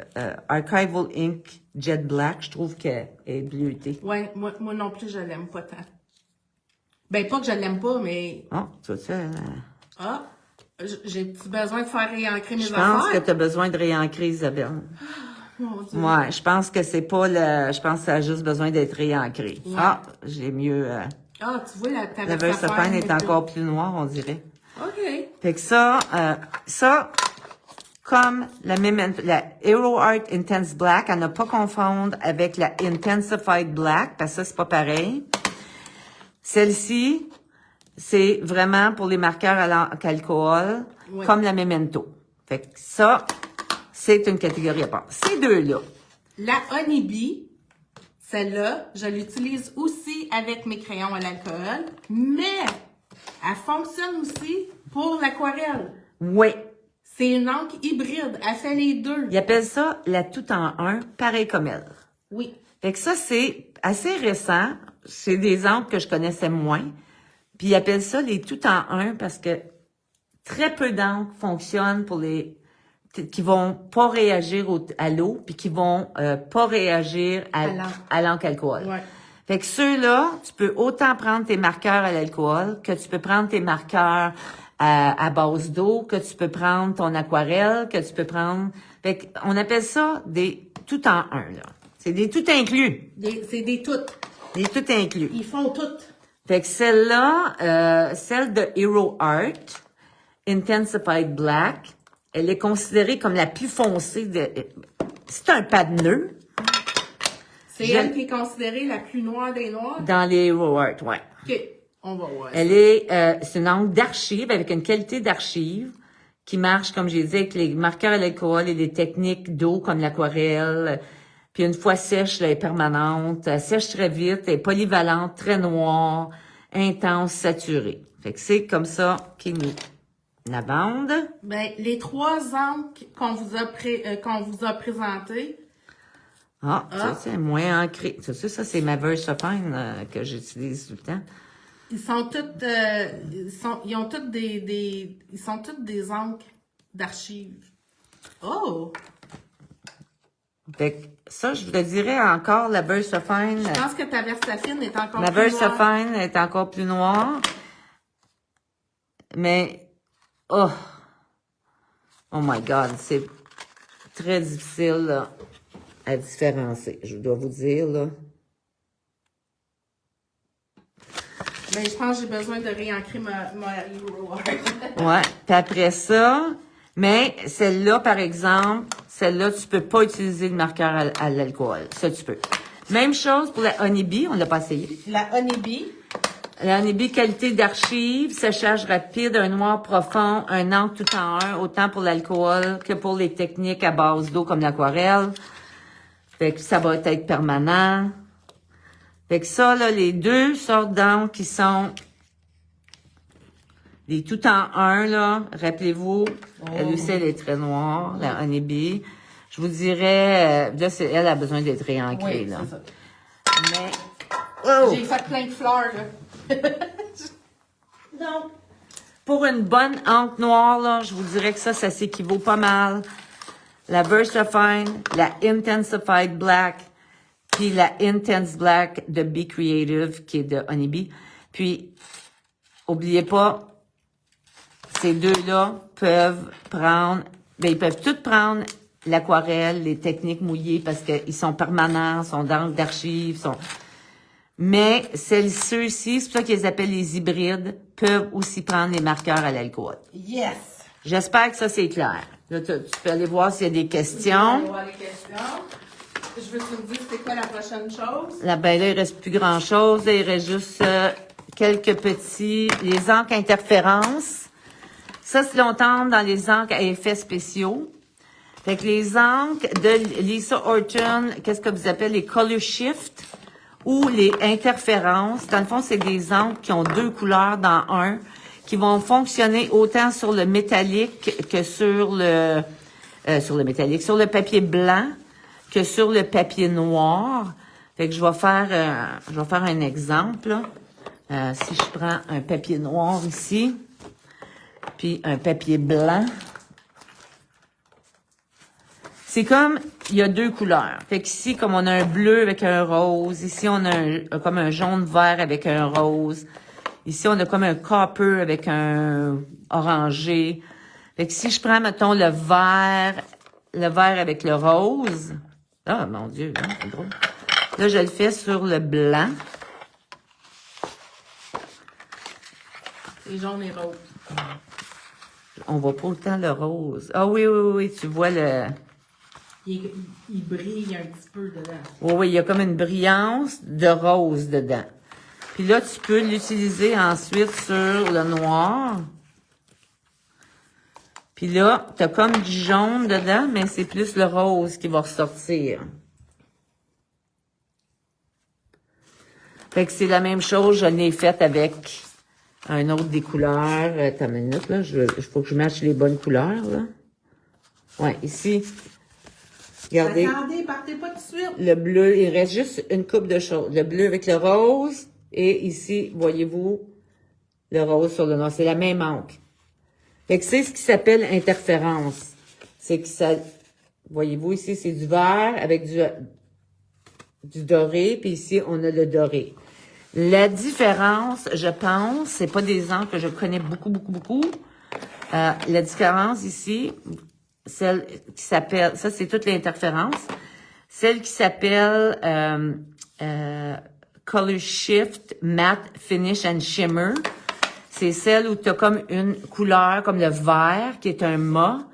Archival Ink Jet Black. Je trouve qu'elle est bleutée. Ouais, moi non plus, je l'aime pas tant. Ben, pas que je l'aime pas, mais... Oh, tu vois ça? Ah, j'ai besoin de faire réancrer mes Je affaires. pense que tu as besoin de réancrer, Isabelle. Mon Dieu. Ouais, je pense que c'est pas le... Je pense que ça a juste besoin d'être réancré. Ouais. Ah, j'ai mieux... Ah, tu vois, ta la VersaFine est encore plus noire, on dirait. OK. Fait que ça, comme la Hero Art Intense Black, à ne pas confondre avec la Intensified Black, parce que ça, c'est pas pareil. Celle-ci, c'est vraiment pour les marqueurs à alcool, Oui. comme la Memento. Fait que ça, c'est une catégorie à part. Ces deux-là. La Honeybee, celle-là, je l'utilise aussi avec mes crayons à l'alcool, mais elle fonctionne aussi pour l'aquarelle. Oui. C'est une encre hybride. Elle fait les deux. Ils appellent ça la tout en un, pareil comme elle. Oui. Fait que ça, c'est assez récent. C'est des encres que je connaissais moins. Puis ils appellent ça les tout en un parce que très peu d'encres fonctionnent pour les qui vont pas réagir à l'eau puis qui vont pas réagir à l'encre alcool. Ouais. Fait que ceux-là, tu peux autant prendre tes marqueurs à l'alcool que tu peux prendre tes marqueurs à base d'eau, que tu peux prendre ton aquarelle, que tu peux prendre... Fait que on appelle ça des tout en un, là. C'est des tout inclus. C'est des toutes. Des tout inclus. Ils font toutes. Fait que celle-là, celle de Hero Art, Intensified Black, elle est considérée comme la plus foncée de... C'est un padeneux. C'est elle qui est considérée la plus noire des noirs? Dans les Hero Art, ouais. OK. On va voir. Elle est, c'est une encre d'archive avec une qualité d'archive qui marche, comme j'ai dit, avec les marqueurs à l'alcool et les techniques d'eau comme l'aquarelle. Puis une fois sèche, là, elle est permanente. Elle sèche très vite, elle est polyvalente, très noire, intense, saturée. Fait que c'est comme ça qu'ils nous la vendent. Ben, les trois encres qu'on vous a présentées. Ah, ça, c'est moins ancré. Ça, c'est ma VersaFine que j'utilise tout le temps. Ils sont toutes, ils ont toutes ils sont toutes des encres d'archives. Oh! Fait que ça, je vous le dirais encore, la VersaFine. Je pense que ta VersaFine est encore Ma plus noire. VersaFine est encore plus noire. Mais, oh my God, c'est très difficile là, à différencier, je dois vous dire, là. Ben, je pense que j'ai besoin de réancrer ma Hero Art. Ouais. Puis après ça, mais celle-là, par exemple, celle-là, tu peux pas utiliser le marqueur à l'alcool. Ça, tu peux. Même chose pour la Honeybee, on l'a pas essayé. La Honeybee. La Honeybee, qualité d'archive, séchage rapide, un noir profond, un encre tout en un, autant pour l'alcool que pour les techniques à base d'eau comme l'aquarelle. Fait que ça va être permanent. Fait que ça, là, les deux sortes d'encre qui sont les tout en un, là, rappelez-vous, elle aussi, elle est très noire, la Honeybee. Je vous dirais, là, elle a besoin d'être réancrée, Oui, là. c'est ça. Mais, oh! J'ai fait plein de fleurs, là. Donc, pour une bonne encre noire, là, je vous dirais que ça s'équivaut pas mal. La VersaFine, la Intensified Black, puis la Intense Black de Be Creative, qui est de Honeybee. Puis, oubliez pas, ces deux-là peuvent prendre, ben, ils peuvent toutes prendre l'aquarelle, les techniques mouillées, parce qu'ils sont permanents, sont d'encre d'archives, sont... Mais ceux-ci, c'est pour ça qu'ils les appellent les hybrides, peuvent aussi prendre les marqueurs à l'alcool. Yes! J'espère que ça, c'est clair. Là, tu peux aller voir s'il y a des Je vais questions. aller voir les questions. Je veux que tu me dises c'est quoi la prochaine chose? Là, ben là, il reste plus grand-chose. Là, il reste juste quelques petits... Les encres interférences. Ça, c'est longtemps dans les encres à effets spéciaux. Fait que les encres de Lisa Horton, qu'est-ce que vous appelez les color shift ou les interférences. Dans le fond, c'est des encres qui ont 2 couleurs dans un, qui vont fonctionner autant sur le métallique que sur le métallique, sur le papier blanc que sur le papier noir. Fait que je vais faire un exemple. Là. Si je prends un papier noir ici, puis un papier blanc, c'est comme, il y a 2 couleurs. Fait qu'ici, comme on a un bleu avec un rose, ici on a comme un jaune vert avec un rose, ici on a comme un copper avec un orangé. Fait que si je prends, mettons, le vert avec le rose, ah mon Dieu, hein, c'est drôle. Là, je le fais sur le blanc. C'est jaune et rose. On voit pas autant le rose. Ah oui, tu vois le... Il brille un petit peu dedans. Oui, il y a comme une brillance de rose dedans. Puis là, tu peux l'utiliser ensuite sur le noir. Puis là, tu as comme du jaune dedans, mais c'est plus le rose qui va ressortir. Fait que c'est la même chose, je l'ai faite avec un autre des couleurs. Attends une minute, là, il faut que je matche les bonnes couleurs, là. Ouais, ici. Regardez. Attendez, partez pas tout de suite. Le bleu, il reste juste une coupe de choses. Le bleu avec le rose. Et ici, voyez-vous, le rose sur le noir. C'est la même encre. Fait que c'est ce qui s'appelle interférence. C'est que ça, voyez-vous, ici, c'est du vert avec du doré. Puis ici, on a le doré. La différence, je pense, c'est pas des encres que je connais beaucoup. La différence ici, celle qui s'appelle, ça c'est toute l'interférence, celle qui s'appelle Color Shift Matte Finish and Shimmer, c'est celle où tu as comme une couleur comme le vert qui est un mat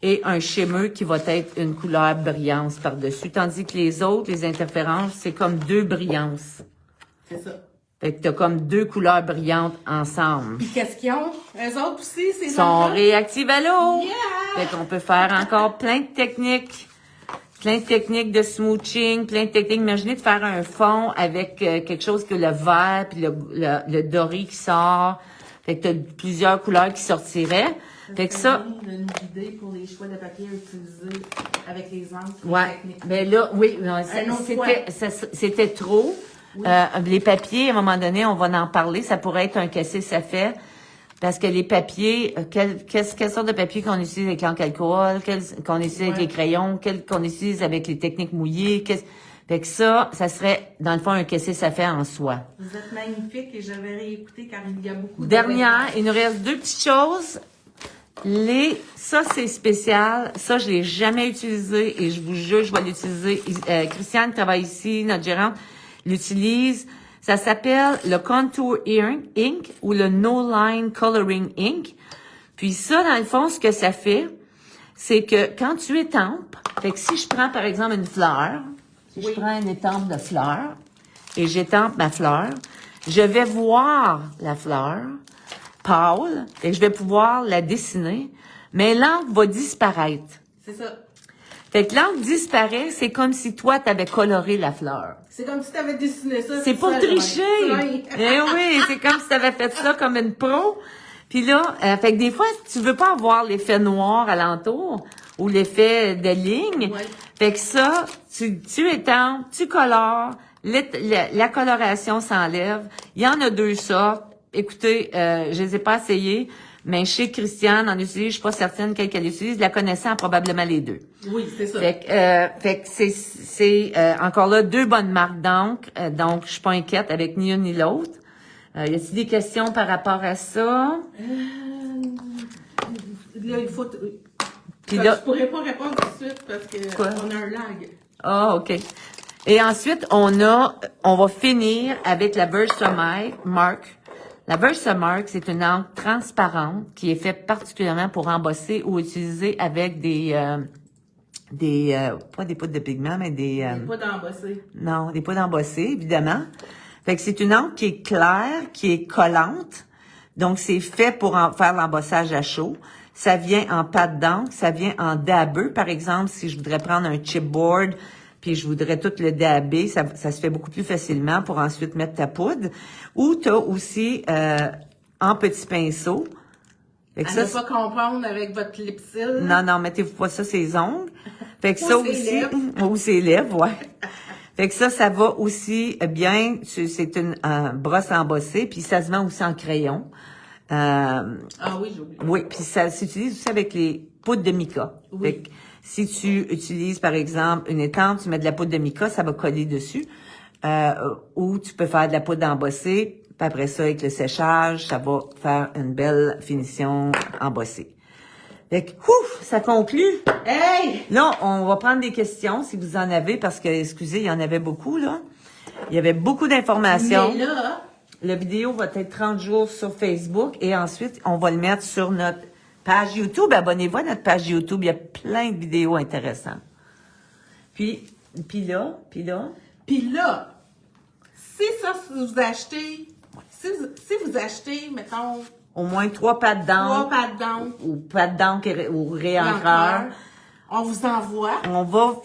et un shimmer qui va être une couleur brillance par-dessus, tandis que les autres, les interférences, c'est comme 2 brillances. C'est ça. Fait que t'as comme 2 couleurs brillantes ensemble. Puis qu'est-ce qu'ils ont? Eux autres aussi, c'est Sont réactives à l'eau. Yeah! Fait qu'on peut faire encore plein de techniques de smooching, plein de techniques. Imaginez de faire un fond avec quelque chose que le vert puis le doré qui sort. Fait que t'as plusieurs couleurs qui sortiraient. Fait que ça... Une idée pour les choix de papier utilisés avec les encres. Ouais. Ben là, oui, c'était trop. Oui. Les papiers, à un moment donné, on va en parler. Ça pourrait être un cassé, ça fait. Parce que les papiers, quelle sorte de papier qu'on utilise avec l'encre alcool, qu'on utilise avec les crayons, qu'on utilise avec les techniques mouillées. Fait que ça serait, dans le fond, un cassé, ça fait en soi. Vous êtes magnifique et j'avais réécouté car il y a beaucoup de... Dernière, il nous reste 2 petites choses. Ça, c'est spécial. Ça, je l'ai jamais utilisé et je vous jure, je vais l'utiliser. Christiane travaille ici, notre gérante, l'utilise. Ça s'appelle le Contour Ink ou le No Line Coloring Ink. Puis ça, dans le fond, ce que ça fait, c'est que quand tu étampes, fait que si je prends par exemple une fleur, je prends une étampe de fleur et j'étampe ma fleur, je vais voir la fleur pâle et je vais pouvoir la dessiner, mais l'encre va disparaître. C'est ça. Fait que l'encre disparaît, c'est comme si toi, t'avais coloré la fleur. C'est comme si t'avais dessiné ça. C'est pour tricher! Eh oui, c'est comme si t'avais fait ça comme une pro. Puis là, fait que des fois, tu veux pas avoir l'effet noir alentour ou l'effet de ligne. Ouais. Fait que ça, tu étampes, tu colores, la coloration s'enlève. Il y en a 2 sortes. Écoutez, je les ai pas essayées. Mais chez Christiane, en utilise, je suis pas certaine qu'elle utilise, la connaissant probablement les 2. Oui, c'est ça. Fait que c'est encore là 2 bonnes marques d'encre, donc je suis pas inquiète avec ni une ni l'autre. Y a-t-il des questions par rapport à ça? Là, il faut... Puis là, je pourrais pas répondre tout de suite parce que on a un lag. Ah, OK. Et ensuite, on va finir avec la Versamark La Versamark, c'est une encre transparente qui est faite particulièrement pour embosser ou utiliser avec pas des poudres de pigment, mais Des poudres embossées. non, des poudres embossées, évidemment. Fait que c'est une encre qui est claire, qui est collante. Donc, c'est fait pour faire l'embossage à chaud. Ça vient en pâte d'encre, ça vient en dabeux. Par exemple, si je voudrais prendre un chipboard, puis je voudrais tout le dabber, ça se fait beaucoup plus facilement pour ensuite mettre ta poudre. Ou tu as aussi en petit pinceau. Fait que À ne pas comprendre avec votre lipsil. non, mettez-vous pas ça ses ongles. Fait que Ou ça ses aussi, lèvres. ou ses lèvres, ouais. Fait que ça va aussi bien. C'est une brosse embossée, puis ça se vend aussi en crayon. Ah oui, j'ai oublié. Oui, puis ça s'utilise aussi avec les poudres de mica. Oui. Fait que si tu utilises, par exemple, une étampe, tu mets de la poudre de mica, ça va coller dessus. Ou tu peux faire de la poudre embossée, puis après ça, avec le séchage, ça va faire une belle finition embossée. Fait que, ouf, ça conclut. Hey! Là, on va prendre des questions, si vous en avez, parce que, excusez, il y en avait beaucoup, là. Il y avait beaucoup d'informations. Mais là, La vidéo va être 30 jours sur Facebook et ensuite, on va le mettre sur notre page YouTube. Abonnez-vous à notre page YouTube. Il y a plein de vidéos intéressantes. Puis là, puis là, si vous achetez, si vous achetez, mettons, au moins 3 pattes 3 d'encre pattes d'encre, ou pattes d'encre ou réencreur. l'encreur, on vous envoie. On va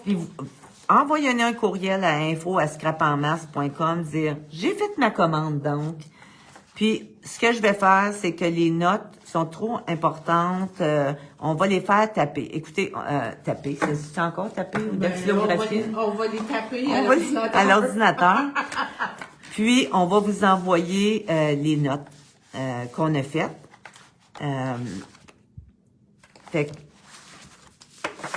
envoyer un courriel à info@scrapenmasse.com, dire « J'ai fait ma commande, donc. » Puis, ce que je vais faire, c'est que les notes sont trop importantes. On va les faire taper. Écoutez, taper, c'est encore taper ou dactylographier? On va les taper À l'ordinateur. Puis, on va vous envoyer les notes qu'on a faites. Fait que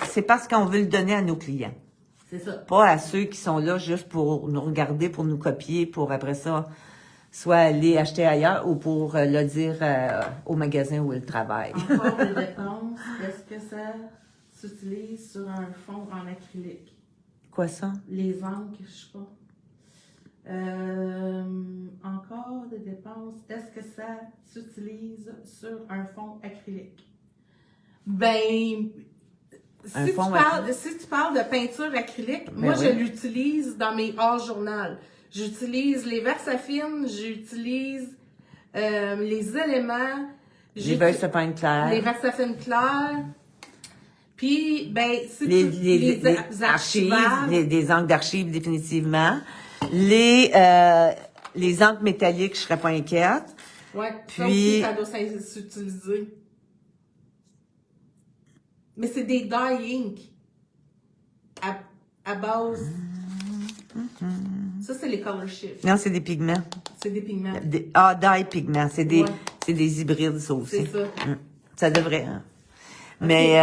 c'est parce qu'on veut le donner à nos clients. C'est ça. Pas à ceux qui sont là juste pour nous regarder, pour nous copier, pour après ça, soit aller acheter ailleurs ou pour le dire au magasin où ils travaillent. Encore des dépenses, est-ce que ça s'utilise sur un fond en acrylique? Quoi ça? Les encres, je sais pas. Encore des dépenses, est-ce que ça s'utilise sur un fond acrylique? Ben, si tu parles de peinture acrylique, Ben moi oui. je l'utilise dans mes hors-journal. J'utilise les Versafine, j'utilise les éléments. Les Versafine clairs. Les Versafine clairs. Puis, ben, si Les archives, archivages, des encres d'archives définitivement. Les encres métalliques, je serais pas inquiète. ouais, ça Puis- aussi, ça doit s'utiliser. Mais c'est des dye ink à base. Ça, c'est les color shifts. Non, c'est des pigments. C'est des pigments. Dye pigments. C'est Ouais. des hybrides, ça aussi. C'est ça. Ça devrait, hein. Mais,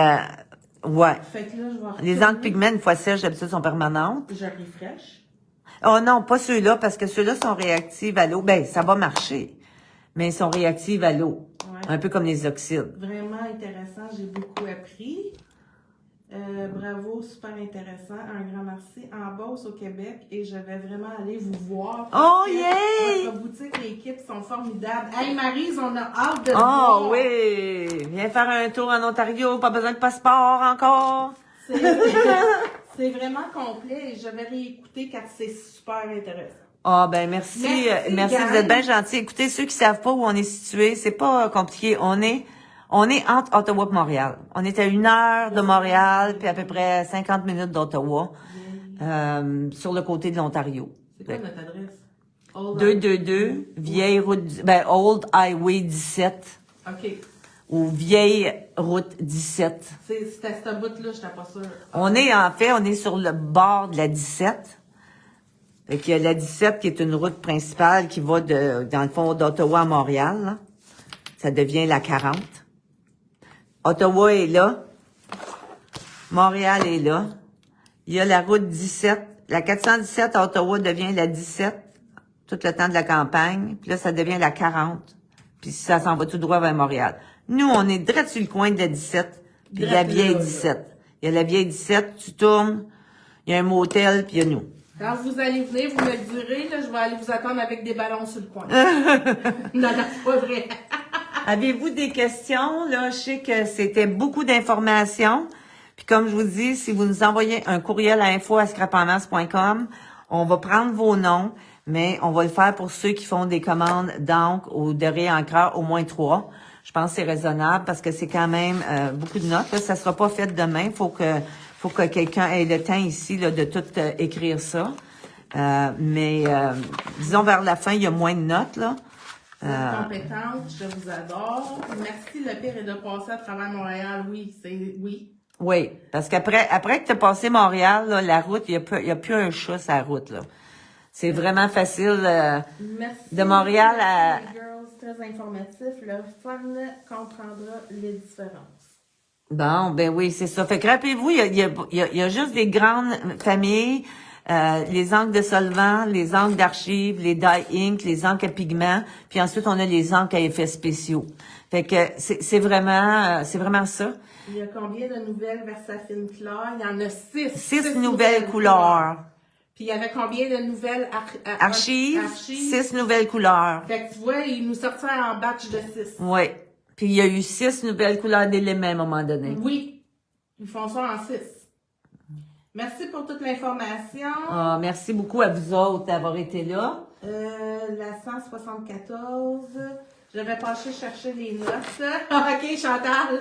ouais. Fait que là, je vais Les retourner. encres pigments, une fois sèches, d'habitude, sont permanentes. Je refresh. Oh non, pas ceux-là, parce que ceux-là sont réactifs à l'eau. Ben, ça va marcher. Mais ils sont réactifs à l'eau. Ouais. Un peu comme les oxydes. Vraiment intéressant, j'ai beaucoup appris. Bravo, super intéressant. Un grand merci. En Beauce, au Québec, et je vais vraiment aller vous voir. Oh, Parce que yay! Votre boutique, l'équipe sont formidables. Hey, Maryse, on a hâte de te Oh voir. oui! Viens faire un tour en Ontario, pas besoin de passeport encore. C'est vraiment complet et je vais réécouter car c'est super intéressant. Ah ben merci, Merci, vous gang. êtes bien gentils. Écoutez, ceux qui savent pas où on est situé, c'est pas compliqué. On est entre Ottawa et Montréal. On est à 1 heure de Montréal, puis à peu près 50 minutes d'Ottawa, sur le côté de l'Ontario. C'est quoi notre adresse? 222 Vieille Route, Old Highway 17 OK. ou Vieille Route 17. C'était à ce bout-là, je n'étais pas sûre. On est sur le bord de la 17. Fait qu'il y a la 17 qui est une route principale qui va dans le fond d'Ottawa à Montréal, là. Ça devient la 40. Ottawa est là. Montréal est là. Il y a la route 17. La 417 à Ottawa devient la 17 tout le temps de la campagne. Puis là, ça devient la 40. Puis ça s'en va tout droit vers Montréal. Nous, on est direct sur le coin de la 17 puis de la Direct vieille là, là. 17. Il y a la vieille 17, tu tournes, il y a un motel, puis il y a nous. Quand vous allez venir, vous me le direz, là, je vais aller vous attendre avec des ballons sur le coin. Non, c'est pas vrai. Avez-vous des questions? Là, je sais que c'était beaucoup d'informations. Puis comme je vous dis, si vous nous envoyez un courriel à info@scrapenmasse.com, on va prendre vos noms, mais on va le faire pour ceux qui font des commandes d'encre ou de réencreur, au moins 3. Je pense que c'est raisonnable parce que c'est quand même beaucoup de notes. Là, ça sera pas fait demain. Faut que quelqu'un ait le temps ici là, de tout écrire ça. Mais disons vers la fin, il y a moins de notes là. Vous êtes compétente, je vous adore. Merci, le pire est de passer à travers Montréal. Oui, oui. Oui, parce après que tu as passé Montréal, là, la route, il y a plus un chat sur la route là. C'est vraiment facile Merci, de Montréal à les girls, très informatif. Le fun comprendra les différences. Bon, ben oui, c'est ça. Fait que rappelez-vous, il y a juste des grandes familles, les encres de solvant, les encres d'archives, les dye ink, les encres à pigments, puis ensuite on a les encres à effets spéciaux. Fait que c'est vraiment ça. Il y a combien de nouvelles Versafine Claire? Il y en a 6. 6 nouvelles couleurs. Puis il y avait combien de nouvelles Archives, 6 nouvelles couleurs. Fait que tu vois, ils nous sortaient en batch de 6. Oui. Puis il y a eu 6 nouvelles couleurs d'éléments à un moment donné. Oui. Ils font ça en 6. Merci pour toute l'information. Ah, merci beaucoup à vous autres d'avoir été là. La 174. Je vais passer chercher les notes. OK, Chantal.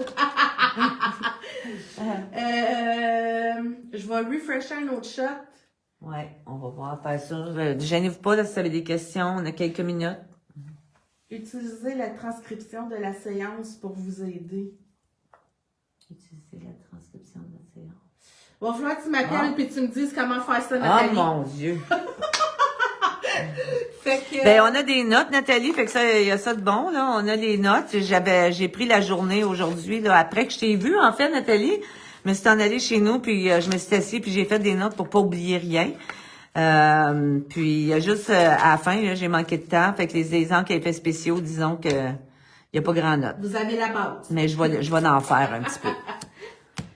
Je vais refresher un autre shot. Ouais, on va voir faire ça. Gênez-vous pas là, si vous avez des questions. On a quelques minutes. Utilisez la transcription de la séance pour vous aider. Utilisez la transcription de la séance. Il va falloir que tu m'appelles et tu me dises comment faire ça, Oh Nathalie. mon Dieu! Fait que... Ben, on a des notes, Nathalie, fait que ça, il y a ça de bon, là. On a les notes. J'ai pris la journée aujourd'hui, là, après que je t'ai vue, en fait, Nathalie. Je me suis en allée chez nous, puis je me suis assise, puis j'ai fait des notes pour pas oublier rien. Puis il y a juste à la fin, là, j'ai manqué de temps. Fait que les encres à effets spéciaux, disons que il y a pas grand note. Vous avez la base. Mais je vais en faire un petit peu.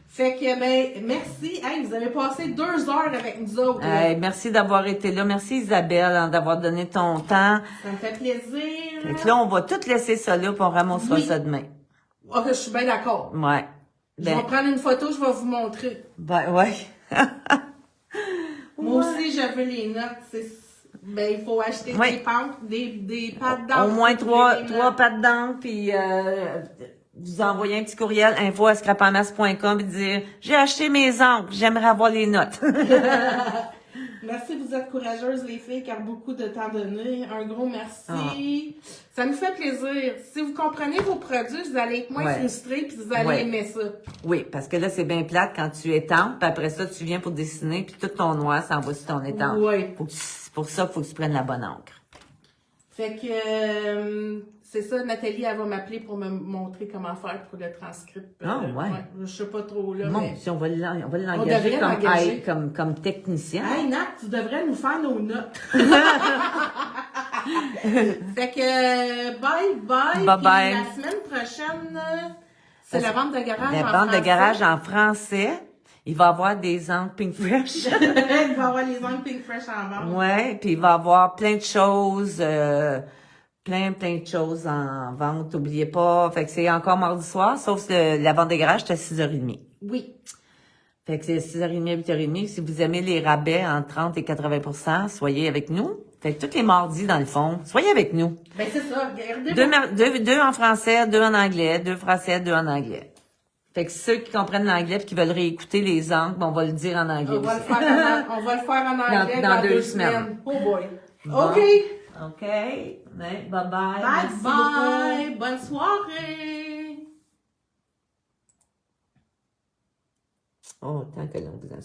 Fait que, ben, merci. Hey, vous avez passé 2 heures avec nous autres. Merci d'avoir été là. Merci Isabelle hein, d'avoir donné ton temps. Ça me fait plaisir. Fait que là, on va tout laisser ça là, puis on ramassera ça demain. Oh, je suis bien d'accord. Ouais. Je vais prendre une photo, je vais vous montrer. Ben, ouais. Moi aussi, je veux les notes. Ben, il faut acheter des pentes, des pattes d'encre. Au moins 3 pattes d'encre, puis vous envoyez un petit courriel info@scrapenmasse.com et dire « J'ai acheté mes encres, j'aimerais avoir les notes. » Merci, vous êtes courageuses, les filles, car beaucoup de temps donné. Un gros merci. Ça nous fait plaisir. Si vous comprenez vos produits, vous allez être moins frustrés puis vous allez aimer ça. Oui, parce que là, c'est bien plate quand tu étampes, puis après ça, tu viens pour dessiner, puis tout ton noir s'en va sur ton étampe. Oui. Pour ça, il faut que tu prennes la bonne encre. Fait que, c'est ça, Nathalie, elle va m'appeler pour me montrer comment faire pour le transcript. Je sais pas trop, là. Bon, mais... si on va l'engager comme technicien. Hey, Nat, tu devrais nous faire nos notes. Fait que, bye. Bye. La semaine prochaine, c'est la vente de garage en français. La vente de garage en français. Il va y avoir des encres Pink Fresh. Il va y avoir les encres Pink Fresh en vente. Ouais, puis il va y avoir plein de choses, plein de choses en vente. N'oubliez pas. Fait que c'est encore mardi soir, sauf la vente de garage, c'est à 6h30. Oui. Fait que c'est 6h30 à 8h30. Si vous aimez les rabais entre 30 et 80%, soyez avec nous. Fait que tous les mardis, dans le fond, soyez avec nous. Ben, c'est ça. Regardez. Deux en français, 2 en anglais, 2 français, 2 en anglais. Fait que ceux qui comprennent l'anglais et qui veulent réécouter les encres, on va le dire en anglais. On va le faire en anglais dans 2 semaines. Oh boy. Bon. OK. OK. Bye bye. Bye bye. Bonne soirée. Oh, tant que l'on vous en